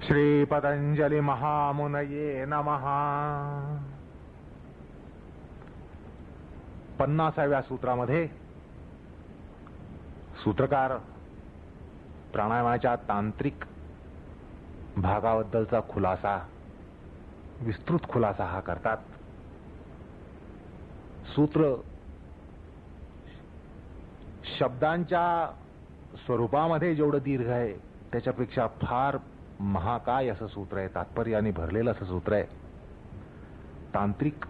श्री पतंजलि महामुनये नमः. 50व्या सूत्रामध्ये सूत्रकार प्राणायामाच्या तांत्रिक भागाबद्दलचा खुलासा, विस्तृत खुलासा हा करतात. सूत्र शब्दांच्या स्वरूपामध्ये जेवढं दीर्घ आहे त्याच्यापेक्षा फार महाकाय असं सूत्र आहे, तात्पर्याने भरलेलं असं सूत्र आहे. तांत्रिक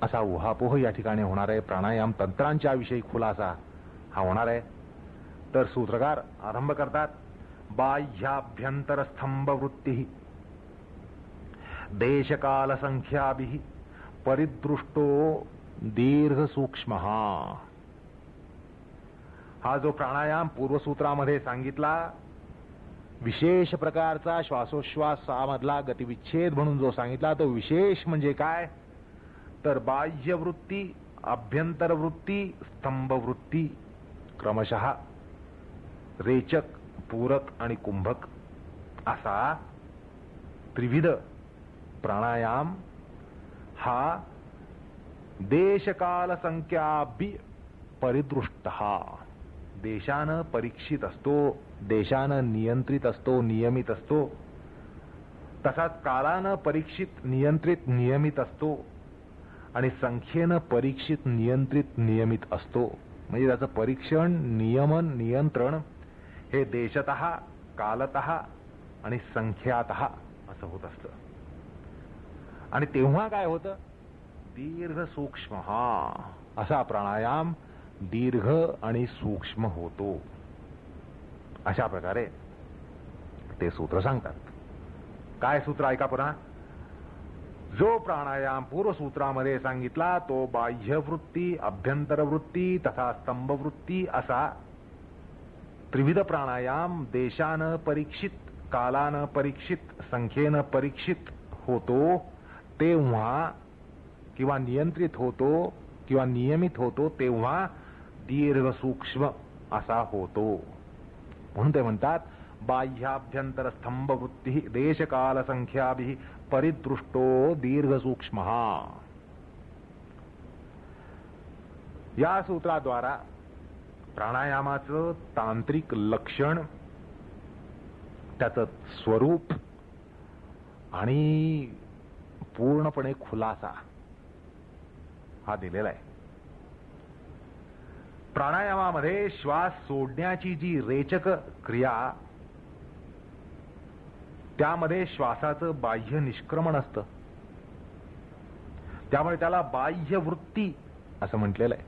असा उहापोह या ठिकाणी होणार आहे. प्राणायाम तंत्रांच्या विषयी खुलासा हा होणार आहे. तर सूत्रकार आरंभ करतात. बाह्याभ्यंतर स्तंभ वृत्ती देशकाल संख्याभिः परिदृष्टो दीर्घ सूक्ष्म. हा जो प्राणायाम पूर्वसूत्रामध्ये सांगितला, विशेष प्रकारचा श्वासोश्वासामधला गतिविच्छेद म्हणून जो सांगितला, तो विशेष म्हणजे काय तर बाह्य वृत्ती, आभ्यंतर वृत्ती, स्तंभ वृत्ती, क्रमशः रेचक, पूरक आणि कुंभक असा त्रिविध प्राणायाम हा देशकाल संख्याभि परिदृष्ट, देशानं परीक्षित असतो, देशानं नियंत्रित असतो, नियमित असतो. तसाच कालानं परीक्षित, नियंत्रित, नियमित असतो आणि संख्येनं परीक्षित, नियंत्रित, नियमित असतो. म्हणजे त्याचं परीक्षण, नियमन, नियंत्रण हे देशतः, कालतः आणि संख्यातः असं होत असतं. आणि तेव्हा काय होतं, दीर्घ सूक्ष्म असा प्राणायाम दीर्घ आणि सूक्ष्म होतो. अशा प्रकारे ते सूत्र सांगतात. काय सूत्र ऐका पुन्हा. जो प्राणायाम पूर्वसूत्रामध्ये सांगितला तो बाह्यवृत्ती, अभ्यंतर वृत्ती तथा स्तंभ वृत्ती असा त्रिविध प्राणायाम देशानं परीक्षित, कालानं परीक्षित, संख्येनं परीक्षित होतो तेव्हा, किंवा नियंत्रित होतो किंवा नियमित होतो तेव्हा दीर्घ सूक्ष्म असा होतो. म्हणून ते म्हणतात बाह्याभ्यंतर स्तंभ वृत्ती देशकाल संख्याभिः परिदृष्टो दीर्घ सूक्ष्म. या सूत्राद्वारा प्राणायामाचं तांत्रिक लक्षण, त्याचं स्वरूप आणि पूर्णपणे खुलासा हा दिलेला आहे. प्राणायामामध्ये श्वास सोडण्याची जी रेचक क्रिया, त्यामध्ये श्वासाचं बाह्य निष्क्रमण असतं. त्यामुळे त्याला बाह्य वृत्ती असं म्हटलेलं आहे.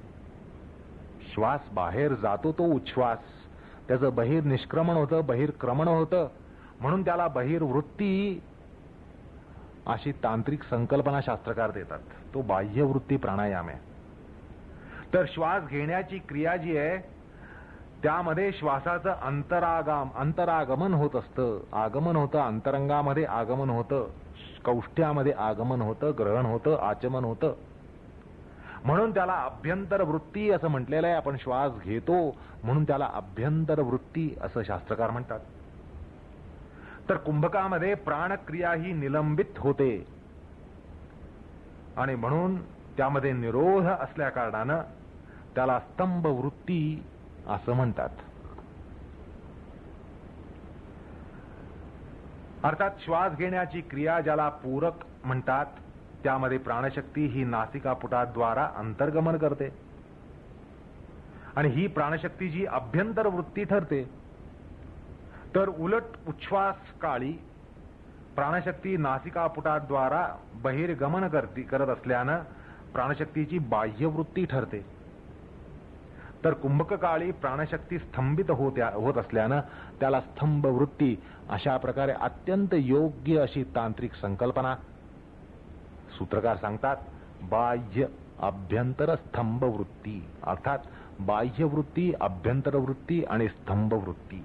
श्वास बाहेर जातो तो उच्छ्वास, त्याचं बहिर निष्क्रमण होतं, बहिर्क्रमण होतं, म्हणून त्याला बहिर्वृत्ती अशी तांत्रिक संकल्पना शास्त्रकार देतात. तो बाह्यवृत्ती प्राणायाम आहे. तर श्वास घेण्याची क्रिया जी आहे त्यामध्ये श्वासाचं अंतरागमन होत असतं, आगमन होतं, अंतरंगामध्ये आगमन होतं, कौष्ठ्यामध्ये आगमन होतं, ग्रहण होतं, आचमन होतं. म्हणून त्याला अभ्यंतर वृत्ती असं म्हटलेलं आहे. आपण श्वास घेतो म्हणून त्याला अभ्यंतर वृत्ती असं शास्त्रकार म्हणतात. तर कुंभकामध्ये प्राणक्रिया ही निलंबित होते आणि म्हणून त्यामध्ये निरोध असल्या कारणानं त्याला स्तंभ वृत्ती असं म्हणतात. अर्थात श्वास घेण्याची क्रिया ज्याला पूरक म्हणतात, त्यामध्ये प्राणशक्ती ही नासिकापुटाद्वारा अंतर्गमन करते आणि ही प्राणशक्ती जी अभ्यंतर वृत्ती ठरते. तर उलट उच्छ्वास काळी प्राणशक्ती नासिकापुटाद्वारा बहिर्गमन करत असल्यानं प्राणशक्तीची बाह्यवृत्ती ठरते. तर कुंभककाळी प्राणशक्ती स्तंभित होत असल्यानं त्याला स्तंभ वृत्ती अशा प्रकारे अत्यंत योग्य अशी तांत्रिक संकल्पना सूत्रकार सांगतात. बाह्य अभ्यंतर स्तंभ वृत्ती, अर्थात बाह्यवृत्ती, अभ्यंतर वृत्ती आणि स्तंभ वृत्ती.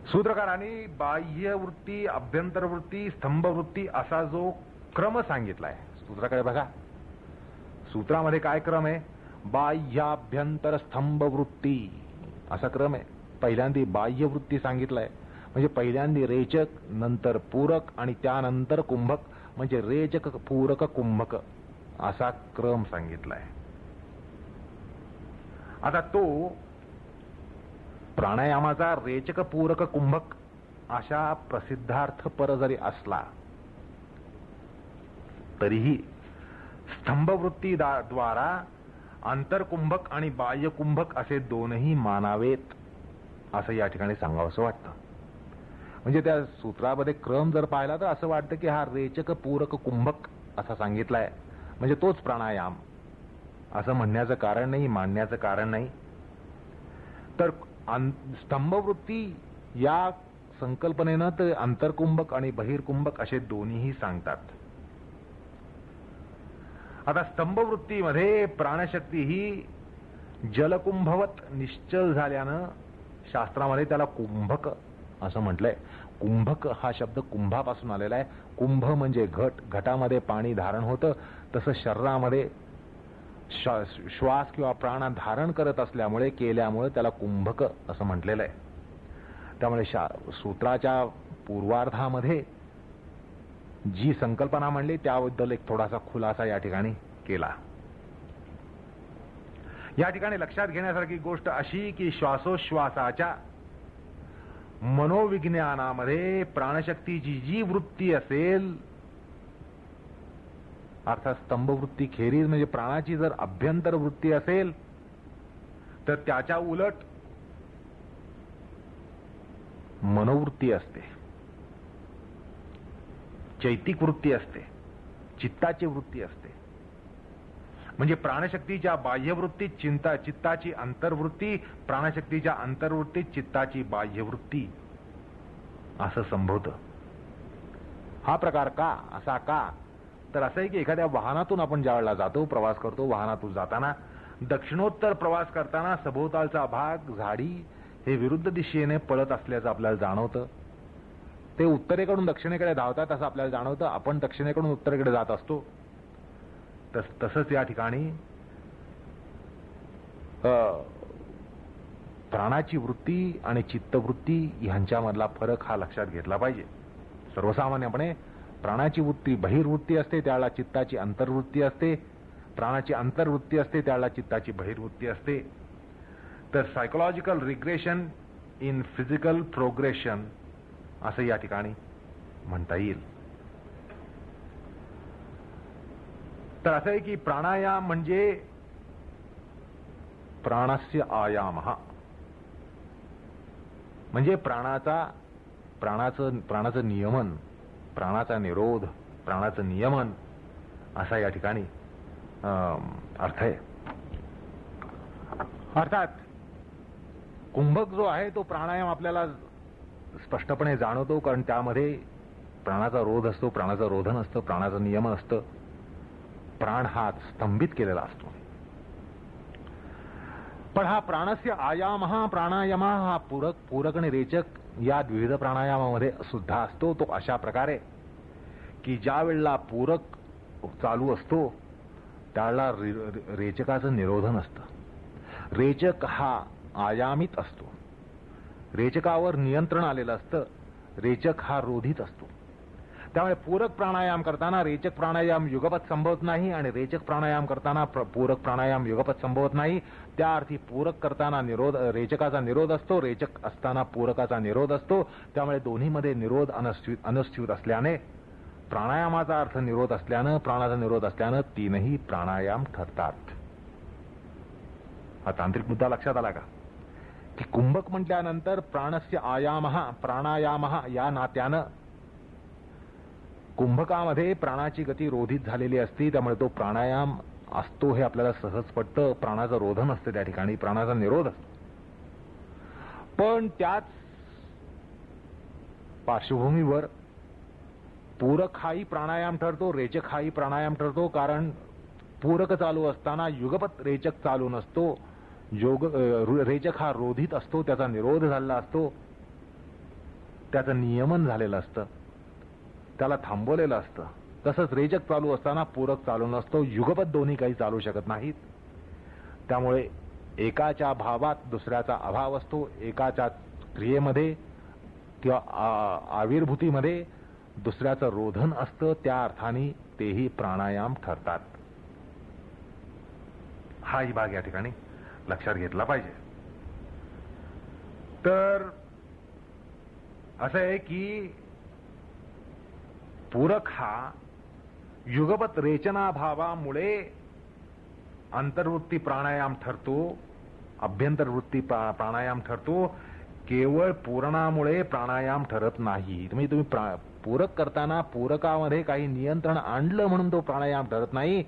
सूत्रकारांनी बाह्यवृत्ती, अभ्यंतर वृत्ती, स्तंभ वृत्ती असा जो क्रम सांगितलाय, सूत्राकडे बघा. सूत्रामध्ये काय क्रम आहे, बाह्याभ्यंतर स्तंभ वृत्ती असा क्रम आहे. पहिल्यांदा बाह्यवृत्ती सांगितलाय, म्हणजे पहिल्यांदा रेचक, नंतर पूरक आणि त्यानंतर कुंभक, म्हणजे रेचक पूरक कुंभक असा क्रम सांगितलाय. आता तो प्राणायामाचा रेचक पूरक कुंभक अशा प्रसिद्धार्थपर जरी असला तरीही स्तंभवृत्तीद्वारा अंतरकुंभक आणि बाह्यकुंभक असे दोनही मानावेत असं या ठिकाणी सांगावंसं वाटतं. म्हणजे त्या सूत्रामध्ये क्रम जर पाहिला तर असं वाटतं की हा रेचक पूरक कुंभक असा सांगितलाय, म्हणजे तोच प्राणायाम असं म्हणण्याचं कारण नाही, मानण्याचं कारण नाही. तर स्तंभवृत्ती या संकल्पनेनं ते अंतरकुंभक आणि बहिर्कुंभक असे दोन्हीही सांगतात. आता स्तंभवृत्तीमध्ये प्राणशक्ती ही जलकुंभवत निश्चल झाल्यानं शास्त्रामध्ये त्याला कुंभक असं म्हटलंय. कुंभक हा शब्द कुंभापासून आलेला आहे. कुंभ म्हणजे घट, घटामध्ये पाणी धारण होतं, तसं शरीरामध्ये श्वास किंवा प्राण धारण करत असल्यामुळे केल्यामुळे त्याला कुंभक असं म्हटलेलं आहे. त्यामुळे सूत्राच्या पूर्वार्धामध्ये जी संकल्पना म्हणली त्याबद्दल एक थोडासा खुलासा या ठिकाणी केला. या ठिकाणी लक्षात घेण्यासारखी गोष्ट अशी की श्वासोश्वासाच्या मनोविज्ञानामध्ये प्राणशक्तीची जी वृत्ती असेल, अर्थात स्तंभवृत्ती खेरीज म्हणजे प्राणाची जर अभ्यंतर वृत्ती असेल तर त्याच्या उलट मनोवृत्ती असते, चैतिक वृत्ती असते, चित्ताची वृत्ती असते. म्हणजे प्राणशक्तीच्या बाह्यवृत्तीत चित्ताची अंतर्वृत्ती, प्राणशक्तीच्या अंतर्वृत्तीत चित्ताची बाह्यवृत्ती असं संभवतं. हा प्रकार का असा का? तर असं आहे की एखाद्या वाहनातून आपण ज्या वेळेला जातो, प्रवास करतो, वाहनातून जाताना दक्षिणोत्तर प्रवास करताना सभोवतालचा भाग, झाडी हे विरुद्ध दिशेने पळत असल्याचं आपल्याला जाणवतं. ते उत्तरेकडून दक्षिणेकडे धावतात असं आपल्याला जाणवतं. आपण दक्षिणेकडून उत्तरेकडे जात असतो. तसंच या ठिकाणी प्राणाची वृत्ती आणि चित्तवृत्ती ह्यांच्यामधला फरक हा लक्षात घेतला पाहिजे. सर्वसामान्यपणे प्राणाची वृत्ती बहिर्वृत्ती असते, त्याला चित्ताची अंतर्वृत्ती असते. प्राणाची अंतर्वृत्ती असते, त्याला चित्ताची बहिर्वृत्ती असते. तर psychological regression in physical progression असं या ठिकाणी म्हणता येईल. तर असं आहे की प्राणायाम म्हणजे प्राणस्य आयाम, म्हणजे प्राणाचं नियमन, प्राणाचा निरोध, प्राणाचं नियमन असा या ठिकाणी अर्थ आहे. अर्थात कुंभक जो आहे तो प्राणायाम आपल्याला स्पष्टपणे जाणवतो, कारण त्यामध्ये प्राणाचा रोध असतो, प्राणाचं रोधन असतं, प्राणाचं नियमन असतं. प्राण हा स्तंभित केलेला असतो. पण हा प्राणस्य आयाम, हा प्राणायाम हा पूरक आणि रेचक या द्विविध प्राणायामामध्ये सुद्धा असतो. तो अशा प्रकारे की ज्या वेळेला पूरक चालू असतो त्यावेळेला रेचकाचं निरोधन असतं. रेचक हा आयामित असतो, रेचकावर नियंत्रण आलेलं असतं. रेचक हा रोधित असतो. त्यामुळे पूरक प्राणायाम करताना रेचक प्राणायाम युगपत संभवत नाही आणि रेचक प्राणायाम करताना पूरक प्राणायाम युगपत संभवत नाही. त्या अर्थी पूरक करताना रेचकाचा निरोध असतो, रेचक असताना पूरकाचा निरोध असतो. त्यामुळे दोन्हीमध्ये निरोध अनुस्यूत असल्याने, प्राणायामाचा अर्थ निरोध असल्यानं, प्राणाचा निरोध असल्यानं तीनही प्राणायाम ठरतात. हा तांत्रिक मुद्दा लक्षात आला का? की कुंभक म्हटल्यानंतर प्राणस्य आयाम, प्राणायाम या नात्यानं कुंभकामध्ये प्राणाची गती रोधित झालेली असती. त्यामुळे तो प्राणायाम असतो हे आपल्याला सहज पटतं. प्राणाचं रोधन असतं त्या ठिकाणी, प्राणाचा निरोध असतो. पण त्याच पार्श्वभूमीवर पूरक हाही प्राणायाम ठरतो, रेचक हाही प्राणायाम ठरतो. कारण पूरक चालू असताना युगपत रेचक चालू नसतो. रेचक हा रोधित असतो, त्याचा निरोध झालेला असतो, त्याचं नियमन झालेलं असतं, त्याला थांबवलेलं असतं. तसंच रेचक चालू असताना पूरक चालू नसतो. युगपत दोन्ही काही चालू शकत नाहीत. त्यामुळे एकाच्या भावात दुसऱ्याचा अभाव असतो, एकाच्या क्रियेमध्ये किंवा आविर्भूतीमध्ये दुसऱ्याचं रोधन असतं, त्या अर्थाने तेही प्राणायाम ठरतात. हाही भाग या ठिकाणी लक्षात घेतला पाहिजे. तर असं आहे की पूरक हा युगपत रेचनाभावामुळे अंतर्वृत्ती प्राणायाम ठरतो, अभ्यंतरवृत्ती प्राणायाम ठरतो. केवळ पूरणामुळे प्राणायाम ठरत नाही. तुम्ही पूरक करताना पूरकामध्ये काही नियंत्रण आणलं म्हणून तो प्राणायाम ठरत नाही,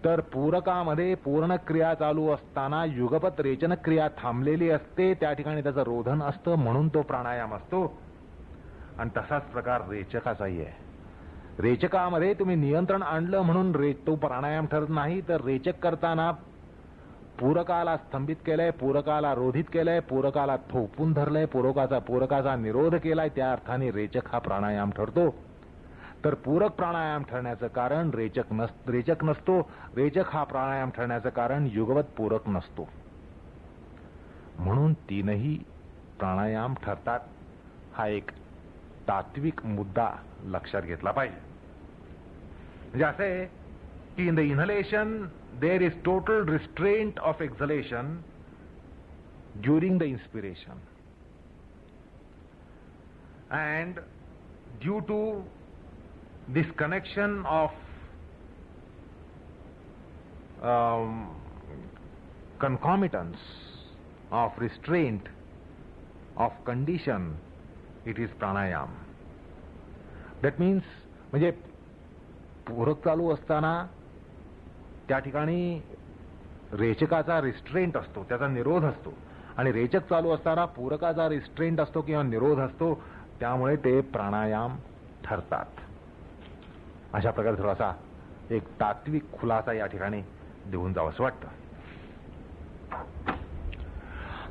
तर पूरकामध्ये पूर्ण क्रिया चालू असताना युगपत रेचन क्रिया थांबलेली असते, त्या ठिकाणी त्याचं रोधन असतं म्हणून तो प्राणायाम असतो. आणि तसाच प्रकार रेचकाचाही आहे. रेचकामध्ये तुम्ही नियंत्रण आणलं म्हणून तो प्राणायाम ठरत नाही, तर रेचक करताना पूरकाला स्तंभित केलंय, पूरकाला रोधित केलंय, पूरकाला थोपून धरलंय, पूरकाचा निरोध केलाय, त्या अर्थाने रेचक हा प्राणायाम ठरतो. तर पूरक प्राणायाम ठरण्याचं कारण रेचक नसतो. रेचक हा प्राणायाम ठरण्याचं कारण युगवत पूरक नसतो. म्हणून तीनही प्राणायाम ठरतात. हा एक तात्विक मुद्दा लक्षात घेतला पाहिजे. म्हणजे असं आहे की in the inhalation there is total restraint of exhalation during the inspiration, and due to this connection of concomitance of restraint of condition, it is pranayam. That means म्हणजे पूरक चालू असताना त्या ठिकाणी रेचकाचा रिस्ट्रेंट असतो, त्याचा निरोध असतो, आणि रेचक चालू असताना पूरकाचा रिस्ट्रेंट असतो किंवा निरोध असतो, त्यामुळे ते प्राणायाम ठरतात. अशा प्रकारे थोडासा एक तात्विक खुलासा या ठिकाणी देऊन जावंसं वाटतं.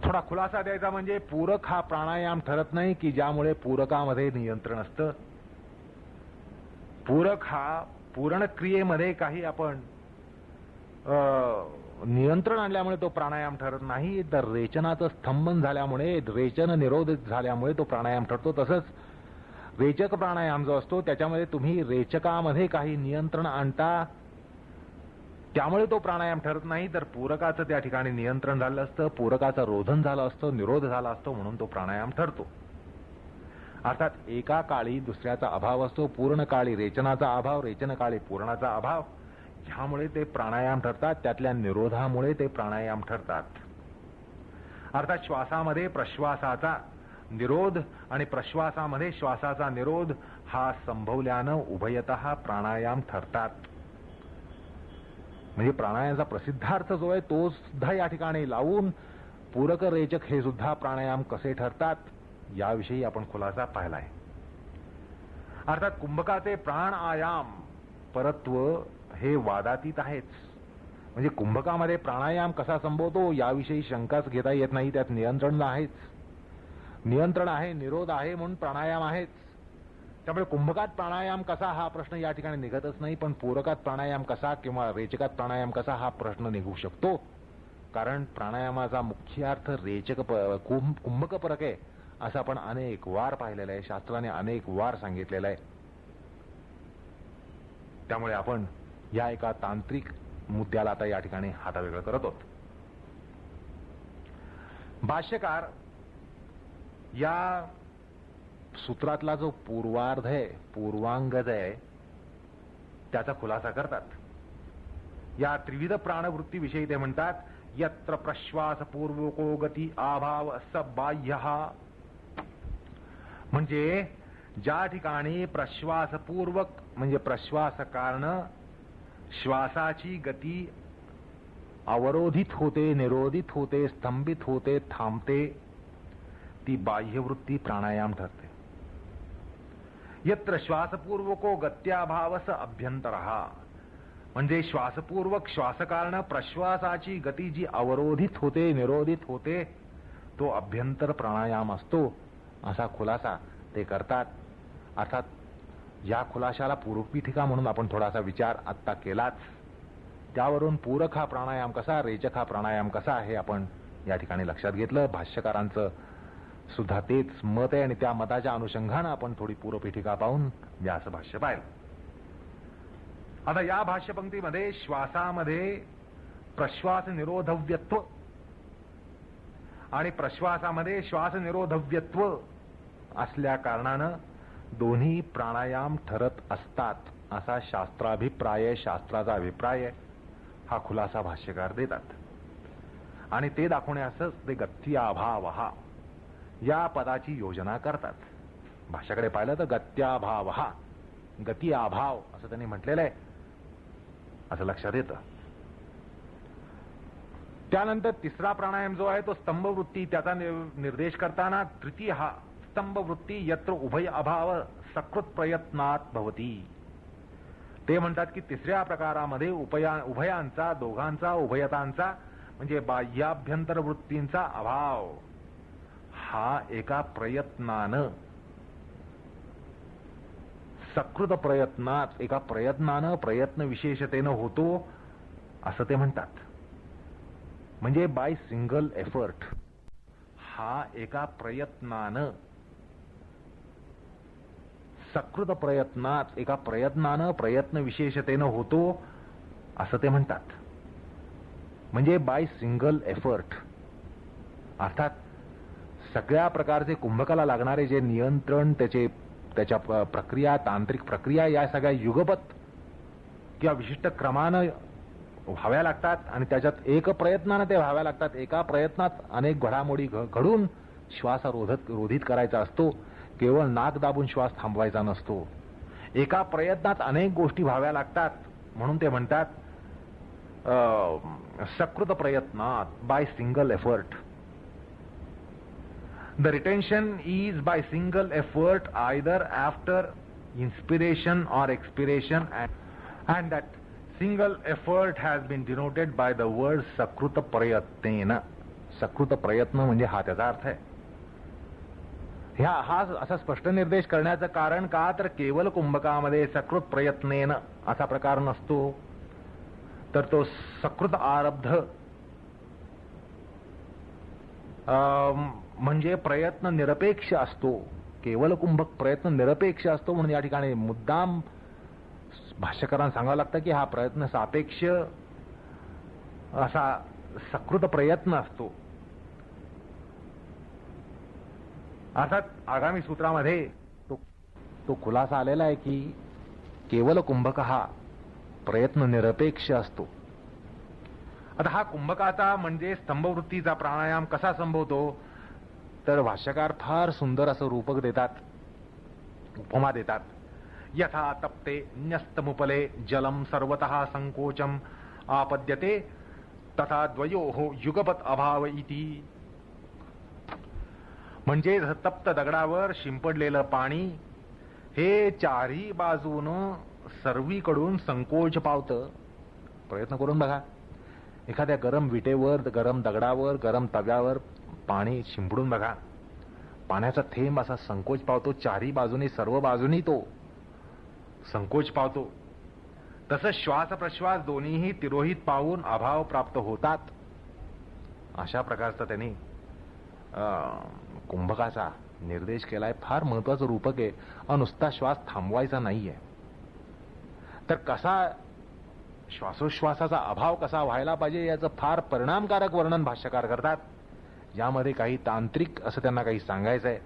थोडा खुलासा द्यायचा म्हणजे पूरक हा प्राणायाम ठरत नाही की ज्यामुळे पूरकामध्ये नियंत्रण असतं. पूरक हा पूर्ण क्रियेमध्ये काही आपण नियंत्रण आणल्यामुळे तो प्राणायाम ठरत नाही, तर रेचनाचं स्तंभन झाल्यामुळे, रेचन निरोध झाल्यामुळे तो प्राणायाम ठरतो. तसंच रेचक प्राणायाम जो असतो त्याच्यामध्ये तुम्ही रेचकामध्ये काही नियंत्रण आणता, त्यामुळे तो प्राणायाम ठरत नाही, तर पूरकाचं त्या ठिकाणी नियंत्रण झालं असतं, पूरकाचं रोधन झालं असतं, निरोध झाला असतो, म्हणून तो प्राणायाम ठरतो. अर्थात एका काळी दुसऱ्याचा अभाव असतो. पूर्ण काळी रेचनाचा अभाव, रेचन काळी पूर्णाचा अभाव, ह्यामुळे ते प्राणायाम ठरतात. त्यातल्या निरोधामुळे ते प्राणायाम ठरतात. अर्थात श्वासामध्ये प्रश्वासाचा निरोध आणि प्रश्वासामध्ये श्वासाचा निरोध हा संभवल्यानं उभयतः प्राणायाम ठरतात. म्हणजे प्राणायामाचा प्रसिद्धार्थ जो आहे तो सुद्धा या ठिकाणी लावून पूरक रेचक हे सुद्धा प्राणायाम कसे ठरतात याविषयी आपण खुलासा पाहिलाय. अर्थात कुंभकाचे प्राण आयाम परत्व हे वादातीत आहेच. म्हणजे कुंभकामध्ये प्राणायाम कसा संभवतो याविषयी शंकाच घेता येत नाही. त्यात नियंत्रण आहेच, नियंत्रण आहे, निरोध आहे, म्हणून प्राणायाम आहेच. त्यामुळे कुंभकात प्राणायाम कसा हा प्रश्न या ठिकाणी निघतच नाही. पण पूरकात प्राणायाम कसा किंवा रेचकात प्राणायाम कसा हा प्रश्न निघू शकतो. कारण प्राणायामाचा मुख्य अर्थ रेचक कुंभक परक आहे असं आपण अनेक वार पाहिलेलं आहे, शास्त्राने अनेक वार सांगितलेलं आहे. त्यामुळे आपण या एका तांत्रिक मुद्द्याला आता या ठिकाणी हातावेगळं करत आहोत. भाष्यकार या सूत्रातला जो पूर्वार्ध आहे, पूर्वांगज आहे, त्याचा खुलासा करतात. या त्रिविध प्राणवृत्तीविषयी ते म्हणतात, यत्र प्रश्वासपूर्वको गती अभाव स बाह्यः. म्हणजे ज्या ठिकाणी प्रश्वासपूर्वक म्हणजे प्रश्वास कारण श्वासाची गती अवरोधित होते, निरोधित होते, स्तंभित होते, थांबते, ती बाह्यवृत्ती प्राणायाम ठरते. यत्र श्वासपूर्वको गत्याभावस अभ्यंतरः. म्हणजे श्वासपूर्वक श्वासकारण प्रश्वासाची गती जी अवरोधित होते, निरोधित होते, तो अभ्यंतर प्राणायाम असतो, असा खुलासा ते करतात. अर्थात या खुलाशाला पूर्वपीठिका म्हणून आपण थोडासा विचार आत्ता केलाच. त्यावरून पूरक हा प्राणायाम कसा, रेचक हा प्राणायाम कसा हे आपण या ठिकाणी लक्षात घेतलं. भाष्यकारांचं सुद्धा तेच मत आहे आणि त्या मताच्या अनुषंगानं आपण थोडी पूर्वपीठिका पाहून व्यास भाष्य पाहिलं. आता या भाष्यपंक्तीमध्ये श्वासामध्ये प्रश्वास निरोधव्यत्व आणि प्रश्वासामध्ये श्वास निरोधव्यत्व असल्या कारणानं दोन्ही प्राणायाम ठरत असतात असा शास्त्राभिप्राय, शास्त्राचा अभिप्राय हा खुलासा भाष्यकार देतात. आणि ते दाखवण्यासच ते गत्याभाव या पदाची योजना करतात. भाष्याकडे पाहिलं तर गत्याभाव, गती अभाव असं त्यांनी म्हटलेलं आहे असं लक्षात येतं. त्यानंतर तिसरा प्राणायाम जो आहे तो स्तंभवृत्ती, त्याचा निर्देश करताना तृतीय हा स्तंभवृत्ती यत्र उभय अभाव सकृत प्रयत्नात भवती. ते म्हणतात की तिसऱ्या प्रकारामध्ये उभयांचा, दोघांचा, उभयतांचा म्हणजे बाह्याभ्यंतर वृत्तींचा अभाव हा एका प्रयत्नानं, सकृत प्रयत्नात, एका प्रयत्नानं, प्रयत्न विशेषतेनं होतो असं ते म्हणतात. म्हणजे बाय सिंगल एफर्ट हा एका प्रयत्नानं, सकृत प्रयत्नात, एका प्रयत्नानं, प्रयत्न विशेषतेनं होतो असं ते म्हणतात. म्हणजे बाय सिंगल एफर्ट, अर्थात सगळ्या प्रकारचे कुंभकाला लागणारे जे नियंत्रण, त्याच्या प्रक्रिया, तांत्रिक प्रक्रिया या सगळ्या युगपत किंवा विशिष्ट क्रमानं व्हाव्या लागतात आणि त्याच्यात एक प्रयत्नानं ते व्हाव्या लागतात. एका प्रयत्नात अनेक घडामोडी घडून श्वास रोधित करायचा असतो. केवळ नाक दाबून श्वास थांबवायचा नसतो. एका प्रयत्नात अनेक गोष्टी व्हाव्या लागतात म्हणून ते म्हणतात सकृत प्रयत्नात, by single effort. The retention is by single effort either after inspiration or expiration, and that single effort has been denoted by the word sakruta prayatnena. sakruta प्रयत्न म्हणजे हा त्याचा अर्थ आहे. हा असा स्पष्ट निर्देश करण्याचं कारण का, तर केवळ कुंभकामध्ये सकृत प्रयत्नेन असा प्रकार नसतो, तर तो सकृत आरब्ध म्हणजे प्रयत्न निरपेक्ष असतो. केवळ कुंभक प्रयत्न निरपेक्ष असतो म्हणून या ठिकाणी मुद्दाम भाष्यकारांना सांगावं लागतं की हा प्रयत्न सापेक्ष असा सकृत प्रयत्न असतो. अर्थात आगामी सूत्रामध्ये तो खुलासा आलेला आहे की केवळ कुंभक हा प्रयत्न निरपेक्ष असतो. आता हा कुंभकाचा म्हणजे स्तंभवृत्तीचा प्राणायाम कसा संभवतो, तर भाष्यकार फार सुंदर असं रूपक देतात, उपमा देतात. यथा तप्ते न्यस्तमुपले जलम सर्वतः संकोचम आपद्यते तथा द्वयोः युगपत अभाव इति. म्हणजे तप्त दगडावर शिंपडलेलं पाणी हे चारही बाजूनं सर्वीकडून संकोच पावतं. प्रयत्न करून बघा, एखाद्या गरम विटेवर, गरम दगडावर, गरम तव्यावर पाणी शिंपडून बघा, पाण्याचा थेंब असा संकोच पावतो. चारही बाजूनी, सर्व बाजूनी तो संकोच पावतो. तसं श्वास प्रश्वास दोन्हीही तिरोहित पाहून अभाव प्राप्त होतात. अशा प्रकारचा त्यांनी कुंभकाचा निर्देश केलाय. फार महत्वाचं रूपक आहे. नुसता श्वास थांबवायचा नाहीये, तर कसा श्वासोश्वासाचा अभाव कसा व्हायला पाहिजे याचं फार परिणामकारक वर्णन भाष्यकार करतात. यामध्ये काही तांत्रिक असं त्यांना काही सांगायचं आहे.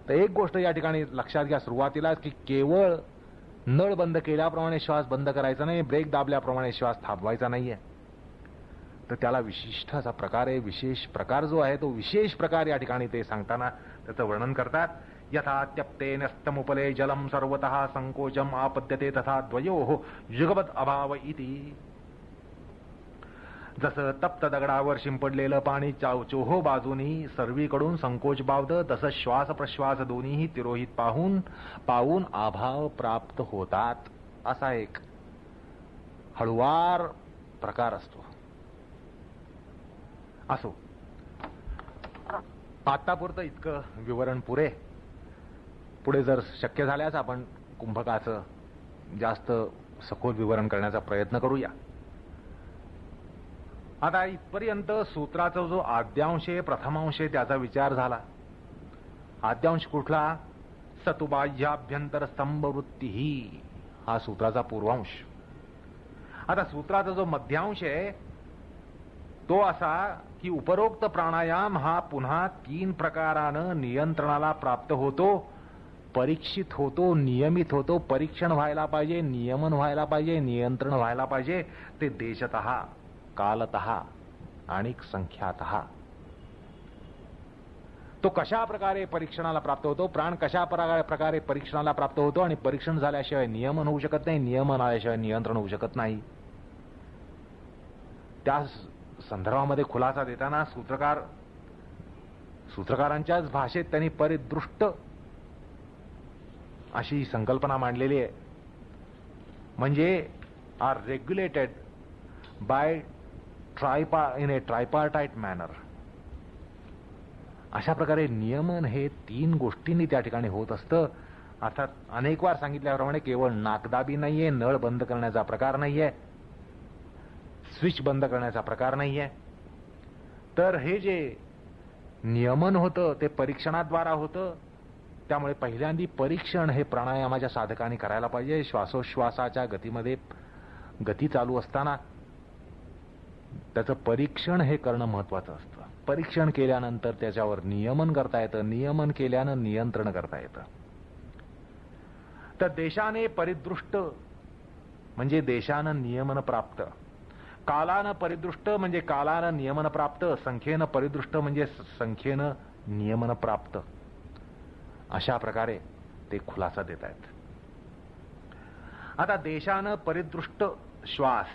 तर एक गोष्ट या ठिकाणी लक्षात घ्या सुरुवातीला, की केवळ नळ बंद केल्याप्रमाणे श्वास बंद करायचा नाही, ब्रेक दाबल्याप्रमाणे श्वास थांबवायचा नाहीये. तर त्याला विशिष्ट असा प्रकार आहे. विशेष प्रकार जो आहे तो विशेष प्रकार या ठिकाणी ते सांगताना त्याचं वर्णन करतात. यथा त्यप्ते न्यस्तमुपले जलम सर्वतः संकोचम आपद्यते तथा द्वयोः युगपत अभाव इति. जसं तप्त दगडावर शिंपडलेलं पाणी चोहो बाजूनी सर्वीकडून संकोच पावतं, तसं श्वास प्रश्वास दोन्हीही तिरोहित पाहून अभाव प्राप्त होतात. असा एक हळुवार प्रकार असतो. असो, आतापुरतं इतकं विवरण पुरे. पुढे जर शक्य झाल्यास आपण कुंभकाचं जास्त सखोल विवरण करण्याचा प्रयत्न करूया. आता इथपर्यंत सूत्राचा जो आद्यांश आहे, प्रथमांश आहे, त्याचा विचार झाला. आद्यांश कुठला? सतुबाह्याभ्यंतर स्तंभवृत्ती ही, हा सूत्राचा पूर्वांश. आता सूत्राचा जो मध्यांश आहे तो असा की उपरोक्त प्राणायाम हा पुन्हा 3 प्रकारानं नियंत्रणाला प्राप्त होतो, परीक्षित होतो, नियमित होतो. परीक्षण व्हायला पाहिजे, नियमन व्हायला पाहिजे, नियंत्रण व्हायला पाहिजे. ते देशतः, कालतः आणि संख्यातः. तो कशा प्रकारे परीक्षणाला प्राप्त होतो, प्राण कशा प्रकारे परीक्षणाला प्राप्त होतो, आणि परीक्षण झाल्याशिवाय नियमन होऊ शकत नाही, नियमन आल्याशिवाय नियंत्रण होऊ शकत नाही. त्या संदर्भामध्ये खुलासा देताना सूत्रकारांच्याच भाषेत त्यांनी परिदृष्ट अशी संकल्पना मांडलेली आहे. म्हणजे are regulated by in a tripartite manner. अशा प्रकारे नियमन हे 3 गोष्टींनी त्या ठिकाणी होत असतं. अर्थात अनेक वार सांगितल्याप्रमाणे केवळ नाकदाबी नाहीये, नळ बंद करण्याचा प्रकार नाहीये, स्विच बंद करण्याचा प्रकार नाहीये. तर हे जे नियमन होतं ते परीक्षणाद्वारा होतं. त्यामुळे पहिल्यांदी परीक्षण हे प्राणायामाच्या साधकांनी करायला पाहिजे. श्वासोश्वासाच्या गतीमध्ये गती चालू असताना त्याचं परीक्षण हे करणं महत्वाचं असतं. परीक्षण केल्यानंतर त्याच्यावर नियमन करता येतं, नियमन केल्यानं नियंत्रण करता येतं. तर देशाने परिदृष्ट म्हणजे देशानं नियमन प्राप्त, कालानं परिदृष्ट म्हणजे कालानं नियमन प्राप्त, संख्येनं परिदृष्ट म्हणजे संख्येनं नियमन प्राप्त. अशा प्रकारे ते खुलासा देत आहेत. आता देशानं परिदृष्ट श्वास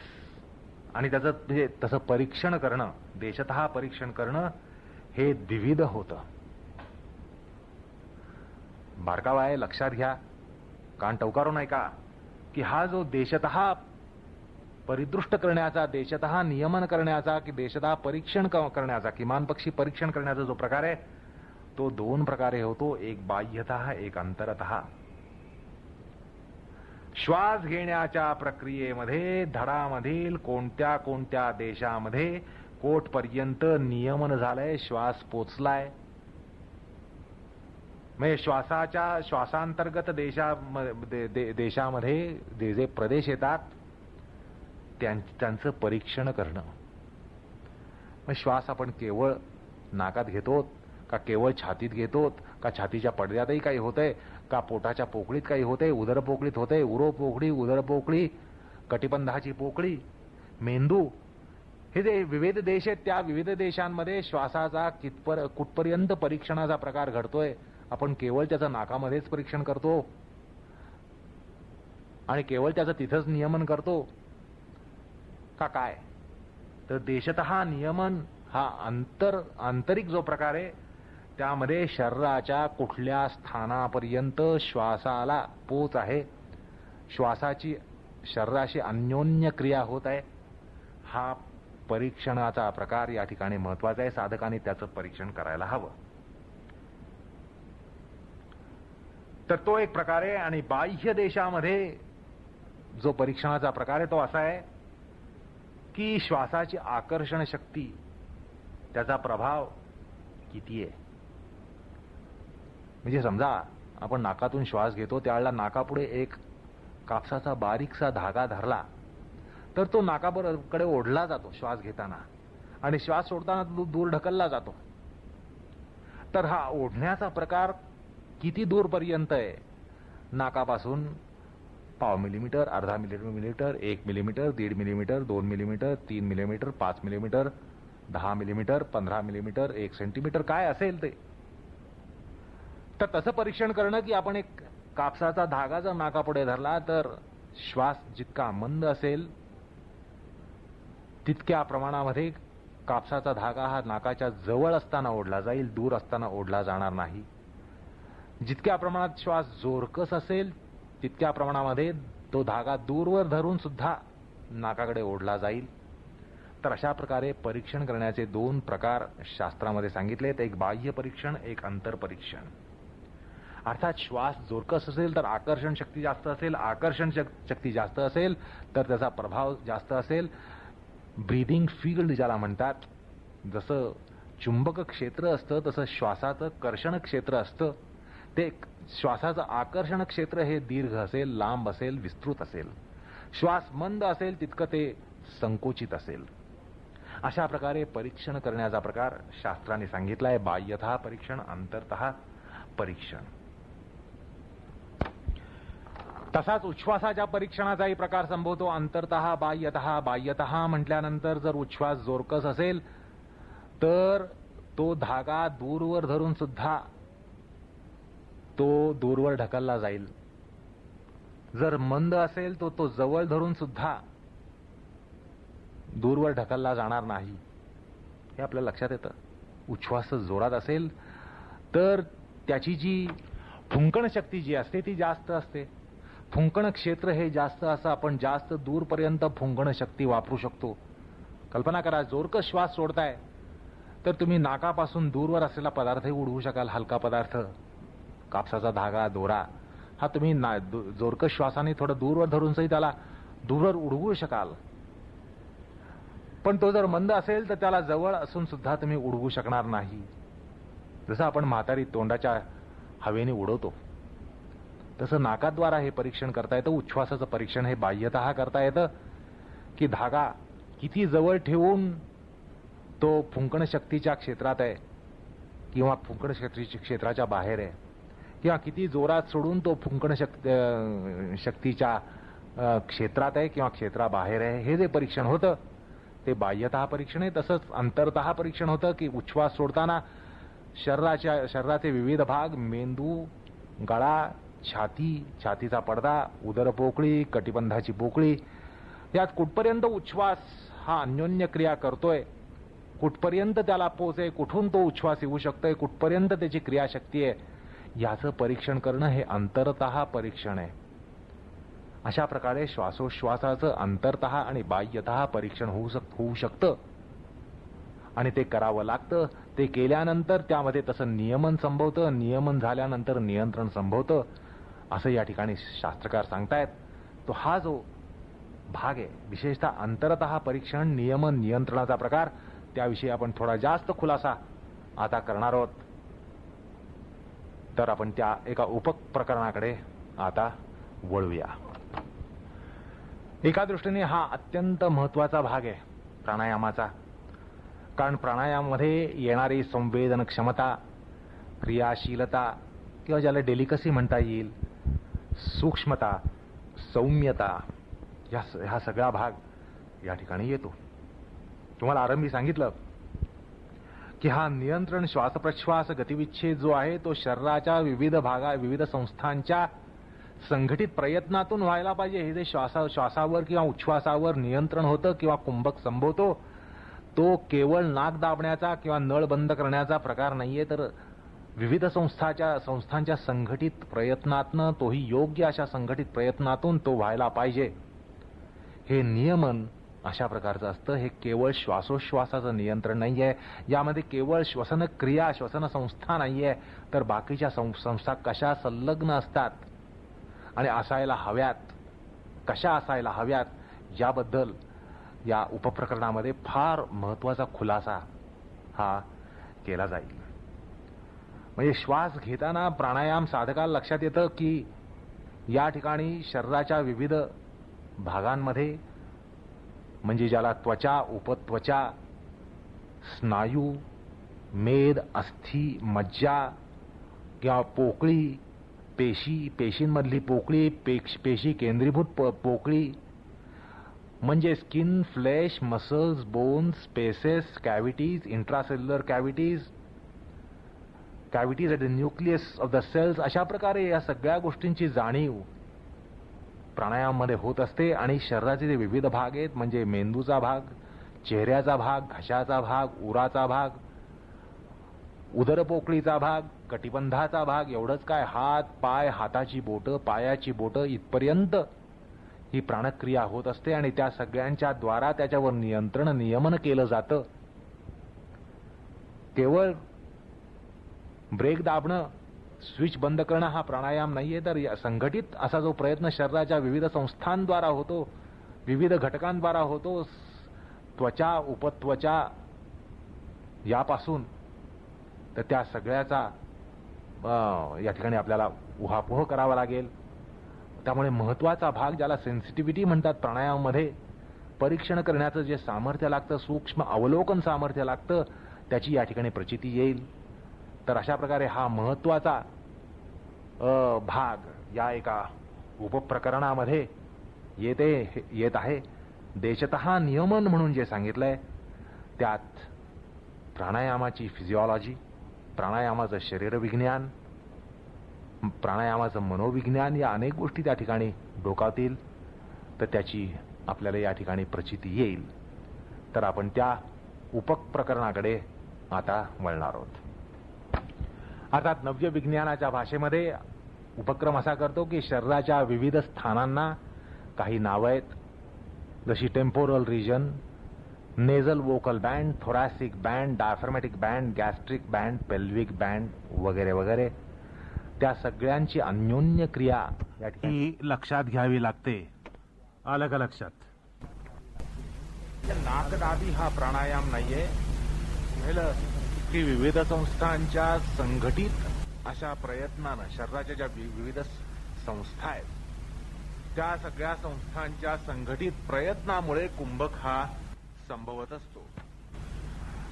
आणि त्याचं म्हणजे तसं परीक्षण करणं, देशतः परीक्षण करणं हे द्विविध होतं. बारकावा आहे, लक्षात घ्या, कान टवकारून ऐका की हा जो देशतः परिदृष्ट करण्याचा, देशतः नियमन करण्याचा की देशतः परीक्षण करण्याचा, किमान पक्षी परीक्षण करण्याचा जो प्रकार आहे तो 2 प्रकारे होतो. एक बाह्यतः, एक अंतरतः. श्वास घेण्याच्या प्रक्रियेमध्ये धडामधील कोणत्या कोणत्या देशामध्ये कोठपर्यंत नियमन झालंय, श्वास पोचलाय. म्हणजे श्वासांतर्गत देशामध्ये जे प्रदेश येतात त्यांचं परीक्षण करणं. मग श्वास आपण केवळ नाकात घेतो का केवळ छातीत घेतो का छातीच्या पडद्यातही काही होतंय का पोटाच्या पोकळीत काही होतंय, उदर पोकळीत होतंय, उरो पोकळी, उदर पोकळी, कटिबंधाची पोकळी, मेंदू, हे जे विविध देश आहेत त्या विविध देशांमध्ये श्वासाचा कुठपर्यंत परीक्षणाचा प्रकार घडतोय. आपण केवळ त्याचं नाकामध्येच परीक्षण करतो आणि केवळ त्याचं तिथंच नियमन करतो का काय? तर देशतः नियमन हा आंतरिक जो प्रकार आहे त्यामध्ये शरीराच्या कुठल्या स्थानापर्यंत श्वासाला पोच आहे, श्वासाची शरीराशी अन्योन्य क्रिया होत आहे, हा परीक्षणाचा प्रकार या ठिकाणी महत्वाचा आहे. साधकाने त्याचं परीक्षण करायला हवं. तर तो एक प्रकार आहे. आणि बाह्य देशामध्ये जो परीक्षणाचा प्रकार आहे तो असा आहे की श्वासाची आकर्षण शक्ती, त्याचा प्रभाव किती आहे. म्हणजे समजा आपण नाकातून श्वास घेतो त्यावेळेला नाकापुढे एक कापसाचा बारीकसा धागा धरला तर तो नाकाकडे ओढला जातो श्वास घेताना आणि श्वास सोडताना तो दूर ढकलला जातो. तर हा ओढण्याचा प्रकार किती दूरपर्यंत आहे? नाकापासून 0.5 मिलीमीटर, अर्धा millimetre, 1 millimetre, 1.5 millimetre, 2 millimetre, 3 millimetre, 5 millimetre, 10 millimetre, 15 millimetre, 1 centimetre, काय असेल ते. तर तसं परीक्षण करणं की आपण एक कापसाचा धागा जर नाकापुढे धरला तर श्वास जितका मंद असेल तितक्या प्रमाणामध्ये कापसाचा धागा हा नाकाच्या जवळ असताना ओढला जाईल, दूर असताना ओढला जाणार नाही. जितक्या प्रमाणात श्वास जोरकस असेल तितक्या प्रमाणामध्ये तो धागा दूरवर धरून सुद्धा नाकाकडे ओढला जाईल. तर अशा प्रकारे परीक्षण करण्याचे 2 प्रकार शास्त्रामध्ये सांगितलेत. एक बाह्य परीक्षण, एक अंतर परीक्षण. अर्थात श्वास जोरकस असेल तर आकर्षण शक्ती जास्त असेल, आकर्षण शक्ती जास्त असेल तर त्याचा प्रभाव जास्त असेल. ब्रीदिंग फील्ड ज्याला म्हणतात, जसं चुंबक क्षेत्र असतं तसं श्वासाचं कर्षण क्षेत्र असतं. ते श्वासाचं आकर्षण क्षेत्र हे दीर्घ असेल, लांब असेल, विस्तृत असेल. श्वास मंद असेल तितकं ते संकोचित असेल. अशा प्रकारे परीक्षण करण्याचा प्रकार शास्त्राने सांगितलाय. बाह्यतः परीक्षण, अंतरतः परीक्षण. तसाच उच्छ्वासाच्या परीक्षणाचाही प्रकार संभवतो. अंतरतः, बाह्यतः. बाह्यतः म्हटल्यानंतर जर उच्छ्वास जोरकस असेल तर तो धागा दूरवर धरून सुद्धा तो दूरवर ढकलला जाईल. जर मंद असेल तो तो जवळ धरून सुद्धा दूरवर ढकलला जाणार नाही. हे आपल्या लक्षात येतं. उच्छ्वास जोरात असेल तर त्याची जी फुंकण शक्ती जी असते ती जास्त असते. फुंकण क्षेत्र हे जास्त असं आपण जास्त दूरपर्यंत फुंकण शक्ती वापरू शकतो. कल्पना करा, जोरकस श्वास सोडताय तर तुम्ही नाकापासून दूरवर असलेला पदार्थही उडवू शकाल. हलका पदार्थ, कापसाचा धागा, दोरा, हा तुम्ही जोरकस श्वासाने थोडं दूरवर धरूनही त्याला दूरवर उडवू शकाल. पण तो जर मंद असेल तर त्याला जवळ असून सुद्धा तुम्ही उडवू शकणार नाही. जसं आपण म्हातारी तोंडाच्या हवेने उडवतो तसं नाकाद्वारा हे परीक्षण करता येतं. उच्छ्वासाचं परीक्षण हे बाह्यतः करता येतं की धागा किती जवळ ठेवून तो फुंकण शक्तीच्या क्षेत्रात आहे किंवा फुंकण क्षेत्राच्या बाहेर आहे, किंवा किती जोरात सोडून तो फुंकण शक्तीच्या क्षेत्रात आहे किंवा क्षेत्राबाहेर आहे. हे जे परीक्षण होतं ते बाह्यतः परीक्षण आहे. तसंच अंतरतः परीक्षण होतं की उच्छ्वास सोडताना शरीराचे विविध भाग, मेंदू, गळा, छाती, छातीचा पडदा, उदर पोकळी, कटिबंधाची पोकळी, यात कुठपर्यंत उच्छ्वास हा अन्योन्य क्रिया करतोय, कुठपर्यंत त्याला पोच आहे, कुठून तो उच्छ्वास येऊ शकतोय, कुठपर्यंत त्याची क्रियाशक्ती आहे, याचं परीक्षण करणं हे अंतरतः परीक्षण आहे. अशा प्रकारे श्वासोच्छ्वासाचं अंतरतः आणि बाह्यतः परीक्षण होऊ शकतं आणि ते करावं लागतं. ते केल्यानंतर त्यामध्ये तसं नियमन संभवतं, नियमन झाल्यानंतर नियंत्रण संभवतं, असं या ठिकाणी शास्त्रकार सांगतायत. तो हा जो भाग आहे विशेषतः अंतरतः परीक्षण, नियमन, नियंत्रणाचा प्रकार, त्याविषयी आपण थोडा जास्त खुलासा आता करणार आहोत. तर आपण त्या एका उपप्रकरणाकडे आता वळूया. एका दृष्टीने हा अत्यंत महत्वाचा भाग आहे प्राणायामाचा. कारण प्राणायामामध्ये येणारी संवेदन क्षमता, क्रियाशीलता किंवा ज्याला डेलिकसी म्हणता येईल, सूक्ष्मता, सौम्यता, हा सगळा भाग या ठिकाणी येतो. तुम्हाला आरंभी सांगितलं की हा नियंत्रण श्वासप्रश्वास गतिविच्छेद जो आहे तो शरीराच्या विविध संस्थांच्या संघटित प्रयत्नातून व्हायला पाहिजे. हे जे श्वासावर किंवा उच्छ्वासावर नियंत्रण होतं किंवा कुंभक संभवतो तो केवळ नाक दाबण्याचा किंवा नळ बंद करण्याचा प्रकार नाहीये, तर विविध संस्थांच्या संघटित प्रयत्नातनं, तोही योग्य अशा संघटित प्रयत्नातून तो व्हायला पाहिजे. हे नियमन अशा प्रकारचं असतं. हे केवळ श्वासोच्छ्वासाचं नियंत्रण नाहीये. यामध्ये केवळ श्वसन क्रिया, श्वसन संस्था नाहीये, तर बाकीच्या संस्था कशा संलग्न असतात आणि असायला हव्यात, कशा असायला हव्यात, याबद्दल या उपप्रकरणामध्ये फार महत्वाचा खुलासा हा केला जाईल. म्हणजे श्वास घेताना प्राणायाम साधकाला लक्षात येतं की या ठिकाणी शरीराच्या विविध भागांमध्ये, म्हणजे ज्याला त्वचा, उपत्वचा, स्नायू, मेद, अस्थी, मज्जा किंवा पोकळी, पेशींमधली पोकळी, पेशी केंद्रीभूत पोकळी, म्हणजे skin, flesh, muscles, bones, spaces, cavities, intracellular cavities at the nucleus of the cells, अशा प्रकारे या सगळ्या गोष्टींची जाणीव प्राणायामामध्ये होत असते. आणि शरीराचे जे विविध भाग आहेत, म्हणजे मेंदूचा भाग, चेहऱ्याचा भाग, घशाचा भाग, उराचा भाग, उदरपोकळीचा भाग, कटिबंधाचा भाग, एवढंच काय, हात, पाय, हाताची बोटं, पायाची बोटं, इथपर्यंत ही प्राणक्रिया होत असते आणि त्या सगळ्यांच्या द्वारा त्याच्यावर नियमन केलं जातं. केवळ ब्रेक दाबणं, स्विच बंद करणं हा प्राणायाम नाहीये, तर संघटित असा जो प्रयत्न शरीराच्या विविध संस्थांद्वारा होतो, विविध घटकांद्वारा होतो, त्वचा, उपत्वचा, यापासून तर त्या सगळ्याचा या ठिकाणी आपल्याला उहापोह करावा लागेल. त्यामुळे महत्वाचा भाग, ज्याला सेन्सिटिव्हिटी म्हणतात प्राणायामामध्ये, परीक्षण करण्याचं जे सामर्थ्य लागतं, सूक्ष्म अवलोकन सामर्थ्य लागतं, त्याची या ठिकाणी प्रचिती येईल. तर अशा प्रकारे हा महत्वाचा भाग या एका उपप्रकरणामध्ये येत आहे. देशतः नियमन म्हणून जे सांगितलंय त्यात प्राणायामाची फिजिओलॉजी, प्राणायामाचं शरीरविज्ञान, प्राणायामाचं मनोविज्ञान या अनेक गोष्टी त्या ठिकाणी डोकावतील. तर त्याची आपल्याला या ठिकाणी प्रचिती येईल. तर आपण त्या उपप्रकरणाकडे आता वळणार आहोत. अर्थात नव्य विज्ञानाच्या भाषेमध्ये उपक्रम असा करतो की शरीराच्या विविध स्थानांना काही नावं आहेत, जशी temporal region, nasal vocal band, thoracic band, diaphragmatic band, gastric band, pelvic band वगैरे वगैरे. त्या सगळ्यांची अन्योन्य क्रिया या ठिकाणी लक्षात घ्यावी लागते. आलं का लक्षात? नाकदाबी हा प्राणायाम नाहीये, की विविध संस्थांच्या संघटित अशा प्रयत्नानं शरीराच्या ज्या विविध संस्था आहेत त्या सगळ्या संस्थांच्या संघटित प्रयत्नामुळे कुंभक हा संभवत असतो.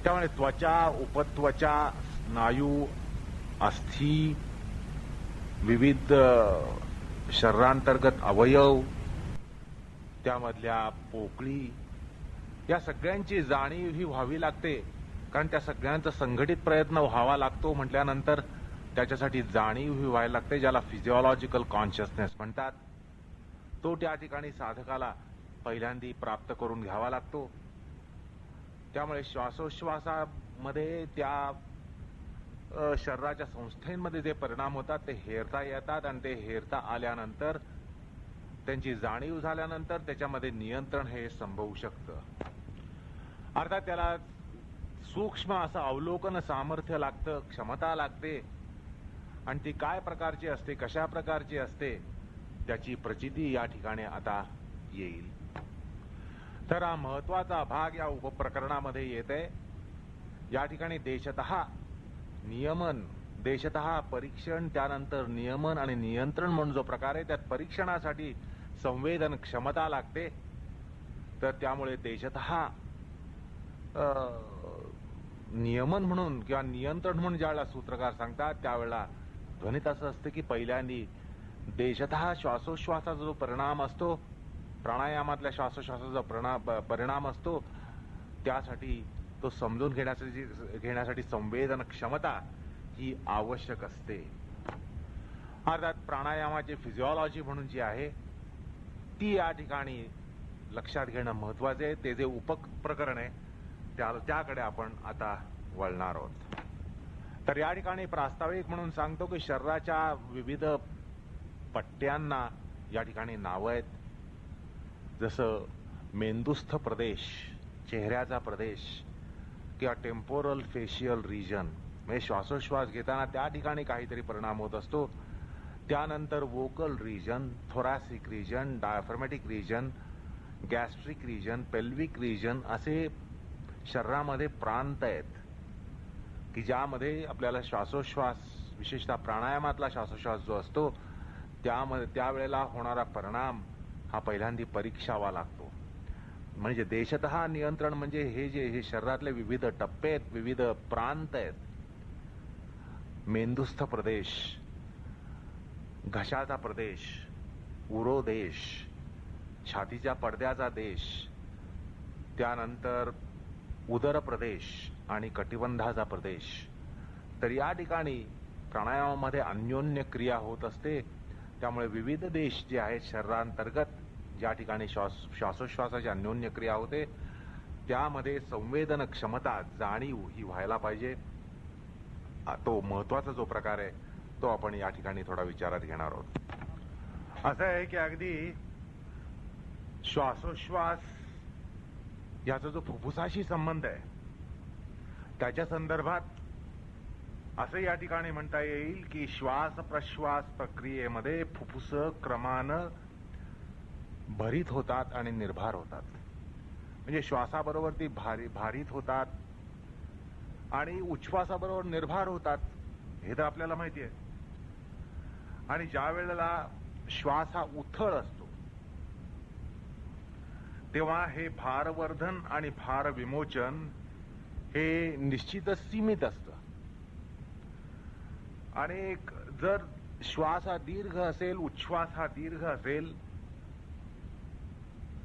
त्यामुळे त्वचा, उपत्वचा, स्नायू, अस्थी, विविध शरीरांतर्गत अवयव, त्यामधल्या पोकळी, या सगळ्यांची जाणीव ही व्हावी लागते. कारण त्या सगळ्यांचा संघटित प्रयत्न व्हावा लागतो म्हटल्यानंतर त्याच्यासाठी जाणीव ही व्हायला लागते, ज्याला फिजिओलॉजिकल कॉन्शियसनेस म्हणतात. तो त्या ठिकाणी साधकाला पहिल्यांदी प्राप्त करून घ्यावा लागतो. त्यामुळे श्वासोश्वासामध्ये त्या शरीराच्या संस्थेमध्ये जे परिणाम होतात ते हेरता येतात, आणि ते हेरता आल्यानंतर त्यांची जाणीव झाल्यानंतर त्याच्यामध्ये नियंत्रण हे संभवू शकतं. अर्थात त्याला सूक्ष्म असं अवलोकन सामर्थ्य लागतं, क्षमता लागते, आणि ती काय प्रकारची असते, कशा प्रकारची असते, त्याची प्रचिती या ठिकाणी आता येईल. तर हा महत्वाचा भाग या उपप्रकरणामध्ये येते. या ठिकाणी देशतः नियमन, देशतः परीक्षण, त्यानंतर नियमन आणि नियंत्रण म्हणून जो प्रकार आहे, त्यात परीक्षणासाठी संवेदन क्षमता लागते. तर त्यामुळे देशतः नियमन म्हणून किंवा नियंत्रण म्हणून ज्यावेळेला सूत्रकार सांगतात त्यावेळेला ध्वनीत असं असतं की पहिल्यांदी देशतः श्वासोश्वासाचा जो परिणाम असतो, प्राणायामातल्या श्वासोश्वासाचा जो परिणाम असतो, त्यासाठी तो समजून घेण्यासाठी संवेदन क्षमता ही आवश्यक असते. अर्थात प्राणायामाची फिजिओलॉजी म्हणून जी आहे ती या ठिकाणी लक्षात घेणं महत्वाचे आहे. ते जे उपप्रकरण आहे त्याकडे आपण आता वळणार आहोत. तर या ठिकाणी प्रास्ताविक म्हणून सांगतो की शरीराच्या विविध पट्ट्यांना या ठिकाणी नावं आहेत. जसं मेंदुस्थ प्रदेश, चेहऱ्याचा प्रदेश, किंवा टेम्पोरल फेशियल रिजन, म्हणजे श्वासोश्वास घेताना त्या ठिकाणी काहीतरी परिणाम होत असतो. त्यानंतर vocal region, thoracic region, diaphragmatic region, gastric region, pelvic region असे शरीरामध्ये प्रांत आहेत की ज्यामध्ये आपल्याला श्वासोश्वास, विशेषतः प्राणायामातला श्वासोश्वास जो असतो त्यामध्ये त्यावेळेला होणारा परिणाम हा पहिल्यांदी परीक्षावा लागतो. म्हणजे देशतः नियंत्रण म्हणजे हे शरीरातले विविध टप्पे आहेत, विविध प्रांत आहेत. मेंदुस्थ प्रदेश, घशाचा प्रदेश, उरोदेश, छातीच्या पडद्याचा देश, त्यानंतर उदर प्रदेश आणि कटिबंधाचा प्रदेश. तर या ठिकाणी प्राणायामामध्ये अन्योन्य क्रिया होत असते. त्यामुळे विविध देश जे आहेत शरीरांतर्गत ज्या ठिकाणी श्वासोश्वासाची अन्योन्य क्रिया होते त्यामध्ये संवेदन क्षमता, जाणीव ही व्हायला पाहिजे. तो महत्वाचा जो प्रकार आहे तो आपण या ठिकाणी थोडा विचारात घेणार आहोत. असं आहे की अगदी श्वासोश्वास याचा जो फुफ्फुसाशी संबंध आहे त्याच्या संदर्भात असं या ठिकाणी म्हणता येईल की श्वास प्रश्वास प्रक्रियेमध्ये फुफ्फुस क्रमानं भरीत होतात आणि निर्भार होतात. म्हणजे श्वासाबरोबर ती भारित होतात आणि उच्छ्वासाबरोबर निर्भार होतात, हे तर आपल्याला माहिती आहे. आणि ज्या वेळेला श्वास हा उथळ असतो तेव्हा हे भारवर्धन आणि भार विमोचन हे निश्चितच सीमित असतं. आणि जर श्वास हा दीर्घ असेल, उच्छ्वास हा दीर्घ असेल,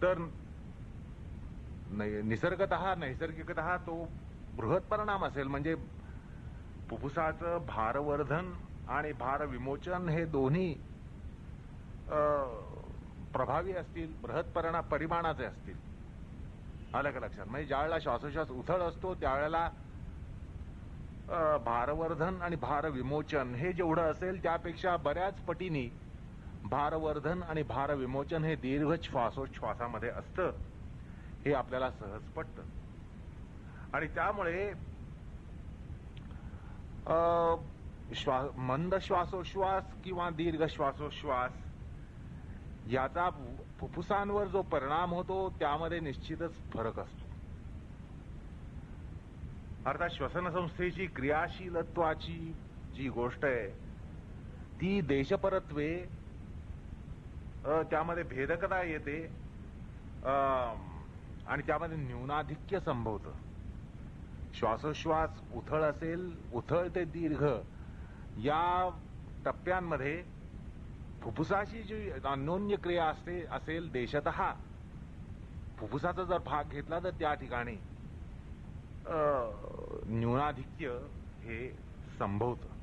तर नैसर्गिकतः तो बृहत परिणाम असेल. म्हणजे फुफ्फुसाचं भारवर्धन आणि भार विमोचन हे दोन्ही प्रभावी असतील, बृहत परिमाणाचे असतील. आलं का लक्षात? म्हणजे ज्या वेळेला श्वासोश्वास उथळ असतो त्यावेळेला भारवर्धन आणि भार विमोचन हे जेवढं असेल त्यापेक्षा बऱ्याच पटीने भारवर्धन आणि भार विमोचन हे दीर्घ श्वासोच्छ्वासामध्ये असतं, हे आपल्याला सहज पटतं. आणि त्यामुळे मंद श्वासोश्वास किंवा दीर्घ श्वासोश्वास याचा फुफ्फुसांवर जो परिणाम होतो त्यामध्ये निश्चितच फरक असतो. अर्थात श्वसन संस्थेची क्रियाशीलत्वाची जी गोष्ट आहे ती देशपरत्वे त्यामध्ये भेदकता येते आणि त्यामध्ये न्यूनाधिक्य संभवतं. श्वासोश्वास उथळ असेल, उथळ ते दीर्घ या टप्प्यांमध्ये फुफ्फुसाची जी अन्योन्य क्रिया असेल देशतः, फुफ्फुसाचा जर भाग घेतला तर त्या ठिकाणी न्यूनाधिक्य हे संभवतं.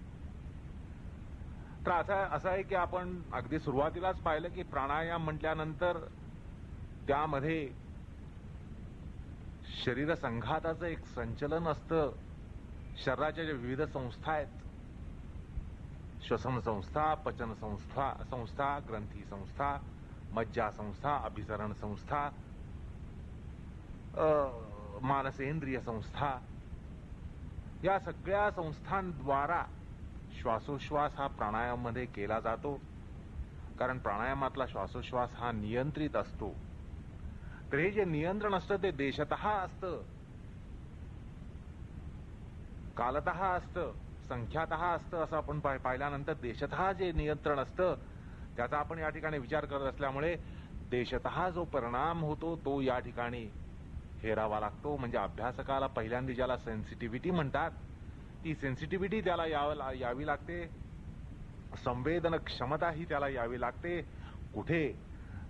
तर असं आहे की आपण अगदी सुरुवातीलाच पाहिलं की प्राणायाम म्हटल्यानंतर त्यामध्ये शरीर संघाताचं एक संचलन असतं. शरीराच्या ज्या विविध संस्था आहेत, श्वसन संस्था, पचन संस्था, ग्रंथी संस्था, मज्जा संस्था, अभिसरण संस्था, मानसेंद्रिय संस्था, या सगळ्या संस्थांद्वारा श्वासोश्वास हा प्राणायामामध्ये केला जातो. कारण प्राणायामातला श्वासोश्वास हा नियंत्रित असतो. तर हे जे नियंत्रण असतं ते देशतः असतं, कालतः असतं, संख्यातः असतं. असं आपण पाहिल्यानंतर देशतः जे नियंत्रण असतं त्याचा आपण या ठिकाणी विचार करत असल्यामुळे देशतः जो परिणाम होतो तो या ठिकाणी हेरावा लागतो. म्हणजे अभ्यासकाला पहिल्यांदा ज्याला सेन्सिटिव्हिटी म्हणतात ती सेन्सिटिव्हिटी त्याला यावी लागते. संवेदन क्षमता ही त्याला यावी लागते. कुठे?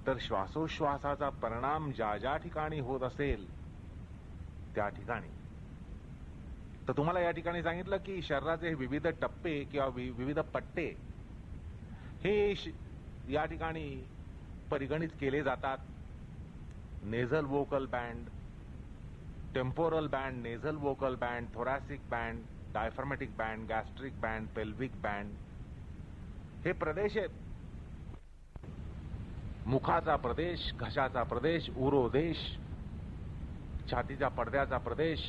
तर श्वासोश्वासाचा परिणाम ज्या ज्या ठिकाणी होत असेल त्या ठिकाणी. तर तुम्हाला या ठिकाणी सांगितलं की शरीराचे विविध टप्पे किंवा विविध पट्टे हे या ठिकाणी परिगणित केले जातात. Nasal vocal band, temporal band, nasal vocal band, thoracic band, diaphragmatic band, gastric band, pelvic band हे प्रदेश आहेत. मुखाचा प्रदेश, घशाचा प्रदेश, उरोदेश, छातीच्या पडद्याचा प्रदेश,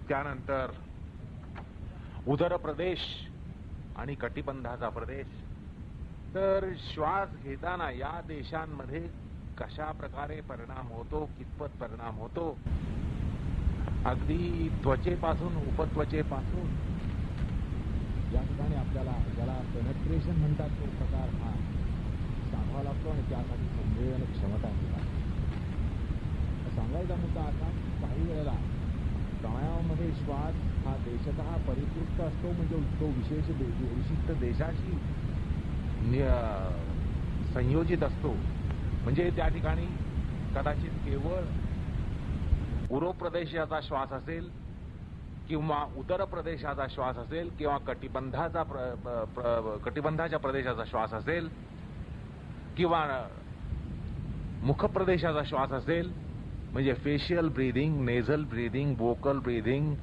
त्यानंतर उदर प्रदेश आणि कटिबंधाचा प्रदेश. तर श्वास घेताना या देशांमध्ये कशा प्रकारे परिणाम होतो, कितपत परिणाम होतो, अगदी त्वचेपासून उपत्वचेपासून या ठिकाणी आपल्याला ज्याला पेनेट्रेशन म्हणतात तो प्रकार हा साधावा लागतो आणि त्यासाठी संवेदन क्षमता लागते. सांगायचा मुद्दा असा काही वेळेला प्राणायामामध्ये श्वास हा देशतः परितृप्त असतो. म्हणजे तो विशिष्ट देशाशी संयोजित असतो. म्हणजे त्या ठिकाणी कदाचित केवळ उरो प्रदेशाचा श्वास असेल किंवा उदर प्रदेशाचा श्वास असेल किंवा कटिबंधाच्या प्रदेशाचा श्वास असेल किंवा मुख प्रदेशाचा श्वास असेल. म्हणजे facial breathing, nasal breathing, vocal breathing,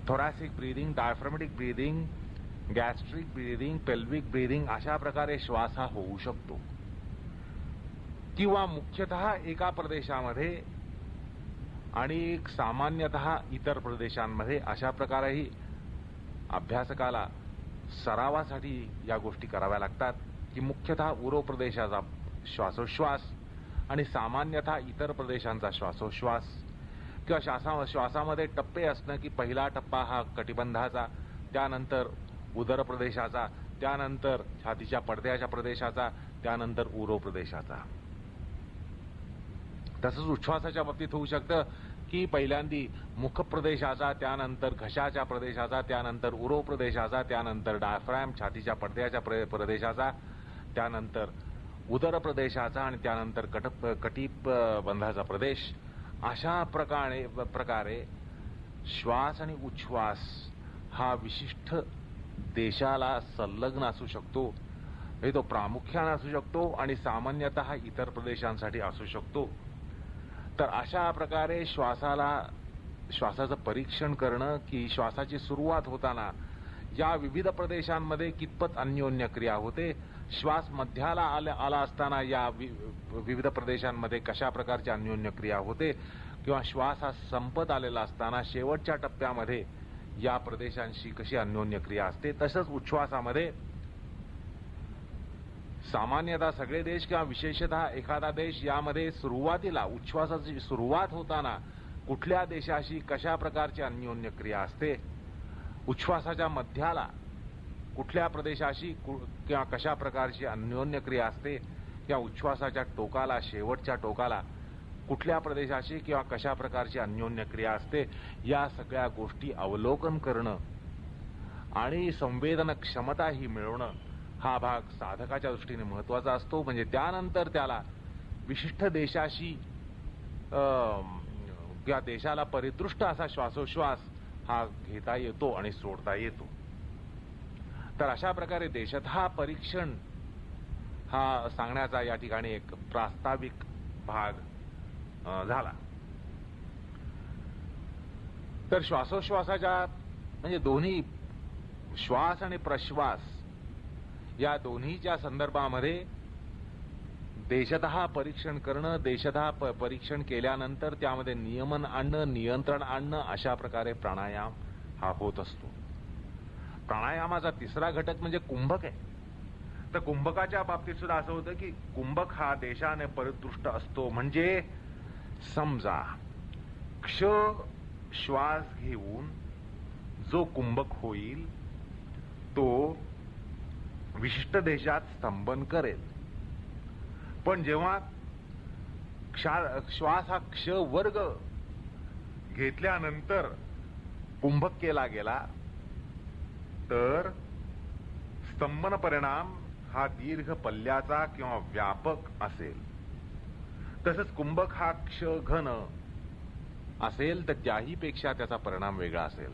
thoracic breathing, diaphragmatic breathing, gastric breathing, pelvic breathing अशा प्रकारे श्वास हा होऊ शकतो. किंवा मुख्यतः एका प्रदेशामध्ये आणि सामान्यतः इतर प्रदेशांमध्ये अशा प्रकारेही अभ्यासकाला सरावासाठी या गोष्टी कराव्या लागतात की मुख्यतः उरो प्रदेशाचा श्वासोश्वास आणि सामान्यतः इतर प्रदेशांचा श्वासोश्वास किंवा श्वासामध्ये टप्पे असणं, की पहिला टप्पा हा कटिबंधाचा, त्यानंतर उदर प्रदेशाचा, त्यानंतर छातीच्या पडद्याच्या प्रदेशाचा, त्यानंतर उरो प्रदेशाचा. तसंच उच्छ्वासाच्या बाबतीत होऊ शकतं की पहिल्यांदी मुख प्रदेशाचा, त्यानंतर घशाच्या प्रदेशाचा, त्यानंतर उरो प्रदेशाचा, त्यानंतर डायफ्रॅम छातीच्या पडद्याच्या प्रदेशाचा, त्यानंतर उदर प्रदेशाचा आणि त्यानंतर कटिबंधाचा प्रदेश. अशा प्रकारे श्वास आणि उच्छ्वास हा विशिष्ट देशाला संलग्न असू शकतो. म्हणजे तो प्रामुख्याने असू शकतो आणि सामान्यतः इतर प्रदेशांसाठी असू शकतो. तर अशा प्रकारे श्वासाचं परीक्षण करणं, की श्वासाची सुरुवात होताना या विविध प्रदेशांमध्ये कितपत अन्योन्य क्रिया होते, श्वास मध्याला आला असताना या विविध प्रदेशांमध्ये कशा प्रकारची अन्योन्य क्रिया होते, किंवा श्वास हा संपत आलेला असताना शेवटच्या टप्प्यामध्ये या प्रदेशांशी कशी अन्योन्य क्रिया असते. तसंच उच्छ्वासामध्ये सामान्यतः सगळे देश किंवा विशेषतः एखादा देश यामध्ये सुरुवातीला उच्छ्वासाची सुरुवात होताना कुठल्या देशाशी कशा प्रकारची अन्योन्य क्रिया असते, उच्छ्वासाच्या मध्याला कुठल्या प्रदेशाशी किंवा कशा प्रकारची अन्योन्य क्रिया असते, किंवा उच्छ्वासाच्या टोकाला शेवटच्या टोकाला कुठल्या प्रदेशाशी किंवा कशा प्रकारची अन्योन्य क्रिया असते, या सगळ्या गोष्टी अवलोकन करणं आणि संवेदन क्षमता ही मिळवणं हा भाग साधकाच्या दृष्टीने महत्वाचा असतो. म्हणजे त्यानंतर त्याला विशिष्ट देशाशी किंवा देशाला परिदृष्ट असा श्वासोश्वास हा घेता येतो आणि सोडता येतो. तर अशा प्रकारे देशतः परीक्षण हा सांगण्याचा या ठिकाणी एक प्रास्ताविक भाग झाला. तर श्वासोश्वासाच्या म्हणजे दोन्ही श्वास आणि प्रश्वास या दोन्हीच्या संदर्भामध्ये देशतः परीक्षण करणं, देशतः परीक्षण केल्यानंतर त्यामध्ये नियमन आणणं, नियंत्रण आणणं, अशा प्रकारे प्राणायाम हा होत असतो. प्राणायामाचा तिसरा घटक म्हणजे कुंभक आहे. तर कुंभकाच्या बाबतीत सुद्धा असं होतं की कुंभक हा देशाने परिदृष्ट असतो. म्हणजे समजा श्वास घेऊन जो कुंभक होईल तो विशिष्ट देशात स्तंभन करेल. पण जेव्हा श्वास हा वर्ग घेतल्यानंतर कुंभक केला गेला तर स्तंभन परिणाम हा दीर्घ पल्ल्याचा किंवा व्यापक असेल. तसंच कुंभक हा घन असेल तर त्याहीपेक्षा त्याचा परिणाम वेगळा असेल.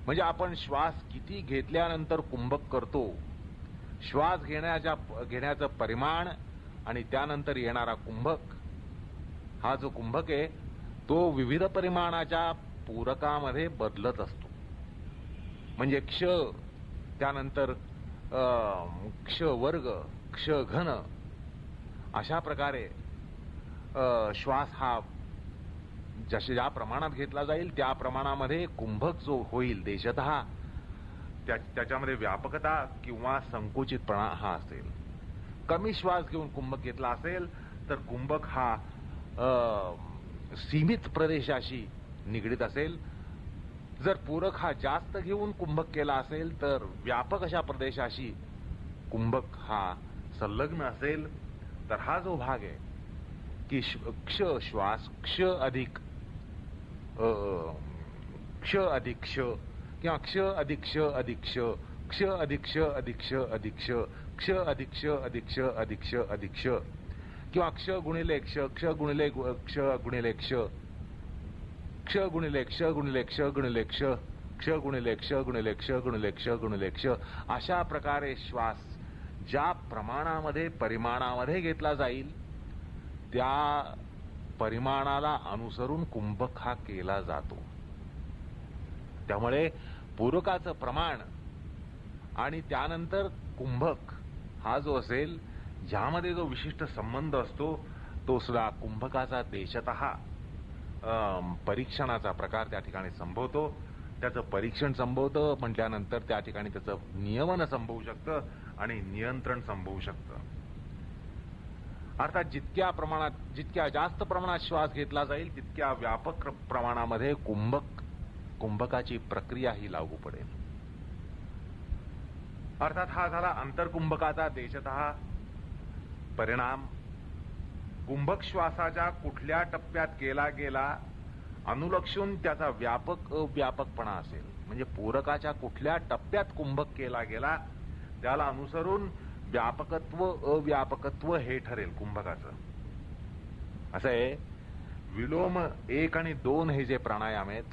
म्हणजे आपण श्वास किती घेतल्यानंतर कुंभक करतो, श्वास घेण्याचं परिमाण आणि त्यानंतर येणारा कुंभक, हा जो कुंभक आहे तो विविध परिमाणाच्या पूरकामध्ये बदलत असतो. म्हणजे त्यानंतर वर्ग, घन, अशा प्रकारे श्वास हा ज्या प्रमाणात घेतला जाईल त्या प्रमाणामध्ये कुंभक जो होईल देशतः त्याच्यामध्ये व्यापकता किंवा संकुचितपणा हा असेल. कमी श्वास घेऊन कुंभक घेतला असेल तर कुंभक हा सीमित प्रदेशाशी निगडीत असेल. जर पूरक हा जास्त घेऊन कुंभक केला असेल तर व्यापक अशा प्रदेशाशी कुंभक हा संलग्न असेल. तर हा जो भाग आहे की श्वास अधिक किंवा अधिक किंवा गुणिले गुणिले गुणिले गुणिले अशा प्रकारे श्वास ज्या प्रमाणामध्ये परिमाणामध्ये घेतला जाईल त्या परिमाणाला अनुसरून कुंभक हा केला जातो. त्यामुळे पूरकाचं प्रमाण आणि त्यानंतर कुंभक हा जो असेल ज्यामध्ये जो विशिष्ट संबंध असतो तो सुद्धा कुंभकाचा देशतः परीक्षणाचा प्रकार त्या ठिकाणी संभवतो. त्याचं परीक्षण संभवतं म्हटल्यानंतर त्या ठिकाणी त्याचं नियमन संभवू शकतं आणि नियंत्रण संभवू शकतं. अर्थात जितक्या जास्त प्रमाणात श्वास घेतला जाईल तितक्या व्यापक प्रमाणामध्ये कुंभकाची प्रक्रिया ही लागू पडेल. अर्थात हा झाला अंतर्कुंभकाचा देशतः परिणाम. कुंभक श्वासाच्या कुठल्या टप्प्यात केला गेला अनुलक्षून त्याचा व्यापक अव्यापकपणा असेल. म्हणजे पूरकाच्या कुठल्या टप्प्यात कुंभक केला गेला त्याला अनुसरून व्यापकत्व अव्यापकत्व हे ठरेल कुंभकाचं. असं आहे, विलोम 1 आणि 2 हे जे प्राणायाम आहेत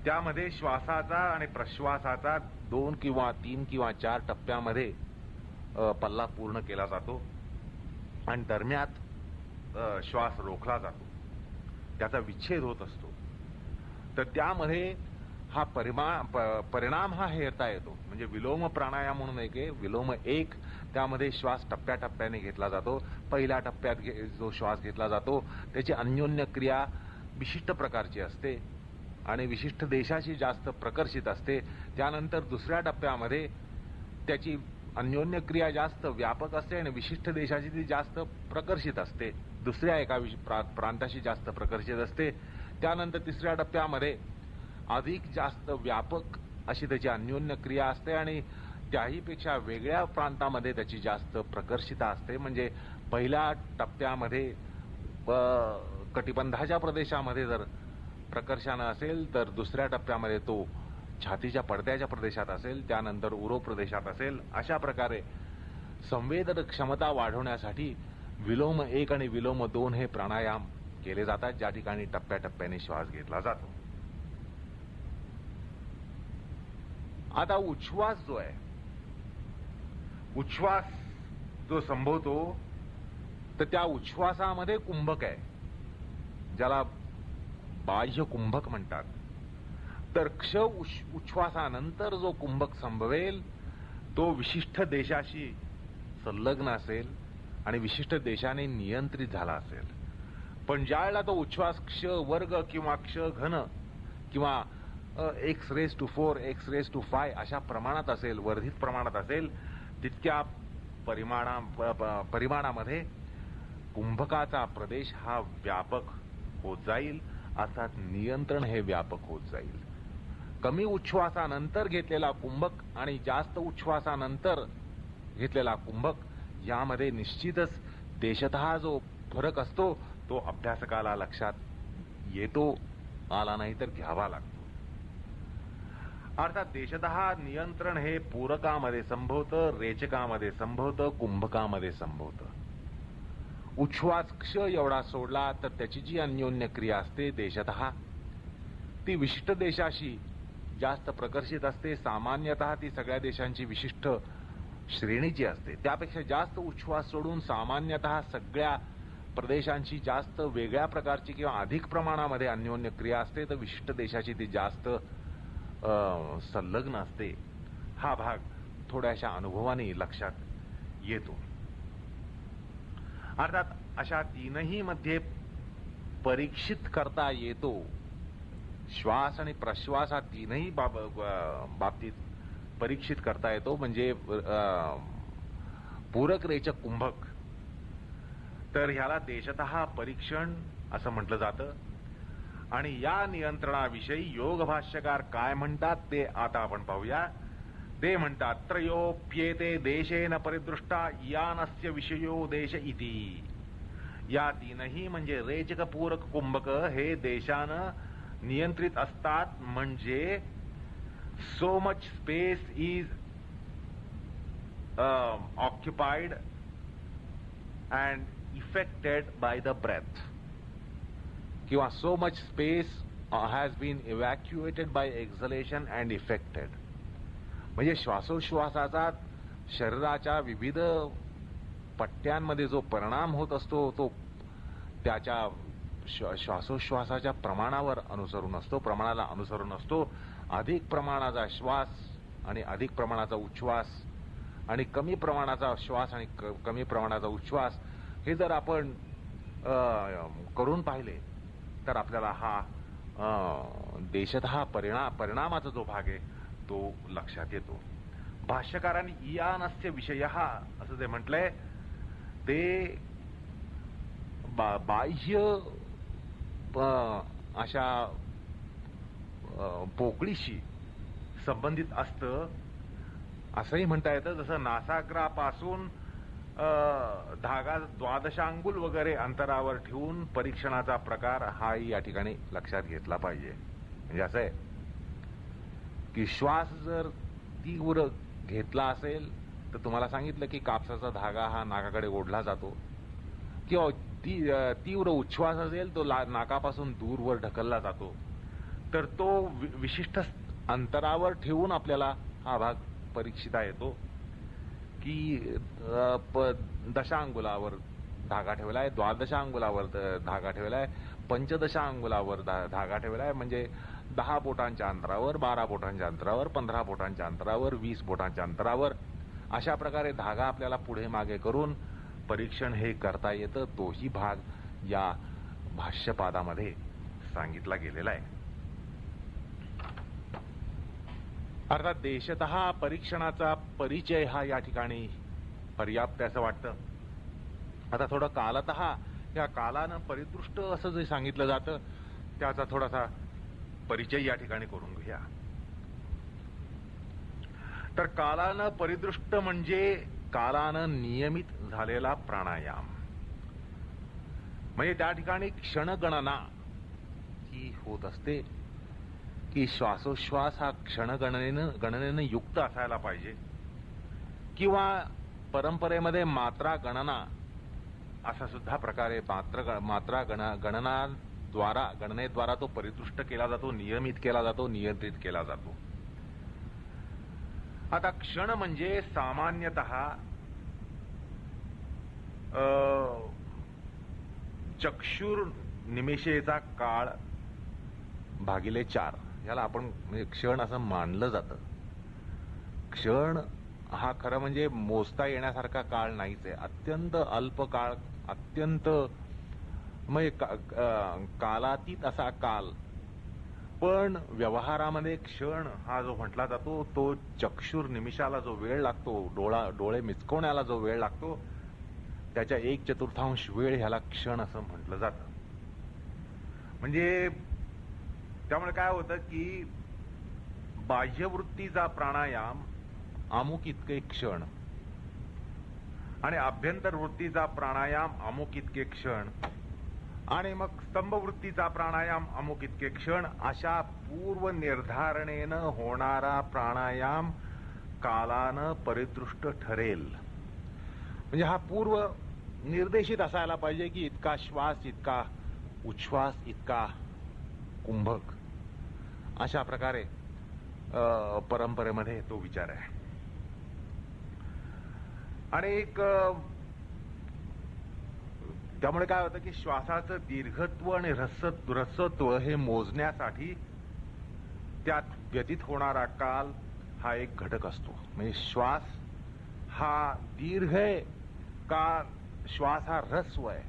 त्यामध्ये श्वासाचा आणि प्रश्वासाचा 2 किंवा 3 किंवा 4 टप्प्यामध्ये पल्ला पूर्ण केला जातो आणि दरम्यात श्वास रोखला जातो, त्याचा विच्छेद होत असतो. तर त्यामध्ये हा परिणाम हा हेरता येतो. म्हणजे विलोम प्राणायाम म्हणून एक आहे, विलोम 1 त्यामध्ये श्वास टप्प्याटप्प्याने घेतला जातो. पहिल्या टप्प्यात जो श्वास घेतला जातो त्याची अन्योन्य क्रिया विशिष्ट प्रकारची असते आणि विशिष्ट देशाची जास्त प्रकर्षित असते. त्यानंतर दुसऱ्या टप्प्यामध्ये त्याची अन्योन्य क्रिया जास्त व्यापक असते आणि विशिष्ट देशाची ती जास्त प्रकर्षित असते, दुसऱ्या एका प्रांताशी जास्त प्रकर्षित असते. त्यानंतर तिसऱ्या टप्प्यामध्ये अधिक जास्त व्यापक अशी त्याची अन्योन्य क्रिया असते आणि त्याहीपेक्षा वेगळ्या प्रांतामध्ये त्याची जास्त प्रकर्षिता असते. म्हणजे पहिल्या टप्प्यामध्ये कटिबंधाच्या प्रदेशामध्ये जर प्रकर्षानं असेल तर दुसऱ्या टप्प्यामध्ये तो छातीच्या पडद्याच्या प्रदेशात असेल, त्यानंतर उरो प्रदेशात असेल. अशा प्रकारे संवेदन क्षमता वाढवण्यासाठी विलोम 1 आणि विलोम 2 हे प्राणायाम केले जातात, ज्या ठिकाणी टप्प्याटप्प्याने श्वास घेतला जातो. आता उच्छ्वास जो आहे, उच्छ्वास जो संभवतो तर त्या उच्छ्वासामध्ये कुंभक आहे, ज्याला बाह्य कुंभक म्हणतात. तर उच्छ्वासानंतर जो कुंभक संभवेल तो विशिष्ट देशाशी संलग्न असेल आणि विशिष्ट देशाने नियंत्रित झाला असेल. पण ज्यावेळेला तो उच्छ्वास क्ष वर्ग किंवा क्ष घन किंवा x⁴, x⁵ अशा प्रमाणात असेल, वर्धित प्रमाणात असेल, तितक्या परिमाणामध्ये कुंभकाचा प्रदेश हा व्यापक होत जाईल. अर्थात नियंत्रण हे व्यापक होत जाईल. कमी उच्छ्वासानंतर घेतलेला कुंभक आणि जास्त उच्छ्वासानंतर घेतलेला कुंभक यामध्ये निश्चितच देशतः जो फरक असतो तो अभ्यासकाला लक्षात येतो, आला नाही तर घ्यावा लागतो. अर्थात देशतः नियंत्रण हे पूरकामध्ये संभवतं, रेचकामध्ये संभवतं, कुंभकामध्ये संभवतं. उच्छ्वास क्ष एवढा सोडला तर त्याची जी अन्योन्य क्रिया असते देशतः ती विशिष्ट देशाशी जास्त प्रकर्षित असते. सामान्यतः ती सगळ्या देशांची विशिष्ट श्रेणीची असते. त्यापेक्षा जास्त उच्छ्वास सोडून सामान्यतः सगळ्या प्रदेशांची जास्त वेगळ्या प्रकारची किंवा अधिक प्रमाणामध्ये अन्योन्य क्रिया असते, तर विशिष्ट देशाची ती जास्त संलग्न असते. हा भाग थोड्याशा अनुभवाने लक्षात येतो. अर्थात अशा तीनही मध्ये परीक्षित करता येतो. श्वास आणि प्रश्वास हा तीनही बाबतीत परीक्षित करता येतो. म्हणजे पूरक रेचक कुंभक, तर ह्याला देशतः परीक्षण असं म्हटलं जातं. आणि या नियंत्रणाविषयी योग भाष्यकार काय म्हणतात ते आता आपण पाहूया. ते म्हणतात, त्रयोप्येते देशेन परिदृष्टा यानस्य विषयो देश इति. या तीनही म्हणजे रेचक, पूरक, कुंभक हे देशानं नियंत्रित असतात. म्हणजे so much space is occupied and affected by the breath, किंवा so much space has been evacuated by exhalation and affected. म्हणजे श्वासोश्वासाचा शरीराच्या विविध पट्ट्यांमध्ये जो परिणाम होत असतो तो त्याच्या श्वासोश्वासाच्या प्रमाणावर अनुसरून असतो, प्रमाणाला अनुसरून असतो. अधिक प्रमाणाचा श्वास आणि अधिक प्रमाणाचा उच्छ्वास आणि कमी प्रमाणाचा श्वास आणि कमी प्रमाणाचा उच्छ्वास हे जर आपण करून पाहिले तर आपल्याला हा देशतः परिणामाचा जो भाग आहे तो लक्षात येतो. भाष्यकारांनी इयानस्य विषयः असं जे म्हटलंय ते बाह्य अशा पोकळीशी संबंधित असतं असंही म्हणता येतं. जसं नासाग्रापासून धागा 12 अंगुल वगैरे अंतरावर ठेवून परीक्षणाचा प्रकार हाही या ठिकाणी लक्षात घेतला पाहिजे. म्हणजे असं आहे की श्वास जर तीव्र घेतला असेल तर तुम्हाला सांगितलं की कापसाचा धागा हा नाकाकडे ओढला जातो, किंवा तीव्र उच्छ्वास असेल तो नाकापासून दूरवर ढकलला जातो. तर तो विशिष्ट अंतरावर ठेवून आपल्याला हा भाग परीक्षिता येतो की 10 अंगुलावर धागा ठेवलाय, 12 अंगुलावर धागा ठेवलाय, 15 अंगुलावर धागा ठेवलाय, म्हणजे 10 बोटांच्या अंतरावर, 12 बोटांच्या अंतरावर, 15 बोटांच्या अंतरावर, 20 बोटांच्या अंतरावर, अशा प्रकारे धागा आपल्याला पुढे मागे करून परीक्षण हे करता येतं. तोही भाग या भाष्यपादामध्ये सांगितला गेलेला आहे. अर्थात देशतः परीक्षणाचा परिचय हा या ठिकाणी पर्याप्त असं वाटतं. आता थोडं कालतः, या कालानं परिदृष्ट असं जे सांगितलं जातं त्याचा थोडासा परिचय या ठिकाणी करून घेऊया. तर कालानं परिदृष्ट म्हणजे कालानं नियमित झालेला प्राणायाम. म्हणजे त्या ठिकाणी क्षणगणना ही होत असते की श्वासोश्वास हा गणनेनं युक्त असायला पाहिजे, किंवा परंपरेमध्ये मात्रा गणना असा सुद्धा प्रकारे गणनेद्वारा तो परिदृष्ट केला जातो, नियमित केला जातो, नियंत्रित केला जातो. आता क्षण म्हणजे सामान्यतः चक्षुर निमेषेचा काळ भागिले 4 याला आपण म्हणजे क्षण असं मानलं जातं. क्षण हा खरं म्हणजे मोजता येण्यासारखा काळ नाहीच आहे. अत्यंत अल्प काळ, अत्यंत म्हणजे कालातीत असा काल. पण व्यवहारामध्ये क्षण हा जो म्हटला जातो तो चक्षुर निमिषाला जो वेळ लागतो, डोळे मिचकवण्याला जो वेळ लागतो, त्याच्या 1/4 वेळ ह्याला क्षण असं म्हटलं जातं. म्हणजे त्यामुळे काय होतं की बाह्यवृत्तीचा प्राणायाम अमुक इतके क्षण आणि आभ्यंतर वृत्तीचा प्राणायाम अमुक इतके क्षण आणि मग स्तंभवृत्तीचा प्राणायाम अमुक इतके क्षण, अशा पूर्व निर्धारणेनं होणारा प्राणायाम कालानं परिदृष्ट ठरेल. म्हणजे हा पूर्व निर्देशित असायला पाहिजे की इतका श्वास, इतका उच्छ्वास, इतका कुंभक, अशा प्रकारे परंपरेमध्ये तो विचार आहे. आणि त्यामुळे काय होतं की श्वासाचं दीर्घत्व आणि ह्रस्वत्व हे मोजण्यासाठी त्यात व्यतीत होणारा काल हा एक घटक असतो. म्हणजे श्वास हा दीर्घ आहे का श्वास हा ह्रस्व आहे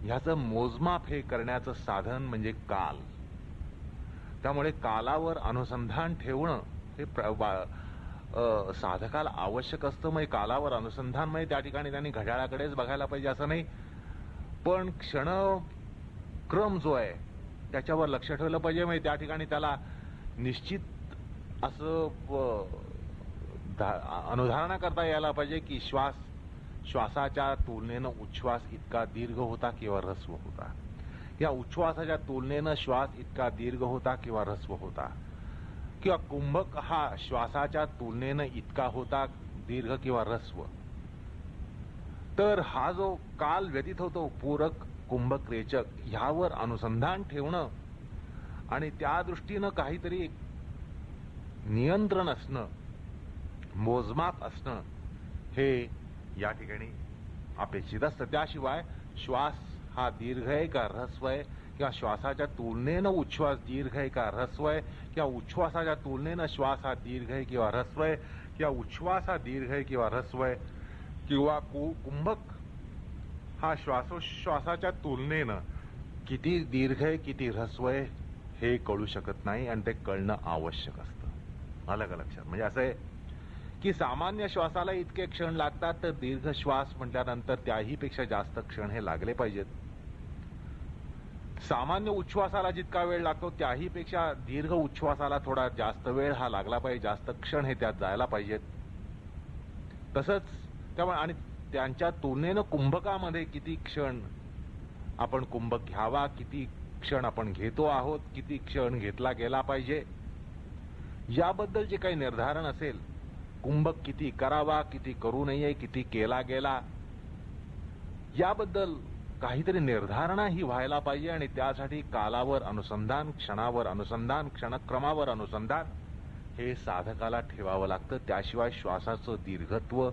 ह्याचं मोजमाप हे करण्याचं साधन म्हणजे काल. त्यामुळे कालावर अनुसंधान ठेवणं हे साधकाला आवश्यक असतं. म्हणजे कालावर अनुसंधान म्हणजे त्या ठिकाणी त्यांनी घड्याळाकडेच बघायला पाहिजे असं नाही, पण क्षणक्रम जो आहे त्याच्यावर लक्ष ठेवलं पाहिजे. म्हणजे त्या ठिकाणी त्याला निश्चित असं अनुधारणा करता यायला पाहिजे की श्वासाच्या तुलनेनं उच्छ्वास इतका दीर्घ होता किंवा ह्रस्व होता, या उच्छ्वासाच्या तुलनेनं श्वास इतका दीर्घ होता किंवा ह्रस्व होता, किंवा कुंभक हा श्वासाच्या तुलनेनं इतका होता दीर्घ किंवा ह्रस्व. तर हा जो काल व्यतीत होतो पूरक, कुंभक, रेचक, ह्यावर अनुसंधान ठेवणं आणि त्या दृष्टीनं काहीतरी नियंत्रण असणं, मोजमाप असणं हे या ठिकाणी अपेक्षित असतं. त्याशिवाय श्वास हा दीर्घ आहे का ह्रस्व आहे, किंवा श्वासाच्या तुलनेनं उच्छ्वास दीर्घ आहे का ह्रस्व आहे, किंवा उच्छ्वासाच्या तुलनेनं श्वास हा दीर्घ आहे किंवा ह्रस्व आहे, किंवा उच्छ्वास हा दीर्घ आहे किंवा ह्रस्व आहे, किंवा कुंभक हा श्वासोश्वासाच्या तुलनेनं किती दीर्घ आहे किती ह्रस्व आहे हे कळू शकत नाही, आणि ते कळणं आवश्यक असतं. अलग लक्षात. म्हणजे असं आहे की सामान्य श्वासाला इतके क्षण लागतात तर दीर्घ श्वास म्हटल्यानंतर त्याही पेक्षा जास्त क्षण हे लागले पाहिजेत. सामान्य उच्छ्वासाला जितका वेळ लागतो त्याही पेक्षा दीर्घ उच्छ्वासाला थोडा जास्त वेळ हा लागला पाहिजे, जास्त क्षण हे त्यात जायला पाहिजेत. तसंच त्यामुळे आणि त्यांच्या तुलनेनं कुंभकामध्ये किती क्षण आपण कुंभक घ्यावा, किती क्षण आपण घेतो आहोत, किती क्षण घेतला गेला पाहिजे, याबद्दल जे काही निर्धारण असेल, कुंभक किती करावा, किती करू नये, किती केला गेला, याबद्दल काहीतरी निर्धारणही व्हायला पाहिजे. आणि त्यासाठी कालावर अनुसंधान, क्षणावर अनुसंधान, क्षणक्रमावर अनुसंधान हे साधकाला ठेवावं लागतं. त्याशिवाय श्वासाचं दीर्घत्व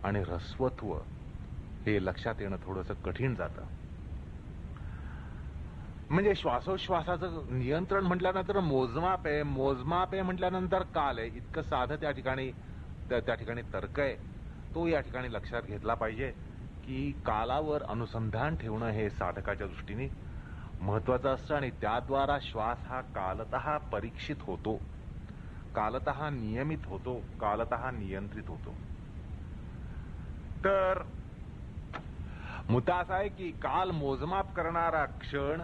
आणि ऱ्हस्वत्व हे लक्षात येणं थोडंसं कठीण जातं. म्हणजे श्वासोश्वासाचं नियंत्रण म्हटल्यानंतर मोजमाप आहे, मोजमाप आहे म्हटल्यानंतर काल आहे, इतकं साधं त्या ठिकाणी तर्क आहे. तो या ठिकाणी लक्षात घेतला पाहिजे की कालावर अनुसंधान ठेवणं हे साधकाच्या दृष्टीने महत्वाचं असतं. आणि त्याद्वारा श्वास हा कालतः परीक्षित होतो, कालतः नियमित होतो, कालतः नियंत्रित होतो. तर मुद्दा असा आहे की काल मोजमाप करणारा क्षण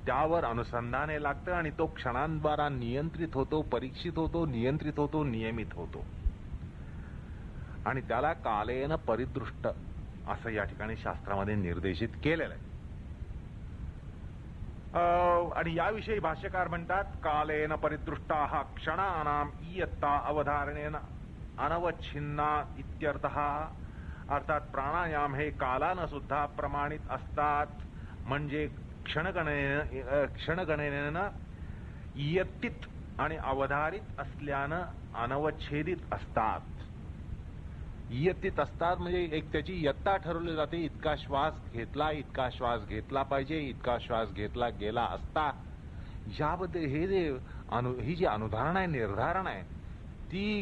त्यावर अनुसंधान हे लागतं आणि तो क्षणांद्वारा नियंत्रित होतो, परीक्षित होतो, नियंत्रित होतो, नियमित होतो. आणि त्याला कालेन परिदृष्ट असं या ठिकाणी शास्त्रामध्ये निर्देशित केलेलं आहे. आणि याविषयी भाष्यकार म्हणतात, कालेन परिदृष्टा हा क्षणानाम इयत्ता अवधारणेन अनवच्छिन्ना इत्यर्थः. अर्थात प्राणायाम हे कालानं सुद्धा प्रमाणित असतात. म्हणजे क्षणगणनेनं इयत्तित आणि अवधारित असल्यानं अनवच्छेदित असतात. इयत्तित असतात म्हणजे एक त्याची इयत्ता ठरवली जाते. इतका श्वास घेतला, इतका श्वास घेतला पाहिजे, इतका श्वास घेतला गेला असता. याबद्दल ही जी अनुधारण आहे, निर्धारण आहे, ती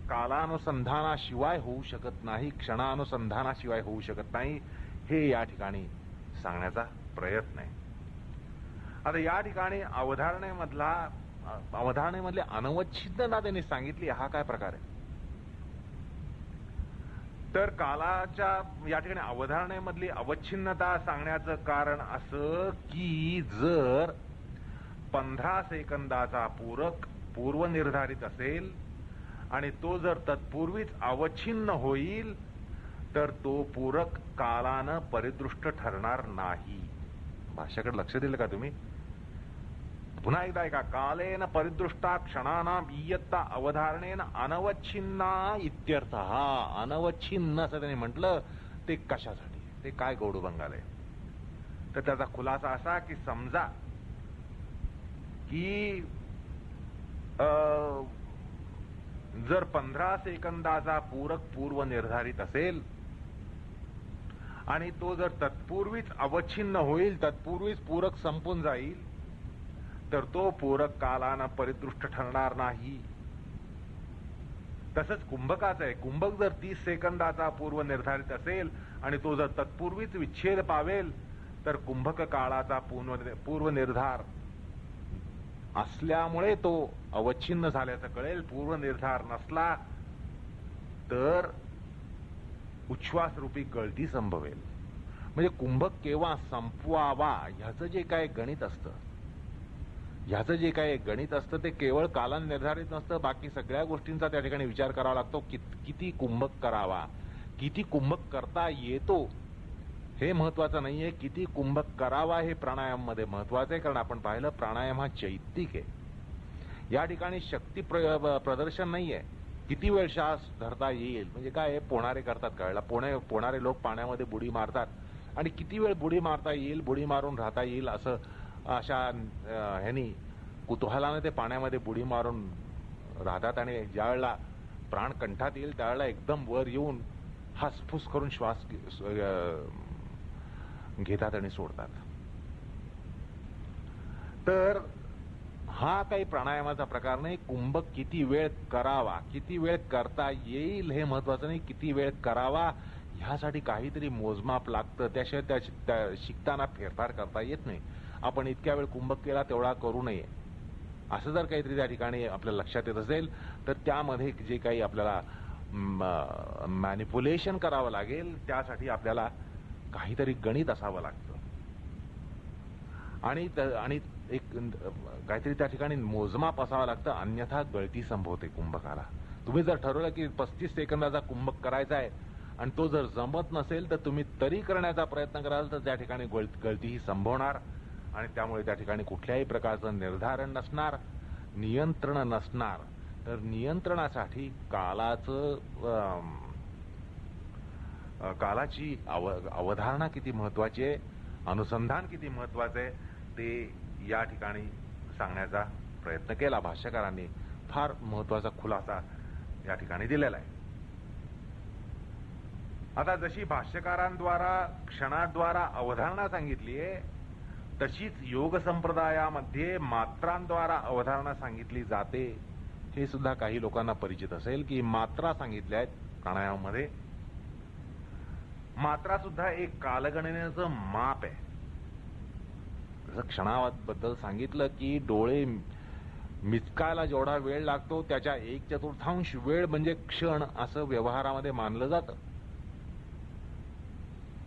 कालानुसंधानाशिवाय होऊ शकत नाही, क्षणानुसंधानाशिवाय होऊ शकत नाही. हे या ठिकाणी सांगण्याचा प्रयत्न आहे. आता या ठिकाणी अवधारणेमधले अनवच्छिन्नता त्यांनी सांगितली. हा काय प्रकार आहे? तर कालाच्या या ठिकाणी अवधारणेमधली अवच्छिन्नता सांगण्याचं कारण असं की जर 15 सेकंदाचा पूरक पूर्वनिर्धारित असेल आणि तो जर तत्पूर्वीच अवच्छिन्न होईल तर तो पूरक कालानं परिदृष्ट ठरणार नाही. भाषाकडे लक्ष दिलं का तुम्ही? पुन्हा एकदा ऐका. कालेन परिदृष्टा क्षणानाम इयत्ता अवधारणेन अनवच्छिन्ना इत्यर्थ. हा अनवच्छिन्न असं त्यांनी म्हटलं ते कशासाठी, ते काय गौडबंगाल आहे? तर त्याचा खुलासा असा की समजा की जर 15 सेकंदाचा पूरक पूर्व निर्धारित असेल आणि तो जर तत्पूर्वीच अवच्छिन्न होईल, तत्पूर्वीच पूरक संपून जाईल, तर तो पूरक कालानं परिदृष्ट ठरणार नाही. तसंच कुंभकाचं आहे. कुंभक जर 30 सेकंदाचा पूर्व निर्धारित असेल आणि तो जर तत्पूर्वीच विच्छेद पावेल तर कुंभक काळाचा पूर्व निर्धार असल्यामुळे तो अवच्छिन्न झाल्याचं कळेल. पूर्व निर्धार नसला तर उच्छ्वास रूपी गळती संभवेल. म्हणजे कुंभक केव्हा संपवावा ह्याचं जे काय गणित असतं ते केवळ कालानं निर्धारित नसतं. बाकी सगळ्या गोष्टींचा त्या ठिकाणी विचार करावा लागतो. किती कुंभक करावा, किती कुंभक करता येतो हे महत्वाचं नाहीये, किती कुंभक करावा हे प्राणायाम मध्ये महत्वाचं आहे. कारण आपण पाहिलं प्राणायाम हा चैत्तिक आहे. या ठिकाणी शक्ती प्रदर्शन नाहीये. किती वेळ श्वास धरता येईल म्हणजे काय, पोहणारे करतात कळला. पोहणारे लोक पाण्यामध्ये बुडी मारतात आणि किती वेळ बुडी मारता येईल, बुडी मारून राहता येईल अशा ह्यानी कुतूहलाने ते पाण्यामध्ये बुडी मारून राहतात. आणि ज्या वेळेला प्राण कंठात येईल त्यावेळेला एकदम वर येऊन हासफूस करून श्वास घेतात आणि सोडतात. तर हा काही प्राणायामाचा प्रकार नाही. कुंभक किती वेळ करावा, किती वेळ करता येईल हे महत्वाचं नाही, किती वेळ करावा ह्यासाठी काहीतरी मोजमाप लागतं. त्याशिवाय त्या शिकताना फेरफार करता येत नाही. आपण इतक्या वेळ कुंभक केला तेवढा करू नये असं जर काहीतरी त्या ठिकाणी आपल्या लक्षात येत असेल तर त्यामध्ये जे काही आपल्याला मॅनिप्युलेशन करावं लागेल त्यासाठी आपल्याला काहीतरी गणित असावं लागतं आणि एक काहीतरी त्या ठिकाणी मोजमाप असावं लागतं, अन्यथा गळती संभवते कुंभकाला. तुम्ही जर ठरवलं की 35 सेकंदाचा कुंभक करायचा आहे आणि तो जर जमत नसेल तर तुम्ही तरी करण्याचा प्रयत्न कराल तर त्या ठिकाणी गळती ही संभवणार आणि त्यामुळे त्या ठिकाणी कुठल्याही प्रकारचं निर्धारण नसणार, नियंत्रण नसणार. तर नियंत्रणासाठी कालाची अवधारणा किती महत्वाची आहे, अनुसंधान किती महत्वाचं आहे ते या ठिकाणी सांगण्याचा प्रयत्न केला भाष्यकारांनी. फार महत्वाचा खुलासा या ठिकाणी दिलेला आहे. आता जशी भाष्यकारांद्वारा क्षणाद्वारा अवधारणा सांगितली आहे तशीच योग संप्रदायामध्ये मात्रांद्वारा अवधारणा सांगितली जाते. हे सुद्धा काही लोकांना परिचित असेल की मात्रा सांगितल्या आहेत प्राणायामामध्ये. मात्रा सुद्धा एक कालगणनेचं माप आहे. जसं क्षणाबद्दल सांगितलं की डोळे मिचकायला जेवढा वेळ लागतो त्याच्या 1/4 वेळ म्हणजे क्षण असं व्यवहारामध्ये मानलं जातं.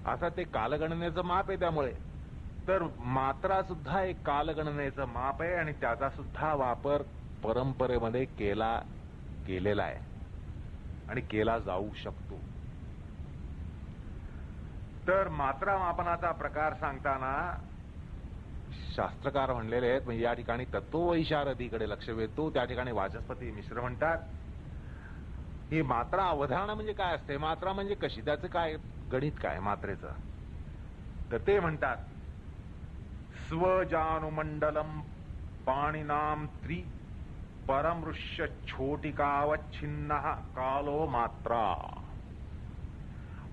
आता ते कालगणनेचं माप आहे. त्यामुळे तर मात्रा सुद्धा एक कालगणनेचं माप आहे आणि त्याचा सुद्धा वापर परंपरेमध्ये केलेला आहे आणि केला जाऊ शकतो. तर मात्रा मापनाचा प्रकार सांगताना शास्त्रकार म्हणलेले आहेत, म्हणजे या ठिकाणी तत्ववैशारदीकडे लक्ष वेधतो. त्या ठिकाणी वाचस्पती मिश्र म्हणतात ही मात्रा अवधारणा म्हणजे काय असते, मात्रा म्हणजे कशी, त्याचं काय गणित काय मात्रेचं. तर ते म्हणतात स्वजानुमंडलम पाणिनाम त्रि परमृष्य छोटिकावच्छिन्न कालो मात्रा.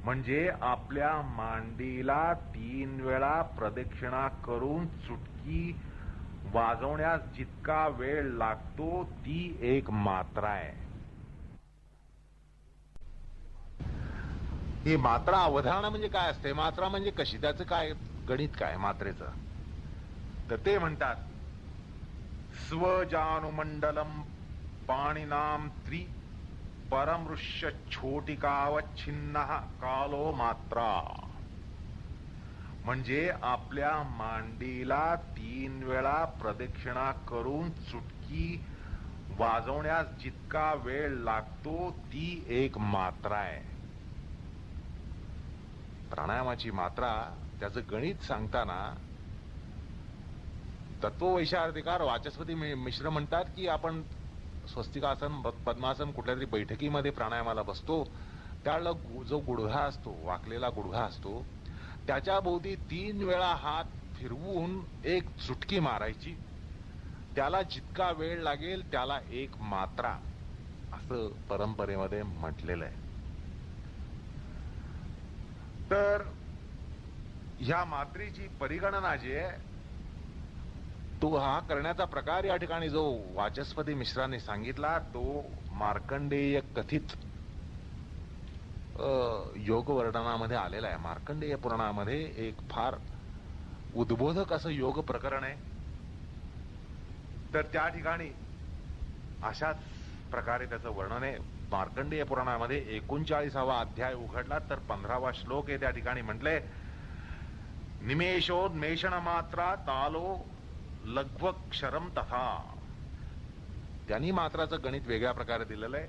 म्हणजे आपल्या मांडीला 3 वेळा प्रदक्षिणा करून चुटकी वाजवण्यास जितका वेळ लागतो ती एक मात्रा आहे. ही मात्रा अवधारणा म्हणजे काय असते, मात्रा म्हणजे कशी, त्याचं काय गणित काय मात्रेचं. तर ते म्हणतात स्वजानुमंडलम पाणिनाम त्रि परमृष्य छोटिकावच्छिन्न कालो मात्रा. म्हणजे आपल्या मांडीला 3 वेळा प्रदक्षिणा करून चुटकी वाजवण्यास जितका वेळ लागतो ती एक मात्रा आहे. प्राणायामाची मात्रा त्याचं गणित सांगताना तत्ववैशारदीकार वाचस्पती मिश्र म्हणतात की आपण स्वस्तिकासन पद्मासन कुठल्या तरी बैठकीमध्ये प्राणायामाला बसतो त्यावेळेला जो गुडघा असतो, वाकलेला गुडघा असतो, त्याच्या भोवती 3 वेळा हात फिरवून एक चुटकी मारायची. त्याला जितका वेळ लागेल त्याला एक मात्रा असं परंपरेमध्ये म्हटलेलं आहे. तर ह्या मात्रेची परिगणना जी आहे तो हा करण्याचा प्रकार या ठिकाणी जो वाचस्पती मिश्रांनी सांगितला तो मार्कंडेय कथित योग वर्णनामध्ये आलेला आहे. मार्कंडेय पुराणामध्ये एक फार उद्बोधक असं योग प्रकरण आहे. तर त्या ठिकाणी अशाच प्रकारे त्याचं वर्णन आहे. मार्कंडेय पुराणामध्ये 39वा अध्याय उघडला तर 15वा श्लोक आहे. त्या ठिकाणी म्हटले निमेषोन्मेषण मात्रा तालो लघ्वक्षरम तथा. त्यांनी मात्राचं गणित वेगळ्या प्रकारे दिलेलं आहे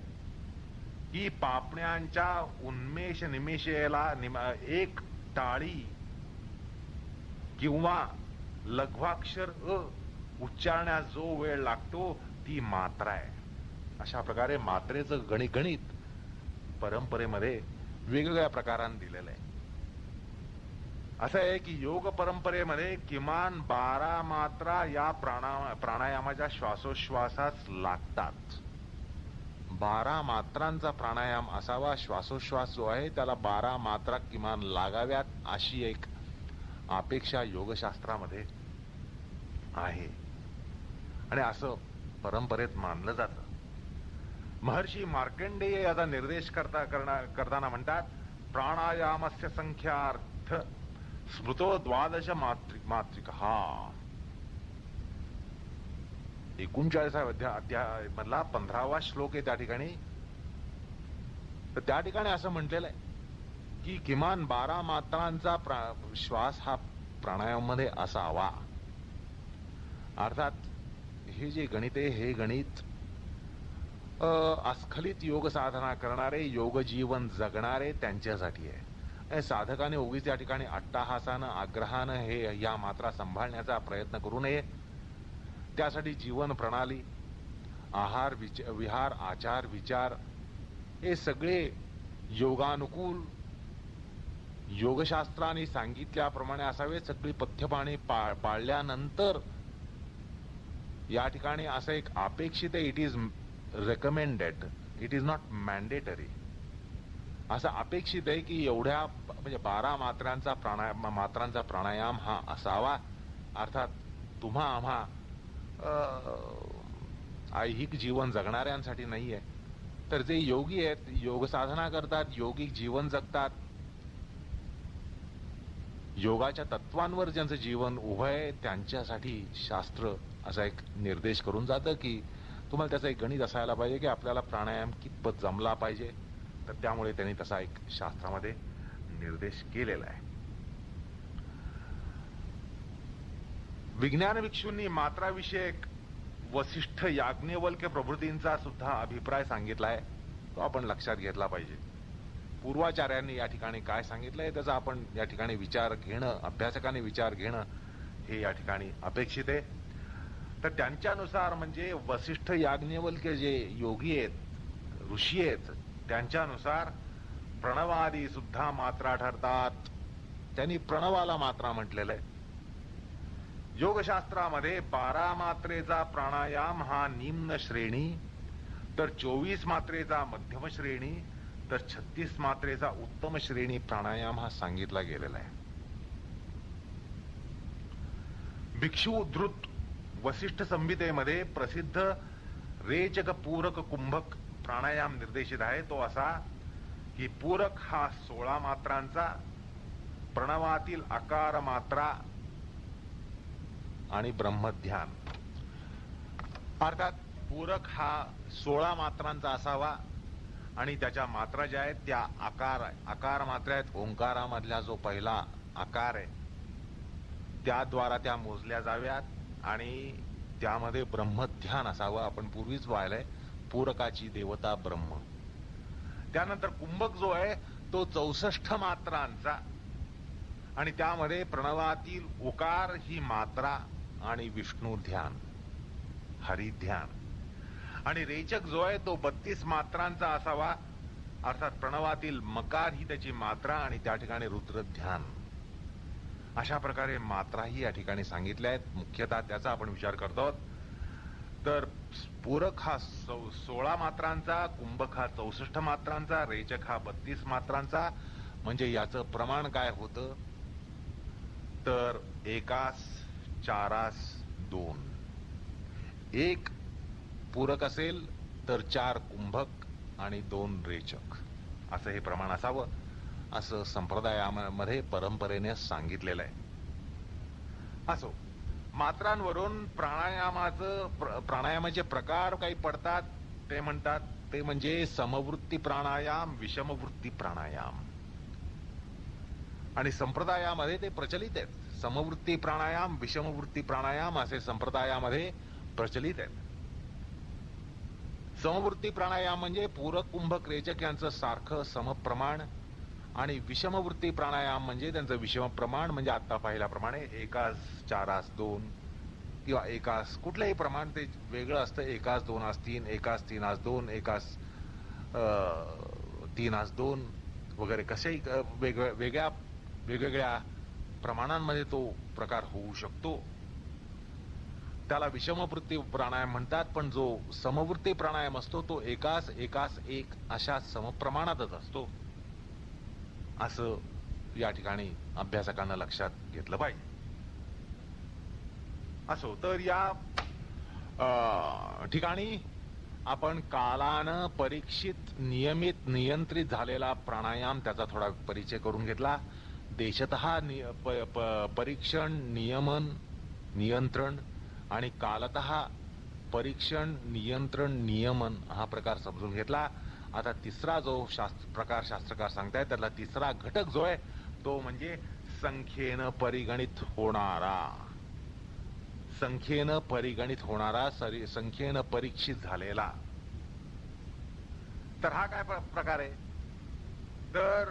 की पापण्यांच्या उन्मेष निमेषेला एक टाळी किंवा लघ्वाक्षर उच्चारण्यास जो वेळ लागतो ती मात्रा आहे. अशा प्रकारे मात्रेचं गणित परंपरेमध्ये वेगवेगळ्या प्रकारांनी दिलेलं आहे. असं आहे की योग परंपरेमध्ये किमान 12 मात्रा या प्राणायामाच्या श्वासोश्वासात लागतात. 12 मात्रांचा प्राणायाम असावा. श्वासोश्वास जो आहे त्याला 12 मात्रा किमान लागाव्यात अशी एक अपेक्षा योगशास्त्रामध्ये आहे आणि असं परंपरेत मानलं जातं. महर्षी मार्कंडेय याचा निर्देश करताना म्हणतात प्राणायामस्य संख्यार्थ स्मृतो 12 मात्रिका. 39व्या अध्याय मधला 15वा श्लोक आहे त्या ठिकाणी. तर त्या ठिकाणी असं म्हटलेलं आहे की किमान 12 मात्रांचा श्वास हा प्राणायामामध्ये असावा. अर्थात हे जे गणित आहे हे गणित अस्खलित योग साधना करणारे, योग जीवन जगणारे त्यांच्यासाठी आहे. साधकाने उगीच या ठिकाणी अट्टाहासानं आग्रहानं हे या मात्रा सांभाळण्याचा प्रयत्न करू नये. त्यासाठी जीवन प्रणाली, आहार विहार, आचार विचार हे सगळे योगानुकूल योगशास्त्राने सांगितल्याप्रमाणे असावे. सगळी पथ्यपाणी पाळल्यानंतर या ठिकाणी असं एक अपेक्षित आहे, it is recommended, it is not mandatory, असं अपेक्षित आहे की एवढ्या म्हणजे 12 मात्रांचा प्राणायाम हा असावा. अर्थात तुम्हा आम्हा ऐहिक जीवन जगणाऱ्यांसाठी नाहीये, तर जे योगी आहेत, योग साधना करतात, योगिक जीवन जगतात, योगाच्या तत्वांवर ज्यांचं जीवन उभं आहे त्यांच्यासाठी शास्त्र असा एक निर्देश करून जातं की तुम्हाला त्याचं एक गणित असायला पाहिजे की आपल्याला प्राणायाम कितपत जमला पाहिजे. तर त्यामुळे त्यांनी तसा एक शास्त्रामध्ये निर्देश केलेला आहे. विज्ञान भिक्षूंनी मात्राविषयक वसिष्ठ, याज्ञवल्क्य प्रभृतींचा सुद्धा अभिप्राय सांगितला आहे, तो आपण लक्षात घेतला पाहिजे. पूर्वाचार्यांनी या ठिकाणी काय सांगितलंय त्याचा आपण या ठिकाणी विचार घेणं, अभ्यासकांनी विचार घेणं हे या ठिकाणी अपेक्षित आहे. तर त्यांच्यानुसार म्हणजे वसिष्ठ, याज्ञवल्क्य जे योगी आहेत, ऋषी आहेत, त्यांच्यानुसार प्रणवादी सुद्धा मात्रा ठरतात. त्यांनी प्रणवाला मात्रा म्हटलेलं आहे. योगशास्त्रामध्ये 12 मात्रेचा प्राणायाम हा निम्न श्रेणी, तर 24 मात्रेचा मध्यम श्रेणी, तर 36 मात्रेचा उत्तम श्रेणी प्राणायाम हा सांगितला गेलेला आहे. भिक्षू उद्धृत वसिष्ठ संहितेमध्ये प्रसिद्ध रेचक, पूरक, कुंभक प्राणायाम निर्देशित आहे. तो असा की पूरक हा 16 मात्रांचा, प्रणवातील आकार मात्रा आणि ब्रह्मध्यान. अर्थात पूरक हा 16 मात्रांचा असावा आणि त्याच्या मात्रा ज्या आहेत त्या आकार मात्रा आहेत. ओंकारामधला जो पहिला आकार आहे त्याद्वारा त्या मोजल्या जाव्यात आणि त्यामध्ये ब्रह्मध्यान असावं. आपण पूर्वीच पाहिलंय पूरकाची देवता ब्रह्म. त्यानंतर कुंभक जो आहे तो 64 मात्रांचा आणि त्यामध्ये प्रणवातील उकार ही मात्रा आणि विष्णू ध्यान, हरिध्यान. आणि रेचक जो आहे तो 32 मात्रांचा असावा. अर्थात प्रणवातील मकार ही त्याची मात्रा आणि त्या ठिकाणी रुद्र ध्यान. अशा प्रकारे मात्राही या ठिकाणी सांगितल्या आहेत. मुख्यतः त्याचा आपण विचार करतो. तर पूरक हा 16 मात्रांचा, कुंभक हा 64 मात्रांचा, रेचक हा 32 मात्रांचा. म्हणजे याचं प्रमाण काय होतं तर 1 4 2. 1 पूरक असेल तर 4 कुंभक आणि 2 रेचक असं हे प्रमाण असावं, असं संप्रदायामध्ये परंपरेने सांगितलेलं आहे. असो, मात्रांवरून प्राणायामाचे प्रकार काही पडतात. ते म्हणतात ते म्हणजे समवृत्ती प्राणायाम, विषमवृत्ती प्राणायाम. आणि संप्रदायामध्ये ते प्रचलित आहेत. समवृत्ती प्राणायाम, विषमवृत्ती प्राणायाम असे संप्रदायामध्ये प्रचलित आहेत. समवृत्ती प्राणायाम म्हणजे पूरक, कुंभक, रेचक यांचं सारखं समप्रमाण आणि विषमवृत्ती प्राणायाम म्हणजे त्यांचं विषम प्रमाण. म्हणजे आता पाहिल्याप्रमाणे 1 4 2 किंवा 1 कुठलंही प्रमाण ते वेगळं असतं. 1 2 3, 1 3 2, 1 3 2 वगैरे कसेही वेगवेगळ्या प्रमाणांमध्ये तो प्रकार होऊ शकतो. त्याला विषमवृत्ती प्राणायाम म्हणतात. पण जो समवृत्ती प्राणायाम असतो तो 1 1 अशा समप्रमाणातच असतो, असं या ठिकाणी अभ्यासकांना लक्षात घेतलं पाहिजे. असो, तर या ठिकाणी आपण कालानं परीक्षित, नियमित, नियंत्रित झालेला प्राणायाम त्याचा थोडा परिचय करून घेतला. देशतः परीक्षण, नियमन, नियंत्रण आणि कालतः परीक्षण, नियंत्रण, नियमन हा प्रकार समजून घेतला. आता तिसरा जो प्रकार शास्त्रकार सांगतायत त्यातला तिसरा घटक जो आहे तो म्हणजे संख्येनं परिगणित होणारा, संख्येनं परिगणित होणारा, संख्येनं परीक्षित झालेला. तर हा काय प्रकार आहे? तर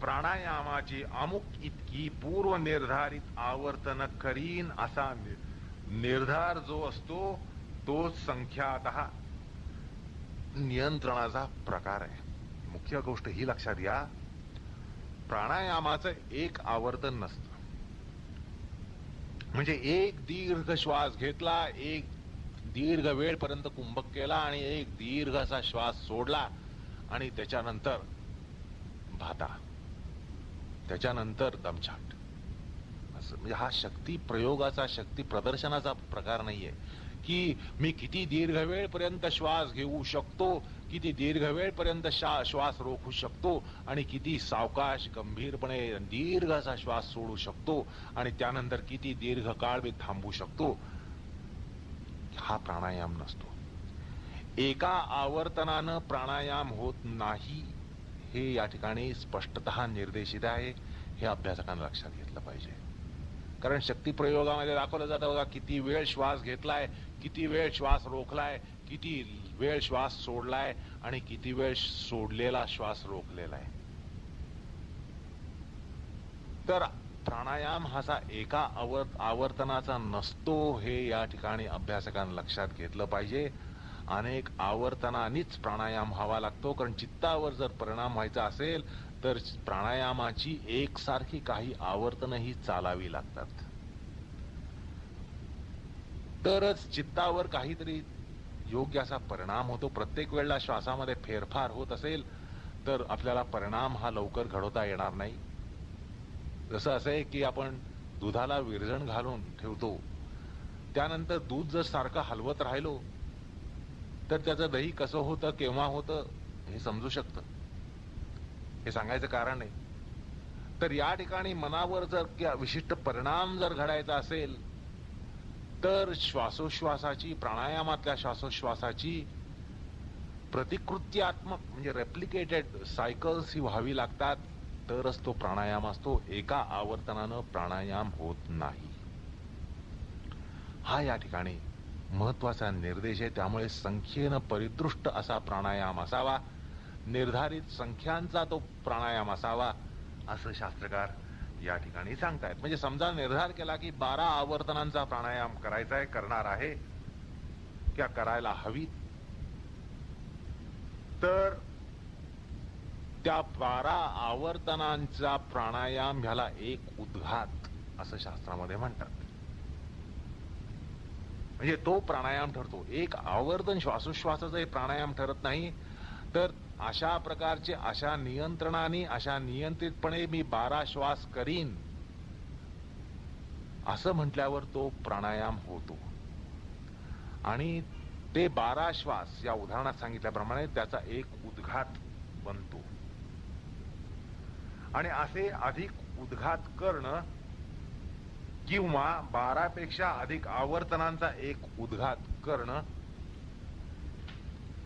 प्राणायामाची अमुक इतकी पूर्व निर्धारित आवर्तन करीन असा निर्धार जो असतो तो संख्यातः नियंत्रणाचा प्रकार आहे. मुख्य गोष्ट ही लक्षात घ्या, प्राणायामाचं एक आवर्तन नसतं. म्हणजे एक दीर्घ श्वास घेतला, एक दीर्घ वेळपर्यंत कुंभक केला आणि एक दीर्घ असा श्वास सोडला आणि त्याच्यानंतर भाता, त्याच्यानंतर दमछाट. असं म्हणजे हा शक्ती प्रयोगाचा, शक्ती प्रदर्शनाचा प्रकार नाहीये की मी किती दीर्घ वेळपर्यंत श्वास घेऊ शकतो, किती दीर्घ वेळपर्यंत श्वास रोखू शकतो आणि किती सावकाश गंभीरपणे दीर्घ असा श्वास सोडू शकतो आणि त्यानंतर किती दीर्घ काळ मी थांबू शकतो. हा प्राणायाम नसतो. एका आवर्तनानं प्राणायाम होत नाही हे या ठिकाणी स्पष्टतः निर्देशित आहे. हे अभ्यासकांना लक्षात घेतलं पाहिजे. कारण शक्ती प्रयोगामध्ये दाखवलं जातं बघा, किती वेळ श्वास घेतलाय, किती वेळ श्वास रोखलाय, किती वेळ श्वास सोडलाय आणि किती वेळ सोडलेला श्वास रोखलेला आहे. तर प्राणायाम हा एका आवर्तनाचा नसतो हे या ठिकाणी अभ्यासकांना लक्षात घेतलं पाहिजे. अनेक आवर्तनांनीच प्राणायाम व्हावा लागतो. कारण चित्तावर जर परिणाम व्हायचा असेल तर प्राणायामाची एकसारखी काही आवर्तनही चालावी लागतात. तरच चित्तावर काहीतरी योग्य असा परिणाम होतो. प्रत्येक वेळेला श्वासामध्ये फेरफार होत असेल तर आपल्याला परिणाम हा लवकर घडवता येणार नाही. जसं असं आहे की आपण दुधाला विरजण घालून ठेवतो, त्यानंतर दूध जर सारखं हलवत राहिलो तर त्याचं दही कसं होतं, केव्हा होतं हे समजू शकतं. हे सांगायचं कारण नाही. तर या ठिकाणी मनावर जर विशिष्ट परिणाम जर घडायचा असेल तर श्वासोश्वासाची, प्राणायामातल्या श्वासोश्वासाची प्रतिकृत्यात्मक म्हणजे रेप्लिकेटेड सायकल्स ही व्हावी लागतात. तरच तो प्राणायाम असतो. एका आवर्तनानं प्राणायाम होत नाही. हा या ठिकाणी महत्वाचा निर्देश आहे. त्यामुळे संख्येनं परिदृष्ट असा प्राणायाम असावा, निर्धारित संख्यांचा तो प्राणायाम असावा असं शास्त्रकार या ठिकाणी सांगतायत. म्हणजे समजा निर्धार केला की 12 आवर्तनांचा प्राणायाम करायचा आहे, करणार आहे किंवा करायला हवी, तर त्या 12 आवर्तनांचा प्राणायाम ह्याला एक उद्घात असं शास्त्रामध्ये म्हणतात. म्हणजे तो प्राणायाम ठरतो. एक आवर्तन श्वासोश्वासाचा प्राणायाम ठरत नाही. तर अशा प्रकारचे, अशा नियंत्रणाने, अशा नियंत्रितपणे मी 12 श्वास करीन असं म्हटल्यावर तो प्राणायाम होतो. आणि ते 12 श्वास या उदाहरणात सांगितल्याप्रमाणे त्याचा एक उद्घात बनतो. आणि असे अधिक उद्घात करणं किंवा 12 पेक्षा अधिक आवर्तनांचा एक उद्घात करणं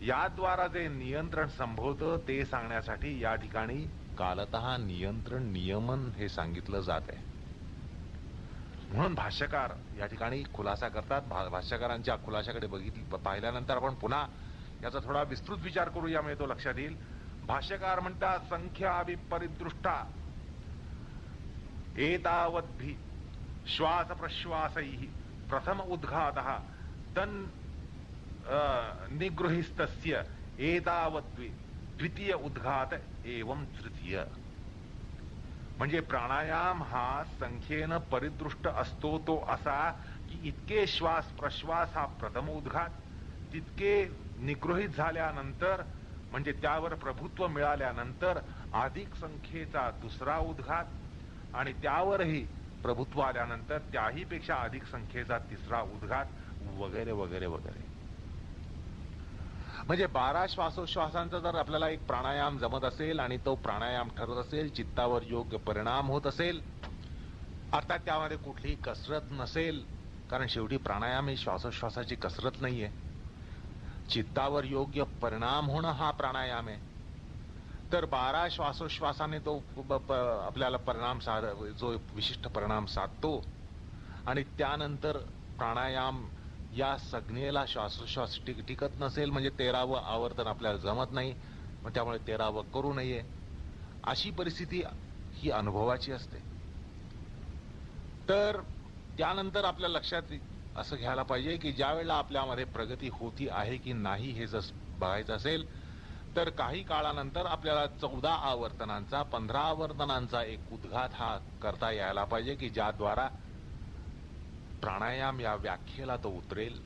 याद्वारा जे नियंत्रण संभवतं ते सांगण्यासाठी या ठिकाणी कालतः नियंत्रण, नियमन हे सांगितलं जात आहे. म्हणून भाष्यकार या ठिकाणी खुलासा करतात. भाष्यकारांच्या खुलाशाकडे पाहिल्यानंतर आपण पुन्हा याचा थोडा विस्तृत विचार करूया, म्हणजे तो लक्षात येईल. भाष्यकार म्हणतात, संख्या विपरिदृष्टा एतावद्भि श्वास प्रश्वासैः प्रथम उद्घातः तन् निगृहीस्तस्य एतावद्वि द्वितीय उद्घात एवं तृतीय. म्हणजे प्राणायाम हा संख्येनं परिदृष्ट असतो तो असा की इतके श्वास प्रश्वास हा प्रथम उद्घात, तितके निगृहीत झाल्यानंतर म्हणजे त्यावर प्रभुत्व मिळाल्यानंतर अधिक संख्येचा दुसरा उद्घात आणि त्यावरही प्रभुत्व आल्यानंतर त्याही पेक्षा अधिक संख्येचा तिसरा उद्घात वगैरे वगैरे वगैरे. म्हणजे 12 श्वासोश्वासांचा जर आपल्याला एक प्राणायाम जमत असेल आणि तो प्राणायाम ठरत असेल, चित्तावर योग्य परिणाम होत असेल, अर्थात त्यामध्ये कुठलीही कसरत नसेल, कारण शेवटी प्राणायाम ही श्वासोश्वासाची कसरत नाहीये. चित्तावर योग्य परिणाम होणं हा प्राणायाम आहे. तर 12 श्वासोश्वासाने तो आपल्याला परिणाम जो विशिष्ट परिणाम साधतो आणि त्यानंतर प्राणायाम या संज्ञेला श्वासोश्वास टिकत नसेल म्हणजे 13वं आवर्तन आपल्याला जमत नाही, मग त्यामुळे 13वं करू नये, अशी परिस्थिती ही अनुभवाची असते. तर त्यानंतर आपल्या लक्षात असं घ्यायला पाहिजे की ज्या वेळेला आपल्यामध्ये प्रगती होती आहे की नाही हे जर बघायचं असेल तर काही काळानंतर आपल्याला 14 आवर्तनांचा 15 आवर्तनांचा एक उद्घात हा करता यायला पाहिजे की ज्याद्वारा प्राणायाम या व्याख्येला तो उतरेल.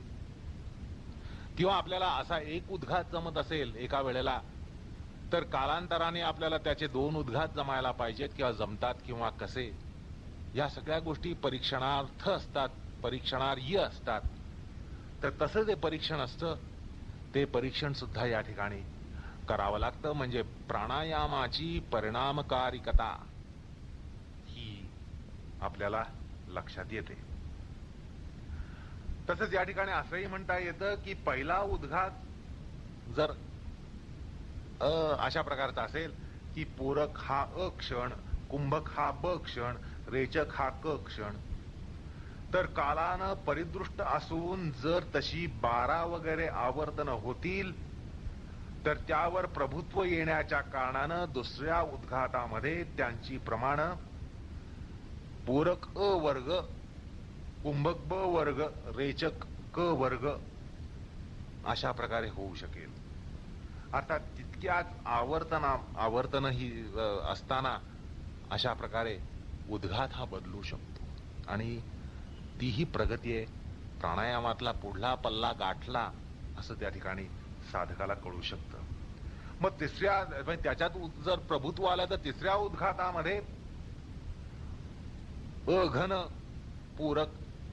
किंवा आपल्याला असा एक उद्घात जमत असेल एका वेळेला तर कालांतराने आपल्याला त्याचे 2 उद्घात जमायला पाहिजेत किंवा जमतात किंवा कसे, या सगळ्या गोष्टी परीक्षणार्थ असतात, परीक्षणार्ह असतात. तर तसं जे परीक्षण असतं ते परीक्षण सुद्धा या ठिकाणी करावं लागतं. म्हणजे प्राणायामाची परिणामकारिकता ही आपल्याला लक्षात येते. तसंच या ठिकाणी असंही म्हणता येतं की पहिला उद्घात जर अशा प्रकारचा असेल की पूरक हा अ क्षण, कुंभक हा ब क्षण, रेचक हा क क्षण, तर कालानं परिदृष्ट असून जर तशी 12 वगैरे आवर्तन होतील तर त्यावर प्रभुत्व येण्याच्या कारणानं दुसऱ्या उद्घातामध्ये त्यांची प्रमाण पूरक अ वर्ग, कुंभक ब वर्ग, रेचक क वर्ग अशा प्रकारे होऊ शकेल. अर्थात तितक्याच आवर्तन ही असताना अशा प्रकारे उद्घात हा बदलू शकतो आणि तीही प्रगती आहे. प्राणायामातला पुढला पल्ला गाठला असं त्या ठिकाणी साधकाला कळू शकतं. मग त्याच्यात जर प्रभुत्व आलं तर तिसऱ्या उद्घातामध्ये अ घन पूरक,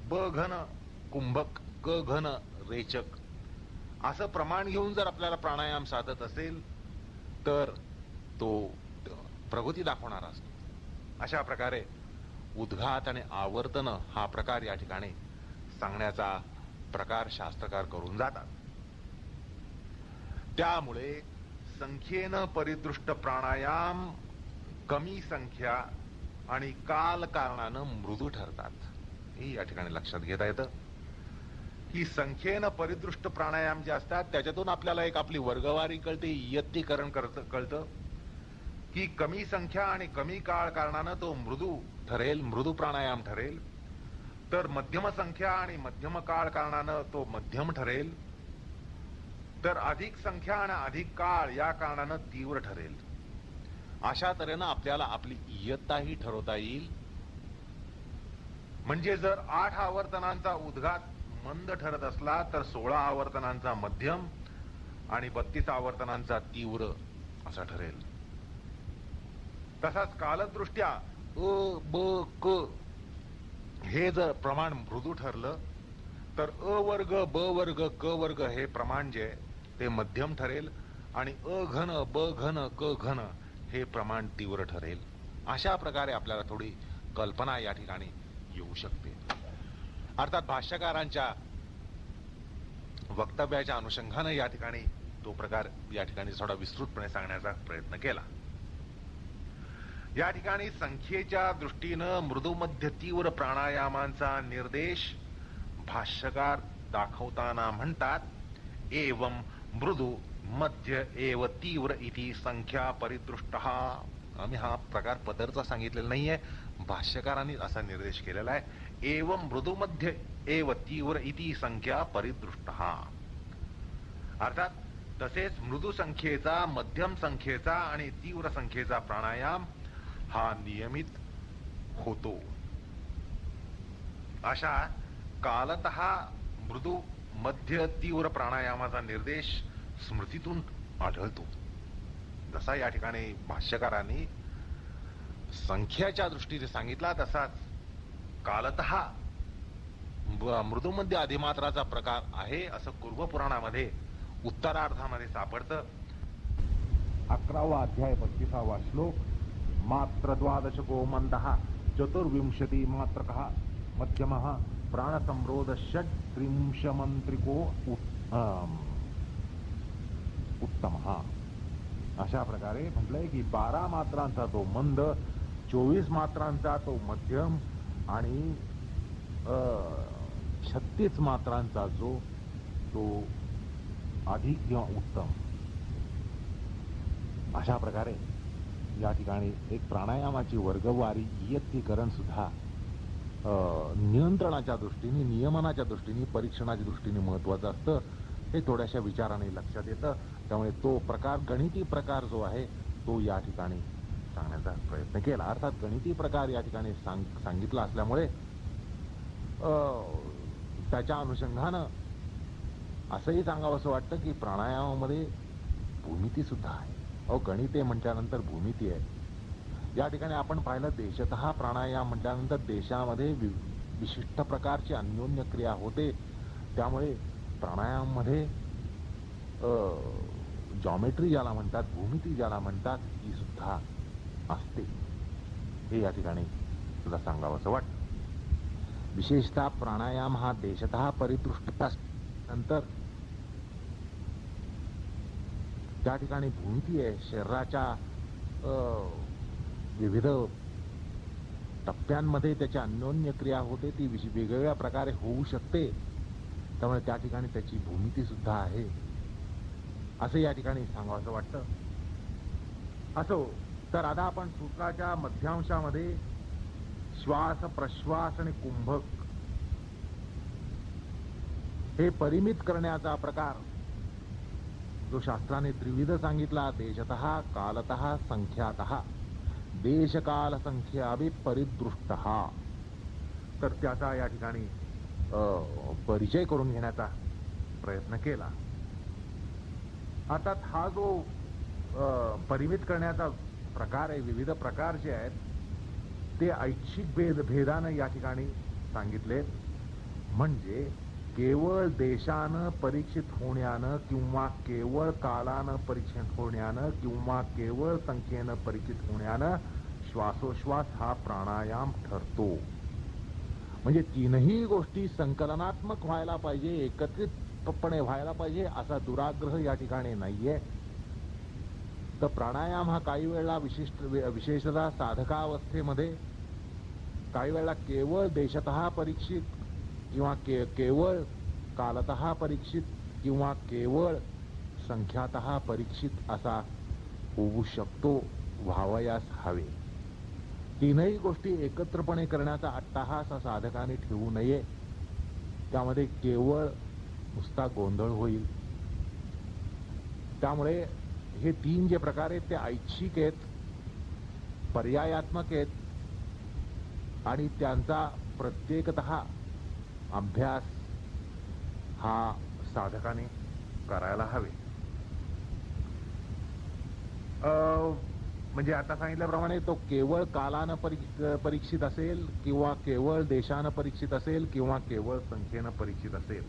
ब घन कुंभक, क घन रेचक असं प्रमाण घेऊन जर आपल्याला प्राणायाम साधत असेल तर तो प्रगती दाखवणारा असतो. अशा प्रकारे उद्घात आणि आवर्तन हा प्रकार या ठिकाणी सांगण्याचा प्रकार शास्त्रकार करून जातात. त्यामुळे संख्येनं परिदृष्ट प्राणायाम कमी संख्या आणि काल कारणानं मृदू ठरतात. हे या ठिकाणी लक्षात घेता येतं की संख्येनं परिदृष्ट प्राणायाम जे असतात त्याच्यातून आपल्याला एक आपली वर्गवारी कळते, इयत्तीकरण कळतं की कमी संख्या आणि कमी काळ कारणानं तो मृदू ठरेल, मृदू प्राणायाम ठरेल. तर मध्यम संख्या आणि मध्यम काळ कारणानं तो मध्यम ठरेल. तर अधिक संख्या आणि अधिक काळ या कारणानं तीव्र ठरेल. अशा तऱ्हेनं आपल्याला आपली इयत्ताही ठरवता येईल. म्हणजे जर 8 आवर्तनांचा उद्घात मंद ठरत असला तर 16 आवर्तनांचा मध्यम आणि 32 आवर्तनांचा तीव्र असा ठरेल. तसाच कालदृष्ट्या अ ब क हे जर प्रमाण मृदू ठरलं तर अ वर्ग, ब वर्ग, क वर्ग हे प्रमाण जे ते मध्यम ठरेल आणि अ घन, ब घन, क घन हे प्रमाण तीव्र ठरेल. अशा प्रकारे आपल्याला थोडी कल्पना या ठिकाणी येऊ शकते. अर्थात भाष्यकारांच्या वक्तव्याच्या अनुषंगानं या ठिकाणी तो प्रकार या ठिकाणी थोडा विस्तृतपणे सांगण्याचा प्रयत्न केला. या ठिकाणी संख्येच्या दृष्टीनं मृदू मध्य तीव्र प्राणायामांचा निर्देश भाष्यकार दाखवताना म्हणतात एवं मृदू मध्य एव तीव्र इति संख्या परिदृष्टः. आम्ही हा प्रकार पदरचा सांगितलेला नाहीये, भाष्यकारांनी असा निर्देश केलेला आहे. एवं मृदू मध्य एव तीव्र इति संख्या परिदृष्टः. अर्थात तसेच मृदू संख्येचा, मध्यम संख्येचा आणि तीव्र संख्येचा प्राणायाम हा नियमित होतो. अशा कालतः मृदू मध्य तीव्र प्राणायामाचा निर्देश स्मृतीतून आढळतो. जसा या ठिकाणी भाष्यकारांनी संख्याच्या दृष्टीने सांगितला तसाच कालतः मृदूमध्य अधिमात्राचा प्रकार आहे असं कुर्म पुराणामध्ये उत्तरार्धामध्ये सापडतं. 11वा अध्याय 35वा श्लोक. मात्र 12 मंदः चतुर्विंशति मात्रकः मध्यमः प्राणसंरोध षट त्रिंशमंत्रिको उत्तम. अशा प्रकारे म्हटलंय की 12 मात्रांचा तो मंद, 24 मात्रांचा तो मध्यम आणि 36 मात्रांचा जो तो अधिक किंवा उत्तम. अशा प्रकारे या ठिकाणी एक प्राणायामाची वर्गवारी इयत्तीकरण सुद्धा नियंत्रणाच्या दृष्टीने, नियमनाच्या दृष्टीने, परीक्षणाच्या दृष्टीने महत्वाचं असतं. हे थोड्याशा विचाराने लक्षात येतं. त्यामुळे तो प्रकार, गणिती प्रकार जो आहे तो या ठिकाणी सांगण्याचा प्रयत्न केला. अर्थात गणिती प्रकार या ठिकाणी सांगितला असल्यामुळे त्याच्या अनुषंगानं असंही सांगावं वाटतं की प्राणायामामध्ये भूमिती सुद्धा आहे. गणिते म्हटल्यानंतर भूमिती आहे. या ठिकाणी आपण पाहिलं देशतः प्राणायाम म्हटल्यानंतर देशामध्ये विशिष्ट प्रकारची अन्योन्य क्रिया होते. त्यामुळे प्राणायाममध्ये जॉमेट्री ज्याला म्हणतात, भूमिती ज्याला म्हणतात, ही सुद्धा असते. हे या ठिकाणी सुद्धा सांगावं वाटतं. विशेषतः प्राणायाम हा देशतः परिदृष्ट नंतर त्या ठिकाणी भूमिती आहे. शरीराच्या विविध टप्प्यांमध्ये त्याच्या अन्योन्य क्रिया होते, ती वेगवेगळ्या प्रकारे होऊ शकते. त्यामुळे त्या ठिकाणी त्याची भूमिती सुद्धा आहे असं या ठिकाणी सांगावं वाटतं. असो, तर आता आपण सूत्राच्या मध्यांशामध्ये श्वास, प्रश्वास आणि कुंभक हे परिमित करण्याचा प्रकार जो शास्त्राने त्रिविध सांगितला, देशतः, कालतः, संख्यातः, देशकाल संख्याभि परिदृष्टः, तर त्याचा या ठिकाणी परिचय करून घेण्याचा प्रयत्न केला. अर्थात हा जो परिमित करण्याचा प्रकार आहे, विविध प्रकार जे आहेत ते ऐच्छिक भेदानं या ठिकाणी सांगितले. म्हणजे केवळ देशानं परीक्षित होण्यानं किंवा केवळ कालानं परीक्षित होण्यानं किंवा केवळ संख्येनं परीक्षित होण्यानं श्वासोश्वास हा प्राणायाम ठरतो. म्हणजे तीनही गोष्टी संकलनात्मक व्हायला पाहिजे, एकत्रितपणे व्हायला पाहिजे असा दुराग्रह या ठिकाणी नाहीये. तर प्राणायाम हा काही वेळेला विशेषतः साधकावस्थेमध्ये काही वेळेला केवळ देशतः परीक्षित किंवा केवळ कालतः परीक्षित किंवा केवळ संख्यातः परीक्षित असा होऊ शकतो, व्हावयास हवे. तीनही गोष्टी एकत्रपणे करण्याचा अट्टाहास साधकाने ठेवू नये. त्यामध्ये केवळ नुसता गोंधळ होईल. त्यामुळे हे तीन जे प्रकार आहेत ते ऐच्छिक आहेत, पर्यायात्मक आहेत आणि त्यांचा प्रत्येकतः अभ्यास हा साधकाने करायला हवे. म्हणजे आता सांगितल्याप्रमाणे तो केवळ कालानं परीक्षित असेल किंवा केवळ देशानं परीक्षित असेल किंवा केवळ संख्येनं परीक्षित असेल.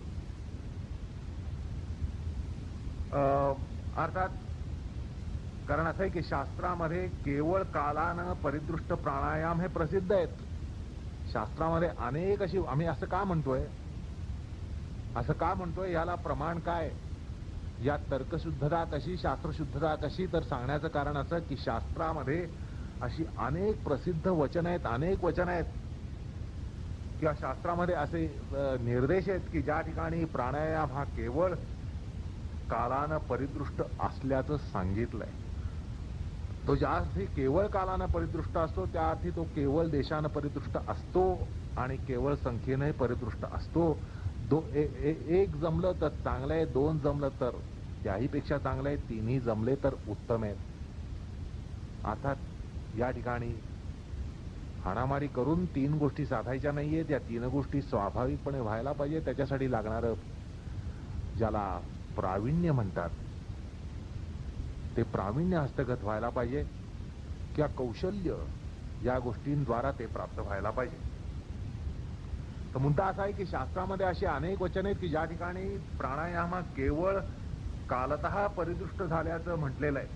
अर्थात कारण असं आहे की शास्त्रामध्ये केवळ कालानं परिदृष्ट प्राणायाम हे प्रसिद्ध आहेत. शास्त्रामध्ये अनेक अशी, आम्ही असं का म्हणतोय याला प्रमाण काय, या तर्कशुद्धता कशी, शास्त्रशुद्धता कशी, तर सांगण्याचं कारण असं की शास्त्रामध्ये अशी अनेक प्रसिद्ध वचन आहेत, अनेक वचन आहेत किंवा शास्त्रामध्ये असे निर्देश आहेत की ज्या ठिकाणी प्राणायाम हा केवळ कालानं परिदृष्ट असल्याचं सांगितलंय. तो ज्या अर्थी केवळ कालानं परिदृष्ट असतो त्या अर्थी तो केवळ देशानं परिदृष्ट असतो आणि केवळ संख्येने परिदृष्ट असतो. एक जमलं तर चांगलं आहे, दोन जमलं तर त्याहीपेक्षा चांगलं आहे, तीनही जमले तर उत्तम आहे. अर्थात या ठिकाणी हाणामारी करून तीन गोष्टी साधायच्या नाहीये. त्या तीन गोष्टी स्वाभाविकपणे व्हायला पाहिजे. त्याच्यासाठी लागणारं ज्याला प्रावीण्य म्हणतात ते प्रावीण्य हस्तगत व्हायला पाहिजे किंवा कौशल्य या गोष्टींद्वारा ते प्राप्त व्हायला पाहिजे. तर मुद्दा असा आहे की शास्त्रामध्ये अशी अनेक वचने आहेत की ज्या ठिकाणी प्राणायाम केवळ कालतः परिदृष्ट झाल्याचं म्हटलेलं आहे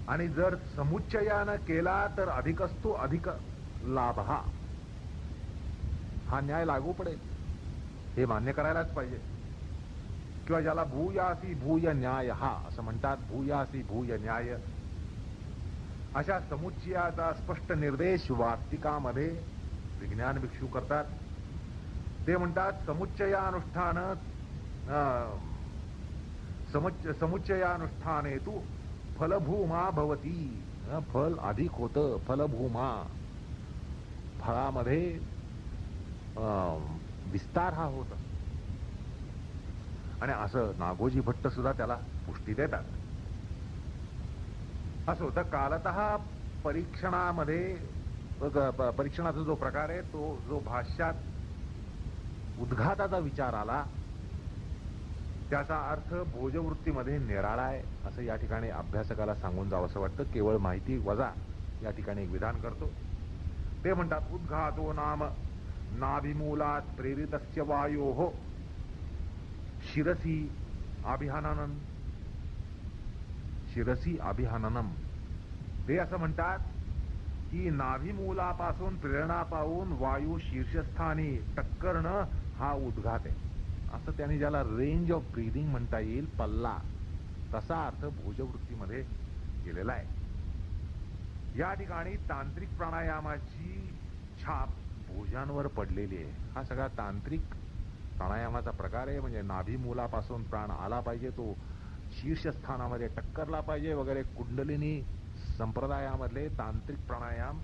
आणि जर समुच्चयानं केला तर अधिकस्तु अधिक लाभ हा न्याय लागू पडेल, हे मान्य करायलाच पाहिजे. किंवा ज्याला भूयासी भूय न्याय हा असं म्हणतात, भूयासी भूय न्याय, अशा समुच्चयाचा स्पष्ट निर्देश वार्तिकामध्ये विज्ञान भिक्षू करतात. ते म्हणतात समुच्चयानुष्ठान हेतू फलभूमा भवती. फल अधिक होतं, फलभूमा, फळामध्ये विस्तार हा होत. आणि असं नागोजी भट्ट सुद्धा त्याला पुष्टी देतात. असं होतं. कालतः परीक्षणाचा जो प्रकार आहे, तो जो भाष्यात उद्घाताचा विचार आला, त्याचा अर्थ भोजवृत्तीमध्ये निराळा आहे असं या ठिकाणी अभ्यासकाला सांगून जावं असं वाटतं. केवळ माहिती वजा या ठिकाणी एक विधान करतो. ते म्हणतात उद्घातो नाम नाभिमूलात प्रेरितस्य वायोः शिरसी अभिहननम. ते असं म्हणतात की नाभिमूलापासून प्रेरणा पाहून वायू शीर्षस्थानी टक्करणं हा उद्घात आहे. असं त्यांनी ज्याला रेंज ऑफ ब्रीदिंग म्हणता येईल, पल्ला, तसा अर्थ भोजवृत्तीमध्ये केलेला आहे. या ठिकाणी तांत्रिक प्राणायामाची छाप भोजांवर पडलेली आहे. हा सगळा तांत्रिक प्राणायामाचा प्रकार आहे. म्हणजे नाभिमूलापासून प्राण आला पाहिजे, तो शीर्षस्थानामध्ये टक्करला पाहिजे वगैरे. कुंडलिनी संप्रदायामधले तांत्रिक प्राणायाम,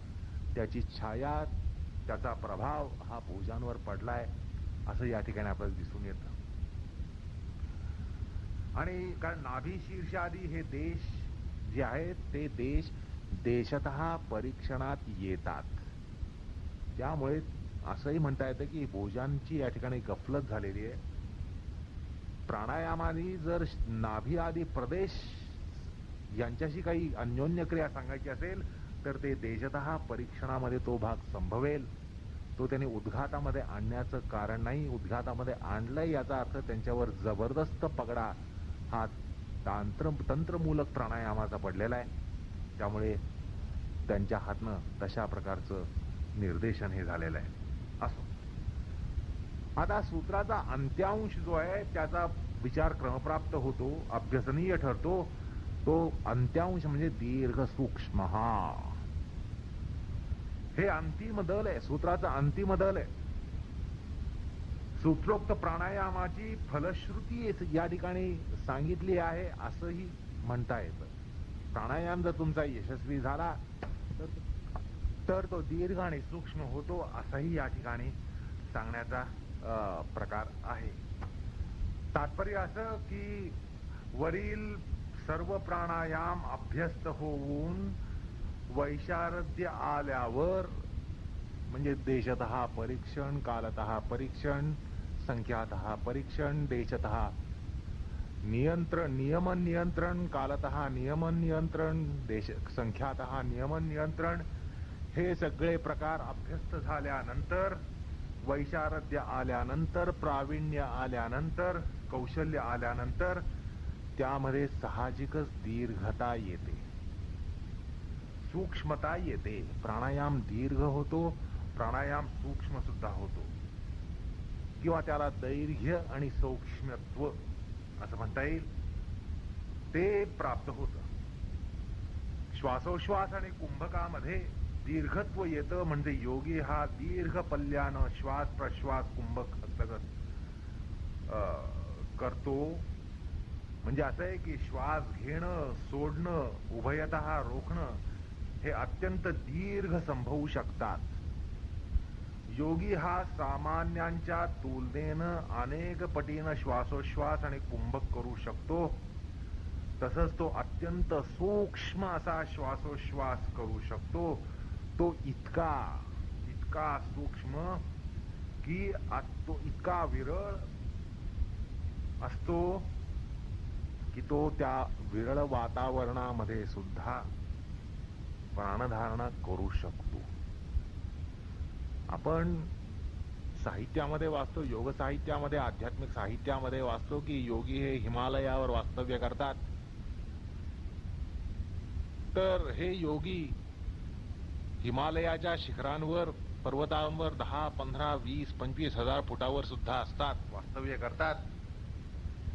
त्याची छाया, त्याचा प्रभाव हा भोजांवर पडलाय असं या ठिकाणी आपल्याला दिसून येतं. आणि कारण नाभी शीर्षादी हे देश जे आहेत, ते देश देशतः परीक्षणात येतात. त्यामुळे असंही म्हणता येतं की भोजांची या ठिकाणी गफलत झालेली आहे. प्राणायामाने जर नाभी आदी प्रदेश यांच्याशी काही अन्योन्य क्रिया सांगायची असेल तर ते देशतः परीक्षणामध्ये तो भाग संभवेल. तो त्यांनी उद्घातामध्ये आणण्याचं कारण नाही. उद्घातामध्ये आणलंय याचा अर्थ त्यांच्यावर जबरदस्त पगडा हा तंत्रमूलक प्राणायामाचा पडलेला आहे. त्यामुळे त्यांच्या हातनं तशा प्रकारचं निर्देशन हे झालेलं आहे. असो, आता सूत्राचा अंत्यांश जो आहे त्याचा विचार क्रमप्राप्त होतो, अभ्यसनीय ठरतो. तो अंत्यांश म्हणजे दीर्घ सूक्ष्म. हे अंतिम दल आहे, सूत्राचा अंतिम दल आहे. सूत्रोक्त प्राणायामाची फलश्रुती या ठिकाणी सांगितली आहे असंही म्हणता येतं. प्राणायाम जर तुमचा यशस्वी झाला तर तो दीर्घ आणि सूक्ष्म होतो असाही या ठिकाणी सांगण्याचा प्रकार आहे. तात्पर्य असं की वरील सर्व प्राणायाम अभ्यस्त होऊन वैशारद्य आल्यावर, म्हणजे देशतः परीक्षण, कालतः परीक्षण, संख्यातः परीक्षण, देशतः नियमन नियंत्रण, कालतः नियमन नियंत्रण, संख्यातः नियमन नियंत्रण, हे सगळे प्रकार अभ्यस्त झाल्यानंतर, वैशारद्य आल्यानंतर, प्रावीण्य आल्यानंतर, कौशल्य आल्यानंतर त्यामध्ये साहजिकच दीर्घता येते, सूक्ष्मता येते. प्राणायाम दीर्घ होतो, प्राणायाम सूक्ष्म सुद्धा होतो, किंवा त्याला दैर्घ्य आणि सूक्ष्मत्व असं म्हणता येईल, ते प्राप्त होतं. श्वासोश्वास आणि कुंभकामध्ये दीर्घत्व येतं. म्हणजे योगी हा दीर्घ पल्ल्यानं श्वास प्रश्वास कुंभक हस्तगत करतो. म्हणजे असं आहे की श्वास घेणं, सोडणं, उभयतः रोखणं हे अत्यंत दीर्घ संभवू शकतात. योगी हा सामान्यांच्या तुलनेनं अनेक पटीनं श्वासोश्वास आणि कुंभक करू शकतो. तसंच तो अत्यंत सूक्ष्म असा श्वासोश्वास करू शकतो. तो इतका सूक्ष्म की तो इतका विरळ असतो की तो त्या विरळ वातावरणामध्ये सुद्धा प्राणधारणा करू शकतो. आपण साहित्यामध्ये वाचतो, योग साहित्यामध्ये, आध्यात्मिक साहित्यामध्ये वाचतो की योगी हे हिमालयावर वास्तव्य करतात. तर हे योगी हिमालयाच्या शिखरांवर पर्वतांवर 10, 15, 20, 25 हजार फुटावर सुद्धा असतात, वास्तव्य करतात,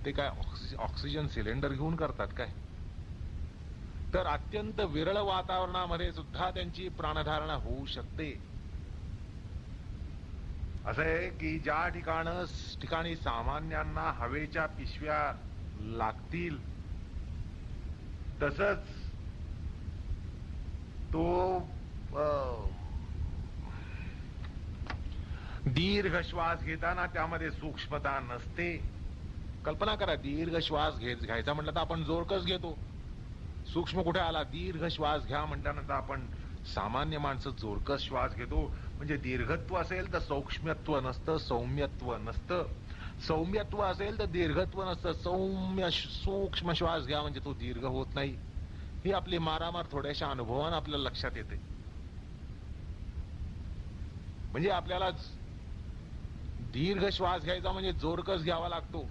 ते काय ऑक्सिजन सिलेंडर घेऊन करतात काय? तर अत्यंत विरळ वातावरणामध्ये सुद्धा त्यांची प्राणधारणा होऊ शकते. असं आहे की ज्या ठिकाणी सामान्यांना हवेच्या पिशव्या लागतील, तसंच तो दीर्घ श्वास घेताना त्यामध्ये सूक्ष्मता नसते. कल्पना करा, दीर्घ श्वास घ्यायचा म्हटलं तर आपण जोरकस घेतो, सूक्ष्म कुठे आला? दीर्घ श्वास घ्या म्हटल्यानंतर आपण सामान्य माणसं जोरकस श्वास घेतो. म्हणजे दीर्घत्व असेल तर सूक्ष्मत्व नसतं, सौम्यत्व नसतं. सौम्यत्व असेल तर दीर्घत्व नसतं. सौम्य सूक्ष्म श्वास घ्या म्हणजे तो दीर्घ होत नाही. ही आपली मारामार थोड्याशा अनुभवानं आपल्याला लक्षात येते. म्हणजे आपल्याला दीर्घ श्वास घ्यायचा म्हणजे जोरकस घ्यावा लागतो,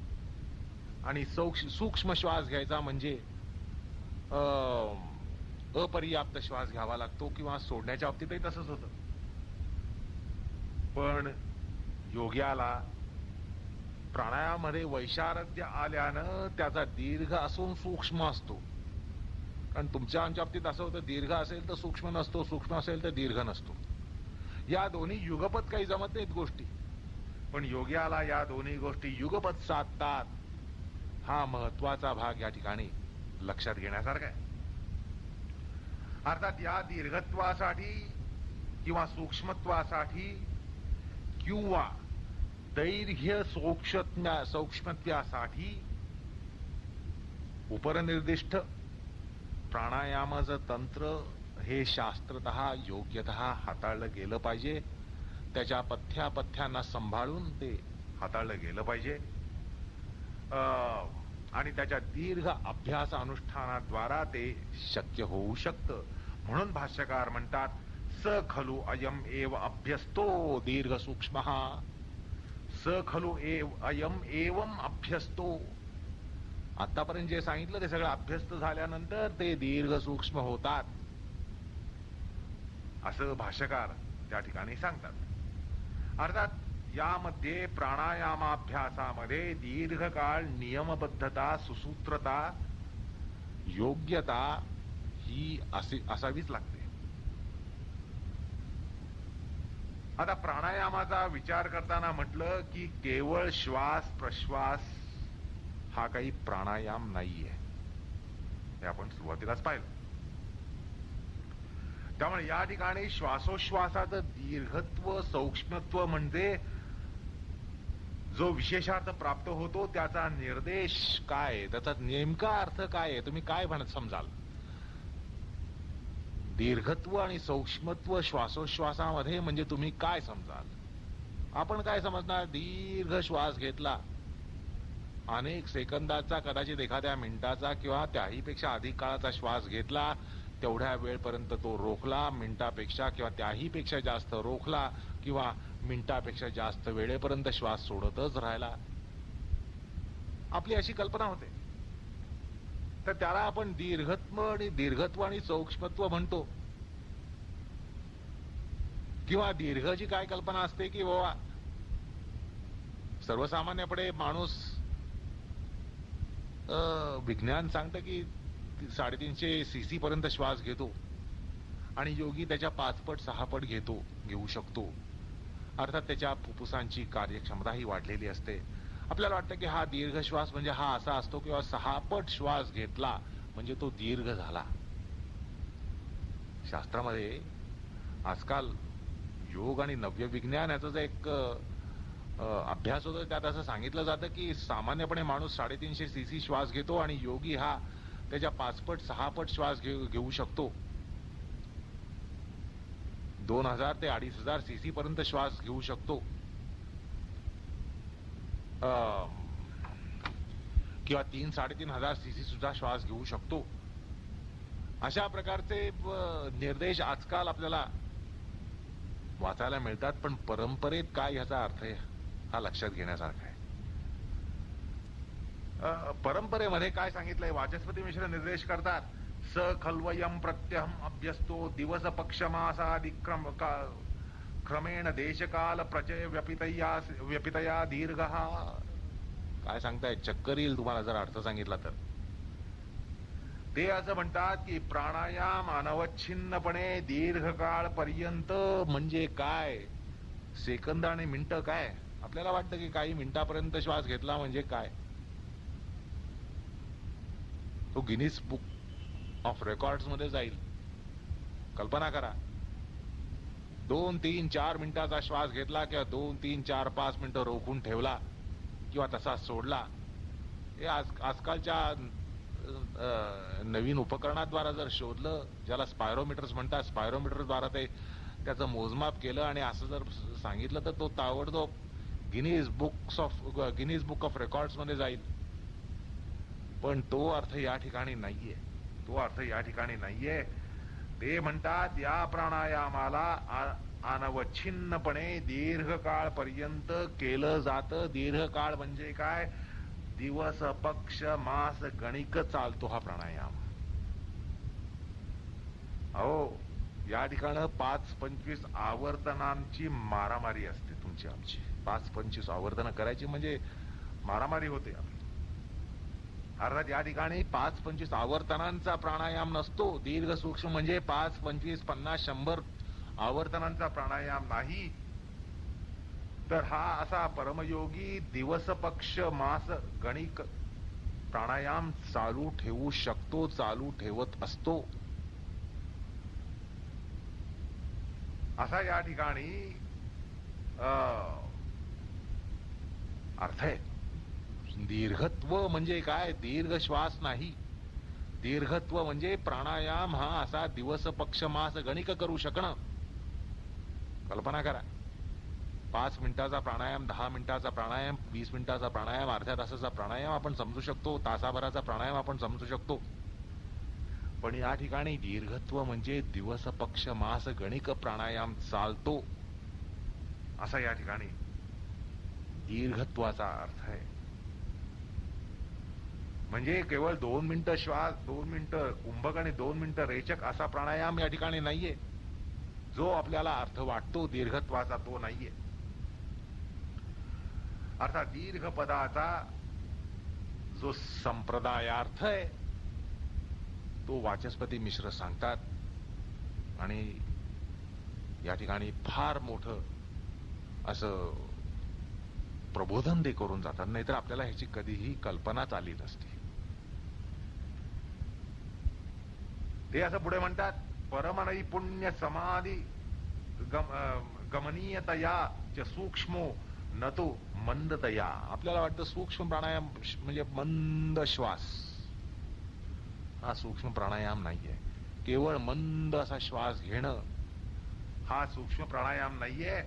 आणि सूक्ष्म श्वास घ्यायचा म्हणजे अपर्याप्त श्वास घ्यावा लागतो, किंवा सोडण्याच्या बाबतीतही तसंच होतं. पण योग्याला प्राणायामामध्ये वैशारद्य आल्यानं त्याचा दीर्घ असून सूक्ष्म असतो. कारण तुमच्या आमच्या बाबतीत असं होतं, दीर्घ असेल तर सूक्ष्म नसतो, सूक्ष्म असेल तर दीर्घ नसतो. या दोन्ही युगपत काही जमत नाहीत गोष्टी, पण योग्याला या दोन्ही गोष्टी युगपत साधतात. हा महत्वाचा भाग या ठिकाणी लक्षात घेण्यासारखा आहे. अर्थात या दीर्घत्वासाठी किंवा सूक्ष्मत्वासाठी किंवा दैर्घ्य सूक्ष्मत्वासाठी उपरनिर्दिष्ट प्राणायामाचं तंत्र हे शास्त्रतः योग्यतः हाताळलं गेलं पाहिजे. त्याच्या पथ्यापथ्यांना सांभाळून ते हाताळलं गेलं पाहिजे, आणि त्याच्या दीर्घ अभ्यास अनुष्ठानाद्वारा ते शक्य होऊ शकतं. म्हणून भाष्यकार म्हणतात, स खलु अयम एव अभ्यस्तो दीर्घ सूक्ष्मः. स खलु अयम एवम अभ्यस्तो. आतापर्यंत जे सांगितलं ते सगळं अभ्यस्त झाल्यानंतर ते दीर्घ सूक्ष्म होतात, असं भाष्यकार त्या ठिकाणी सांगतात. अर्थात यामध्ये प्राणायामाभ्यासामध्ये दीर्घकाळ नियमबद्धता, सुसूत्रता, योग्यता ही असावीच लागते. आता प्राणायामाचा विचार करताना म्हटलं की केवळ श्वास प्रश्वास हा काही प्राणायाम नाहीये, हे आपण सुरुवातीलाच पाहिलं. त्यामुळे या ठिकाणी श्वासोश्वासाचं दीर्घत्व, सूक्ष्मत्व म्हणजे जो विशेषार्थ प्राप्त होतो त्याचा निर्देश काय आहे, त्याचा नेमका अर्थ काय आहे, तुम्ही काय म्हणत समजाल? दीर्घत्व आणि सूक्ष्मत्व श्वासोश्वासामध्ये म्हणजे तुम्ही काय समजाल? आपण काय समजणार? दीर्घ श्वास घेतला, अनेक सेकंदाचा, कदाचित एखाद्या मिनिटाचा किंवा त्याहीपेक्षा अधिक काळाचा श्वास घेतला, तेवढ्या वेळपर्यंत तो रोखला, मिनिटापेक्षा किंवा त्याहीपेक्षा जास्त रोखला, किंवा मिनिटापेक्षा जास्त वेळेपर्यंत श्वास सोडतच राहिला, आपली अशी कल्पना होते. तर त्याला आपण दीर्घत्व आणि सूक्ष्मत्व म्हणतो. किंवा दीर्घची काय कल्पना असते की बाबा सर्वसामान्यपणे माणूस विज्ञान सांगतं की 350 सीसी पर्यंत श्वास घेतो, आणि योगी त्याच्या 5 पट 6 पट घेऊ शकतो. अर्थात त्याच्या फुफ्फुसांची कार्यक्षमता ही वाढलेली असते. आपल्याला वाटतं की हा दीर्घ श्वास म्हणजे हा असा असतो, किंवा 6 पट श्वास घेतला म्हणजे तो दीर्घ झाला. शास्त्रामध्ये आजकाल योग आणि नव्य विज्ञान याचा एक अभ्यास होतो, त्यात असं सांगितलं जातं की सामान्यपणे माणूस 350 सीसी श्वास घेतो, आणि योगी हा त्याच्या 5 पट 6 पट श्वास घेऊ शकतो. 2000 ते 2500 सीसी पर्यंत श्वास घेऊ शकतो, किंवा 3-3.5 सीसी सुद्धा श्वास घेऊ शकतो. अशा प्रकारचे निर्देश आजकाल आपल्याला वाचायला मिळतात. पण परंपरेत काय ह्याचा अर्थ आहे हा लक्षात घेण्यासारखा आहे. परंपरेमध्ये काय सांगितलंय? वाचस्पती मिश्र निर्देश करतात, स खल्वयम प्रत्यहम अभ्यस्तो दिवस पक्ष मासादिक्रम क्रमेण देशकाल प्रचय व्यपितया दीर्घ. काय सांगताय, चक्कर येईल तुम्हाला जर अर्थ सांगितला तर. ते असं म्हणतात की प्राणायाम अनवच्छिन्नपणे दीर्घकाळ पर्यंत म्हणजे काय, सेकंद आणि मिनिटं काय. आपल्याला वाटतं की काही मिनिटापर्यंत श्वास घेतला म्हणजे काय, तो गिनीज बुक ऑफ रेकॉर्ड्स मध्ये जाईल. कल्पना करा, 2, 3, 4 मिनिटाचा श्वास घेतला किंवा 2, 3, 4, 5 मिनिटं रोखून ठेवला किंवा तसा सोडला. हे आजकालच्या नवीन उपकरणाद्वारा जर शोधलं, ज्याला स्पायरोमीटर्स म्हणतात, स्पायरोमीटरद्वारा ते त्याचं मोजमाप केलं आणि असं जर सांगितलं तर तो ताबडतोब गिनीज बुक ऑफ रेकॉर्ड्स मध्ये जाईल. पण तो अर्थ या ठिकाणी नाहीये. तो अर्थ या ठिकाणी नाहीये. ते म्हणतात या प्राणायामाला अनवच्छिन्नपणे दीर्घकाळ पर्यंत केलं जातं. दीर्घकाळ म्हणजे काय, दिवस पक्ष मास गणिक चालतो हा प्राणायाम. अहो, या ठिकाणी 5-25 आवर्तनांची मारामारी असते तुमची आमची. 5-25 आवर्तनं करायची म्हणजे मारामारी होते आपली. अर्थात या ठिकाणी 5-25 आवर्तनांचा प्राणायाम नसतो. दीर्घ सूक्ष्म म्हणजे 5, 25, 50, 100 आवर्तनांचा प्राणायाम नाही. तर हा असा परमयोगी दिवस पक्ष मास गणिक प्राणायाम चालू ठेवू शकतो, चालू ठेवत असतो. असा या ठिकाणी अर्थ आहे. दीर्घत्व म्हणजे काय, दीर्घ श्वास नाही. दीर्घत्व म्हणजे प्राणायाम हा असा दिवस पक्ष मास गणिक करू शकणं. कल्पना करा, 5 मिनिटाचा प्राणायाम, 10 मिनिटाचा प्राणायाम, 20 मिनिटाचा प्राणायाम, अर्ध्या तासाचा प्राणायाम आपण समजू शकतो, तासाभराचा प्राणायाम आपण समजू शकतो. पण या ठिकाणी दीर्घत्व म्हणजे दिवस पक्ष मास गणिक प्राणायाम चालतो, असा या ठिकाणी दीर्घत्वाचा अर्थ आहे. म्हणजे केवळ 2 मिनिटं श्वास, 2 मिनिटं कुंभक आणि 2 मिनिटं रेचक असा प्राणायाम या ठिकाणी नाहीये. जो आपल्याला अर्थ वाटतो दीर्घत्वाचा तो नाहीये. अर्थात दीर्घ पदाचा जो संप्रदायार्थ आहे तो वाचस्पती मिश्र सांगतात आणि या ठिकाणी फार मोठं असं प्रबोधन ते करून जातात. नाहीतर आपल्याला ह्याची कधीही कल्पनाच आली नसती. ते असं पुढे म्हणतात, परमनैपुण्य समाधी गमनीयतया च सूक्ष्मो न तो मंदतया. आपल्याला वाटतं सूक्ष्म प्राणायाम म्हणजे मंद श्वास. हा सूक्ष्म प्राणायाम नाहीये. केवळ मंद असा श्वास घेणं हा सूक्ष्म प्राणायाम नाहीये.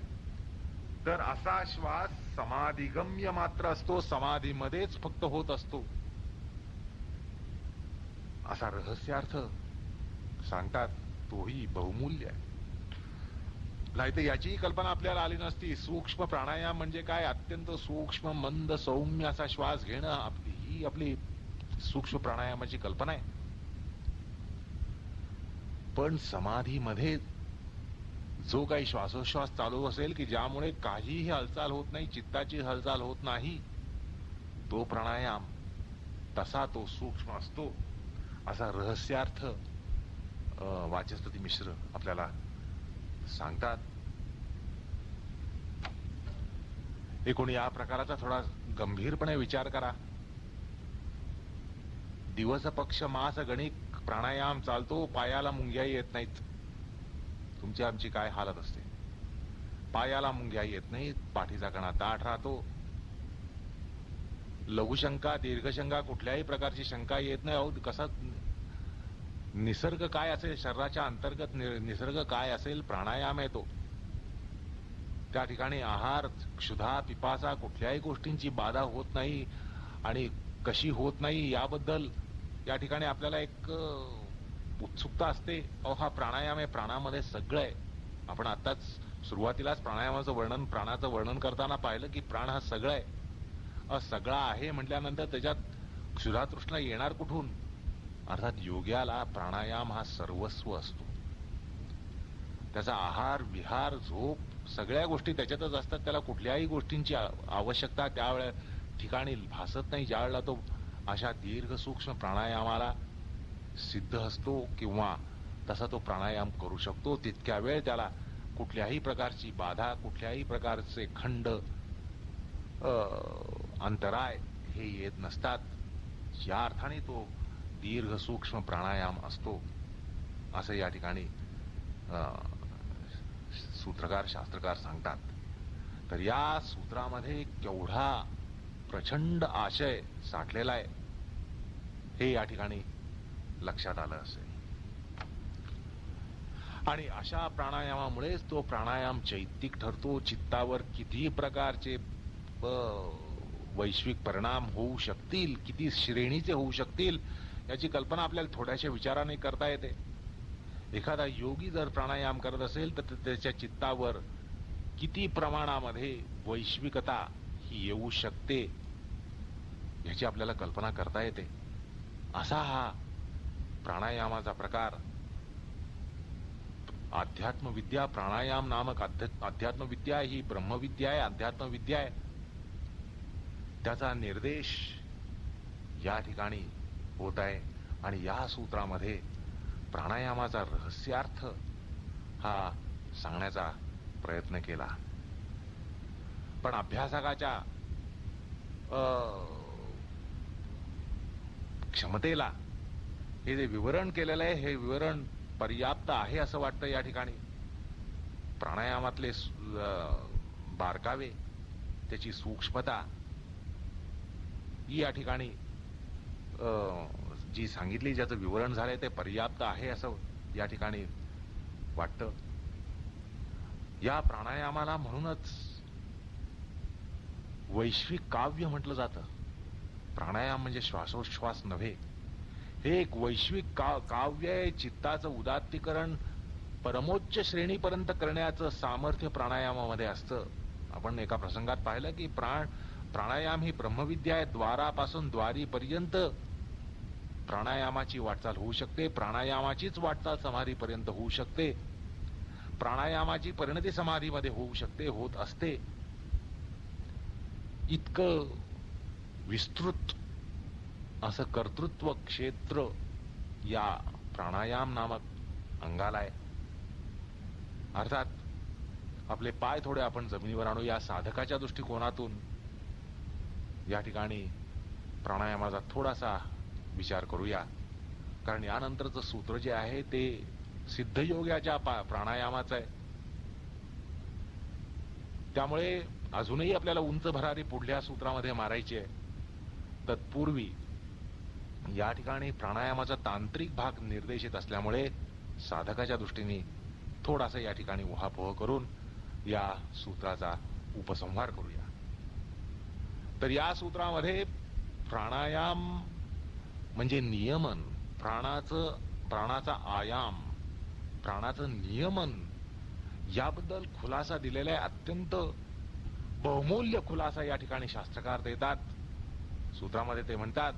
तर असा श्वास समाधिगम्य मात्र असतो, समाधीमध्येच फक्त होत असतो, असा रहस्यार्थ सांगतात. तोही बहुमूल्य आहे. नाहीतर याचीही कल्पना आपल्याला आली नसती. सूक्ष्म प्राणायाम म्हणजे काय, अत्यंत सूक्ष्म मंद सौम्य असा श्वास घेणं, ही आपली सूक्ष्म प्राणायामाची कल्पना आहे. पण समाधीमध्ये जो काही श्वासोश्वास चालू असेल की ज्यामुळे काहीही हालचाल होत नाही, चित्ताची हालचाल होत नाही, तो प्राणायाम तसा तो सूक्ष्म असतो, असा रहस्यार्थ वाचस्पती मिश्र आपल्याला सांगतात. एकूण या प्रकाराचा थोडा गंभीरपणे विचार करा. दिवस पक्ष मास गणिक प्राणायाम चालतो, पायाला मुंग्या येत नाहीत. तुमची आमची काय हालत असते. पायाला मुंग्या येत नाहीत, पाठीचा कणा दाट राहतो, लघुशंका दीर्घशंका कुठल्याही प्रकारची शंका येत नाही. अहो, कसा निसर्ग काय असेल, शरीराच्या अंतर्गत निसर्ग काय असेल, प्राणायाम आहे तो. त्या ठिकाणी आहार, क्षुधा, पिपासा कुठल्याही गोष्टींची बाधा होत नाही आणि कशी होत नाही याबद्दल या ठिकाणी आपल्याला एक उत्सुकता असते. अहो, हा प्राणायाम आहे, प्राणामध्ये सगळं आहे. आपण आताच सुरुवातीलाच प्राणायामाचं वर्णन, प्राणाचं वर्णन करताना पाहिलं की प्राण हा सगळं आहे. सगळा आहे म्हटल्यानंतर त्याच्यात क्षुधा तृष्णा येणार कुठून. अर्थात योग्याला प्राणायाम हा सर्वस्व असतो. त्याचा आहार विहार झोप सगळ्या गोष्टी त्याच्यातच असतात. त्याला कुठल्याही गोष्टींची आवश्यकता त्यावेळे ठिकाणी भासत नाही. ज्यावेळेला तो अशा दीर्घ सूक्ष्म प्राणायामाला सिद्ध असतो किंवा तसा तो प्राणायाम करू शकतो, तितक्या वेळ त्याला कुठल्याही प्रकारची बाधा, कुठल्याही प्रकारचे खंड, अंतराय हे येत नसतात. या अर्थाने तो दीर्घ सूक्ष्म प्राणायाम असतो असं या ठिकाणी सूत्रकार शास्त्रकार सांगतात. तर या सूत्रामध्ये केवढा प्रचंड आशय साठलेला आहे हे या ठिकाणी लक्षात आलं असेल. आणि अशा प्राणायामामुळेच तो प्राणायाम चैतिक ठरतो. चित्तावर किती प्रकारचे वैश्विक परिणाम होऊ शकतील, किती श्रेणीचे होऊ शकतील, याची कल्पना आपल्याला थोड्याशा विचाराने करता येते. एखादा योगी जर प्राणायाम करत असेल तर त्याच्या चित्तावर किती प्रमाणामध्ये वैश्विकता ही येऊ शकते याची आपल्याला कल्पना करता येते. असा हा प्राणायामाचा प्रकार अध्यात्मविद्या, प्राणायाम नामक अध्यात्मविद्या ही ब्रह्मविद्या आहे, अध्यात्मविद्या आहे. त्याचा निर्देश या ठिकाणी होत आहे. आणि या सूत्रामध्ये प्राणायामाचा रहस्यार्थ हा सांगण्याचा प्रयत्न केला. पण अभ्यासकाच्या क्षमतेला हे जे विवरण केलेलं आहे हे विवरण पर्याप्त आहे असं वाटतं. या ठिकाणी प्राणायामातले बारकावे, त्याची सूक्ष्मता या ठिकाणी जी सांगितली, ज्याचं विवरण झालंय ते पर्याप्त आहे असं या ठिकाणी वाटतं. या प्राणायामाला म्हणूनच वैश्विक काव्य म्हटलं जातं. प्राणायाम म्हणजे श्वासोच्छ्वास नव्हे, हे एक वैश्विक काव्य आहे. चित्ताचं उदात्तीकरण परमोच्च श्रेणीपर्यंत करण्याचं सामर्थ्य प्राणायामामध्ये असतं. आपण एका प्रसंगात पाहिलं की प्राणायाम ही ब्रह्मविद्या आहे. द्वारापासून द्वारीपर्यंत प्राणायामाची वाटचाल होऊ शकते. प्राणायामाचीच वाटचाल समाधीपर्यंत होऊ शकते. प्राणायामाची परिणती समाधीमध्ये होऊ शकते, होत असते. इतकं विस्तृत असं कर्तृत्व क्षेत्र या प्राणायाम नामक अंगाला आहे. अर्थात आपले पाय थोडे आपण जमिनीवर आणू. या साधकाच्या दृष्टिकोनातून या ठिकाणी प्राणायामाचा थोडासा विचार करूया. कारण यानंतरचं सूत्र जे आहे ते सिद्धयोगाच्या प्राणायामाचं आहे. त्यामुळे अजूनही आपल्याला उंच भरारी पुढल्या सूत्रामध्ये मारायची आहे. तत्पूर्वी या ठिकाणी प्राणायामाचा तांत्रिक भाग निर्देशित असल्यामुळे साधकाच्या दृष्टीने थोडासा या ठिकाणी उहापोह करून या सूत्राचा उपसंहार करूया. तर या सूत्रामध्ये प्राणायाम म्हणजे नियमन, प्राणाचा आयाम, प्राणाचं नियमन याबद्दल खुलासा दिलेला आहे. अत्यंत बहुमूल्य खुलासा या ठिकाणी शास्त्रकार देतात. सूत्रामध्ये ते म्हणतात,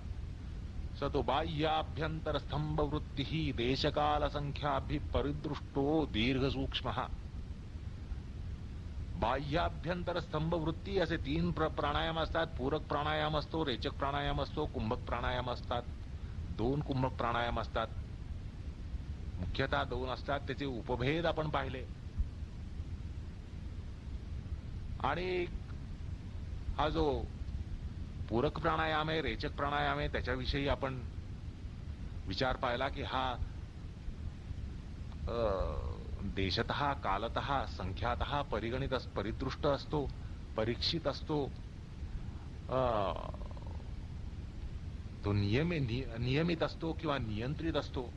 स तो बाह्याभ्यंतर स्तंभ वृत्ती देशकाल संख्याभि परिदृष्टो दीर्घ सूक्ष्म. बाह्याभ्यंतर स्तंभ वृत्ती असे 3 प्राणायाम असतात. पूरक प्राणायाम असतो, रेचक प्राणायाम असतो, कुंभक प्राणायाम असतात. 2 कुंभक प्राणायाम असतात. मुख्यतः 2 असतात. त्याचे उपभेद आपण पाहिले. आणि हा जो पूरक प्राणायाम आहे, रेचक प्राणायाम आहे, त्याच्याविषयी आपण विचार पाहिला की हा देशतः कालतः संख्यातः परिदृष्ट असतो, परीक्षित असतो. तो नियमित असतो किंवा नियंत्रित असतो.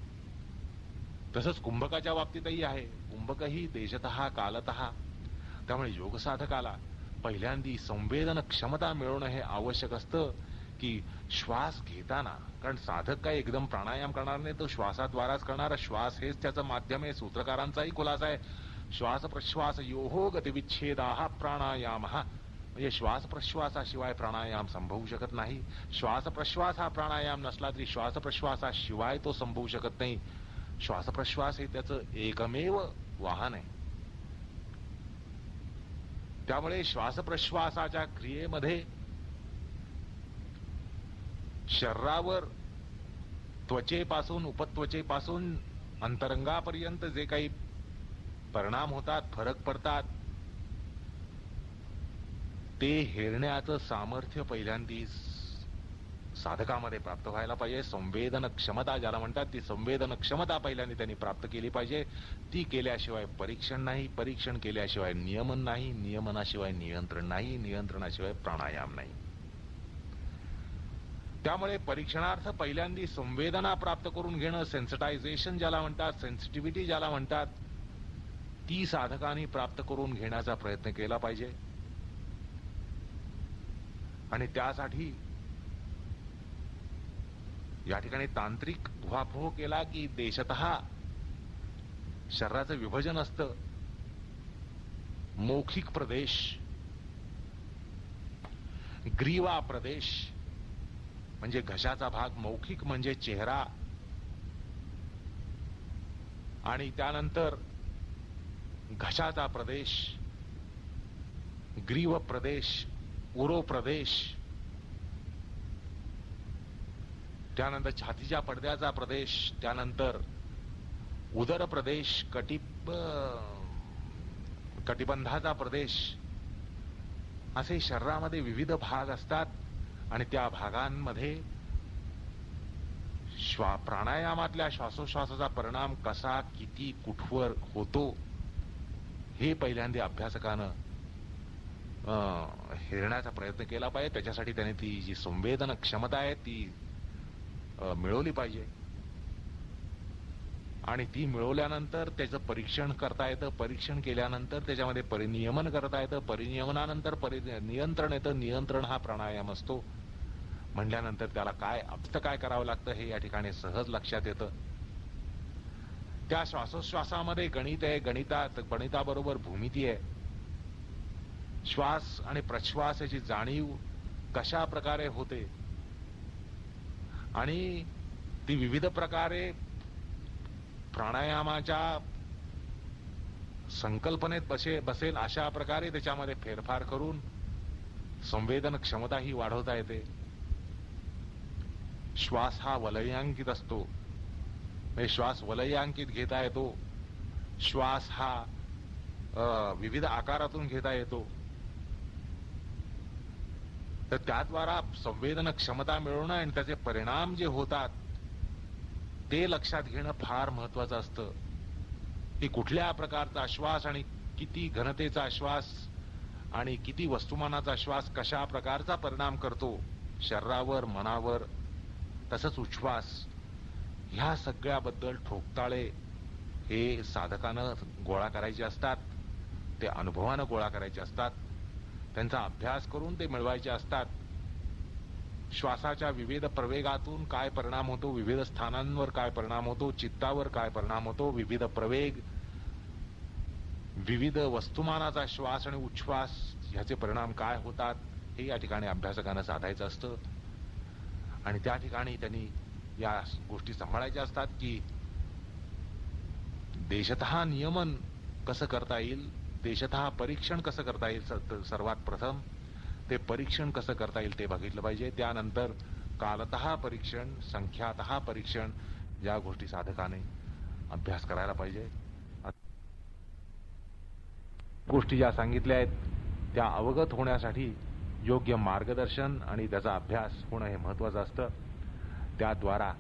तसंच कुंभकाच्या बाबतीतही आहे. कुंभकही देशतः कालतः. त्यामुळे योग साधकाला पहिल्यांदी संवेदन क्षमता मिळवणं हे आवश्यक असतं की श्वास घेताना, कारण साधक काय एकदम प्राणायाम करणार नाही, तो श्वासाद्वाराच करणार. श्वास हेच त्याचं माध्यम आहे. सूत्रकारांचाही खुलासा आहे, श्वास प्रश्वास योहो गतिविच्छेदाः प्राणायामः. म्हणजे श्वास प्रश्वासाशिवाय प्राणायाम संभवू शकत नाही. श्वास प्रश्वास हा प्राणायाम नसला तरी श्वास प्रश्वासाशिवाय तो संभवू शकत नाही. श्वास प्रश्वास हे त्याचं एकमेव वाहन आहे. त्यामुळे श्वासप्रश्वासाच्या क्रियेमध्ये शरीरावर त्वचेपासून उपत्वचेपासून अंतरंगापर्यंत जे काही परिणाम होतात, फरक पडतात, ते हेरण्याचं सामर्थ्य पहिल्यांदी साधकामध्ये प्राप्त व्हायला पाहिजे. संवेदन क्षमता ज्याला म्हणतात, ती संवेदन क्षमता पहिल्यांदा त्यांनी प्राप्त केली पाहिजे. ती केल्याशिवाय परीक्षण नाही, परीक्षण केल्याशिवाय नियमन नाही, नियमनाशिवाय नियंत्रण नाही, नियंत्रणाशिवाय प्राणायाम नाही. त्यामुळे परीक्षणार्थ पहिल्यांदा संवेदना प्राप्त करून घेणं, सेन्सिटायझेशन ज्याला म्हणतात, सेन्सिटिव्हिटी ज्याला म्हणतात, ती साधकांनी प्राप्त करून घेण्याचा प्रयत्न केला पाहिजे. आणि त्यासाठी या ठिकाणी तांत्रिक उहापोह केला की देशतः शरीराचं विभाजन असतं. मौखिक प्रदेश, ग्रीवा प्रदेश म्हणजे घशाचा भाग, मौखिक म्हणजे चेहरा, आणि त्यानंतर घशाचा प्रदेश, ग्रीव प्रदेश, उरो प्रदेश, त्यानंतर छातीच्या पडद्याचा प्रदेश, त्यानंतर उदर प्रदेश, कटिबंधाचा प्रदेश, असे शरीरामध्ये विविध भाग असतात. आणि त्या भागांमध्ये प्राणायामातल्या श्वासोश्वासाचा परिणाम कसा, किती, कुठवर होतो, हे पहिल्यांदा अभ्यासकानं हेरण्याचा प्रयत्न केला पाहिजे. त्याच्यासाठी त्याने ती जी संवेदन क्षमता आहे ती मिळवली पाहिजे. आणि ती मिळवल्यानंतर त्याचं परीक्षण करता येतं. परीक्षण केल्यानंतर त्याच्यामध्ये परिनियमन करता येतं. परिनियमनानंतर नियंत्रण येतं. नियंत्रण हा प्राणायाम असतो. म्हणल्यानंतर त्याला काय करावं लागतं हे या ठिकाणी सहज लक्षात येतं. त्या श्वासोश्वासामध्ये गणित आहे, गणिताबरोबर भूमिती आहे. श्वास आणि प्रश्वास याची जाणीव कशा प्रकारे होते आणि ती विविध प्रकारे प्राणायामाच्या संकल्पनेत बसेल अशा प्रकारे त्याच्यामध्ये फेरफार करून संवेदन क्षमता ही वाढवता येते. श्वास हा वलयांकित असतो, म्हणजे श्वास वलयांकित घेता येतो. श्वास हा विविध आकारातून घेता येतो. तर त्याद्वारा संवेदन क्षमता मिळवणं आणि त्याचे परिणाम जे होतात ते लक्षात घेणं फार महत्वाचं असतं. की कुठल्या प्रकारचा श्वास आणि किती घनतेचा श्वास आणि किती वस्तुमानाचा श्वास कशा प्रकारचा परिणाम करतो शरीरावर, मनावर, तसंच उच्छ्वास, ह्या सगळ्याबद्दल ठोकताळे हे साधकानं गोळा करायचे असतात. ते अनुभवानं गोळा करायचे असतात. त्यांचा अभ्यास करून ते मिळवायचे असतात. श्वासाच्या विविध प्रवेगातून काय परिणाम होतो, विविध स्थानांवर काय परिणाम होतो, चित्तावर काय परिणाम होतो, विविध प्रवेग, विविध वस्तुमानाचा श्वास आणि उच्छ्वास ह्याचे परिणाम काय होतात हे या ठिकाणी अभ्यासकांना साधायचं असतं. आणि त्या ठिकाणी त्यांनी या गोष्टी सांभाळायच्या असतात की देशतः नियमन कसं करता येईल, देशतः परीक्षण कसं करता येईल. सर्वात प्रथम ते परीक्षण कसं करता येईल ते बघितलं पाहिजे. त्यानंतर कालतः परीक्षण, संख्यातः परीक्षण, या गोष्टी साधकाने अभ्यास करायला पाहिजे. गोष्टी ज्या सांगितल्या आहेत त्या अवगत होण्यासाठी योग्य मार्गदर्शन आणि त्याचा अभ्यास होणं हे महत्वाचं असतं. त्याद्वारा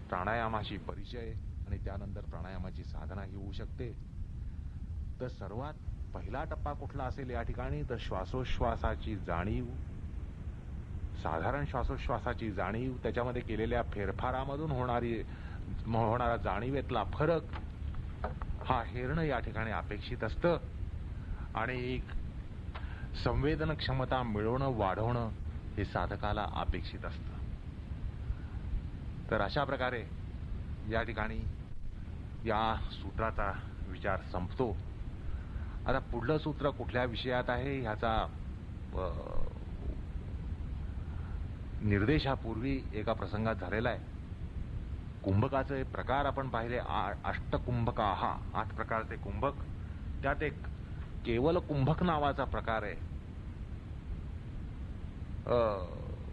प्राणायामाशी परिचय आणि त्यानंतर प्राणायामाची साधना ही होऊ शकते. तर सर्वात पहिला टप्पा कुठला असेल या ठिकाणी, तर श्वासोश्वासाची जाणीव, साधारण श्वासोश्वासाची जाणीव, त्याच्यामध्ये केलेल्या फेरफारामधून होणारा जाणीवेतला फरक हा हेरणं या ठिकाणी अपेक्षित असतं. आणि एक संवेदन क्षमता मिळवणं, वाढवणं हे साधकाला अपेक्षित असतं. तर अशा प्रकारे या ठिकाणी या सूत्राचा विचार संपतो. आता पुढलं सूत्र कुठल्या विषयात आहे ह्याचा निर्देशापूर्वी एका प्रसंगात झालेला आहे. कुंभकाचे प्रकार आपण पाहिले. अष्टकुंभका, 8 प्रकारचे कुंभक. त्यात एक केवल कुंभक नावाचा प्रकार आहे.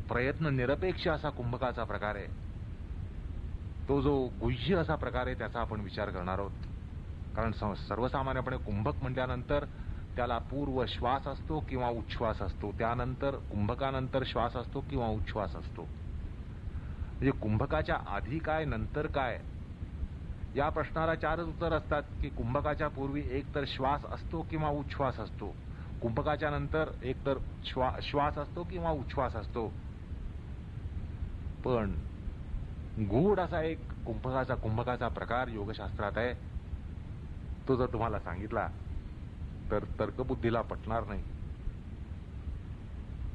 प्रयत्न निरपेक्ष असा कुंभकाचा प्रकार आहे. तो जो गुह्य असा प्रकार आहे त्याचा आपण विचार करणार आहोत. कारण सर्वसामान्यपणे कुंभक म्हटल्यानंतर त्याला पूर्व श्वास असतो किंवा उच्छ्वास असतो, त्यानंतर कुंभकानंतर श्वास असतो किंवा उच्छ्वास असतो. म्हणजे कुंभकाच्या आधी काय नंतर काय या प्रश्नाला 4च उत्तर असतात की कुंभकाच्या पूर्वी एक तर श्वास असतो किंवा उच्छ्वास असतो, कुंभकाच्या नंतर एक तर श्वास असतो किंवा उच्छ्वास असतो. पण गूढ असा एक कुंभकाचा प्रकार योगशास्त्रात आहे. तो जर तुम्हाला सांगितला तर तर्कबुद्धीला पटणार नाही,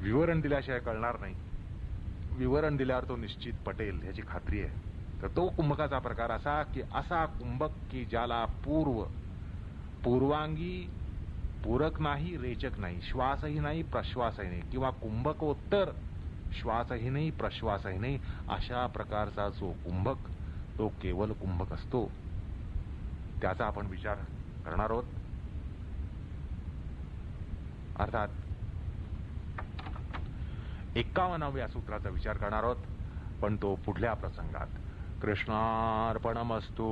विवरण दिल्याशिवाय कळणार नाही. विवरण दिल्यावर तो निश्चित पटेल याची खात्री आहे. तर तो कुंभकाचा प्रकार असा की असा कुंभक की ज्याला पूर्वांगी पूरक नाही, रेचक नाही, श्वासही नाही, प्रश्वासही नाही, किंवा कुंभकोत्तर श्वासही नाही, प्रश्वासही नाही, अशा प्रकारचा जो कुंभक तो केवल कुंभक असतो. त्याचा आपण विचार करणार आहोत. अर्थात 51व्या सूत्राचा विचार करणार आहोत, पण तो पुढल्या प्रसंगात. कृष्णार्पणमस्तु.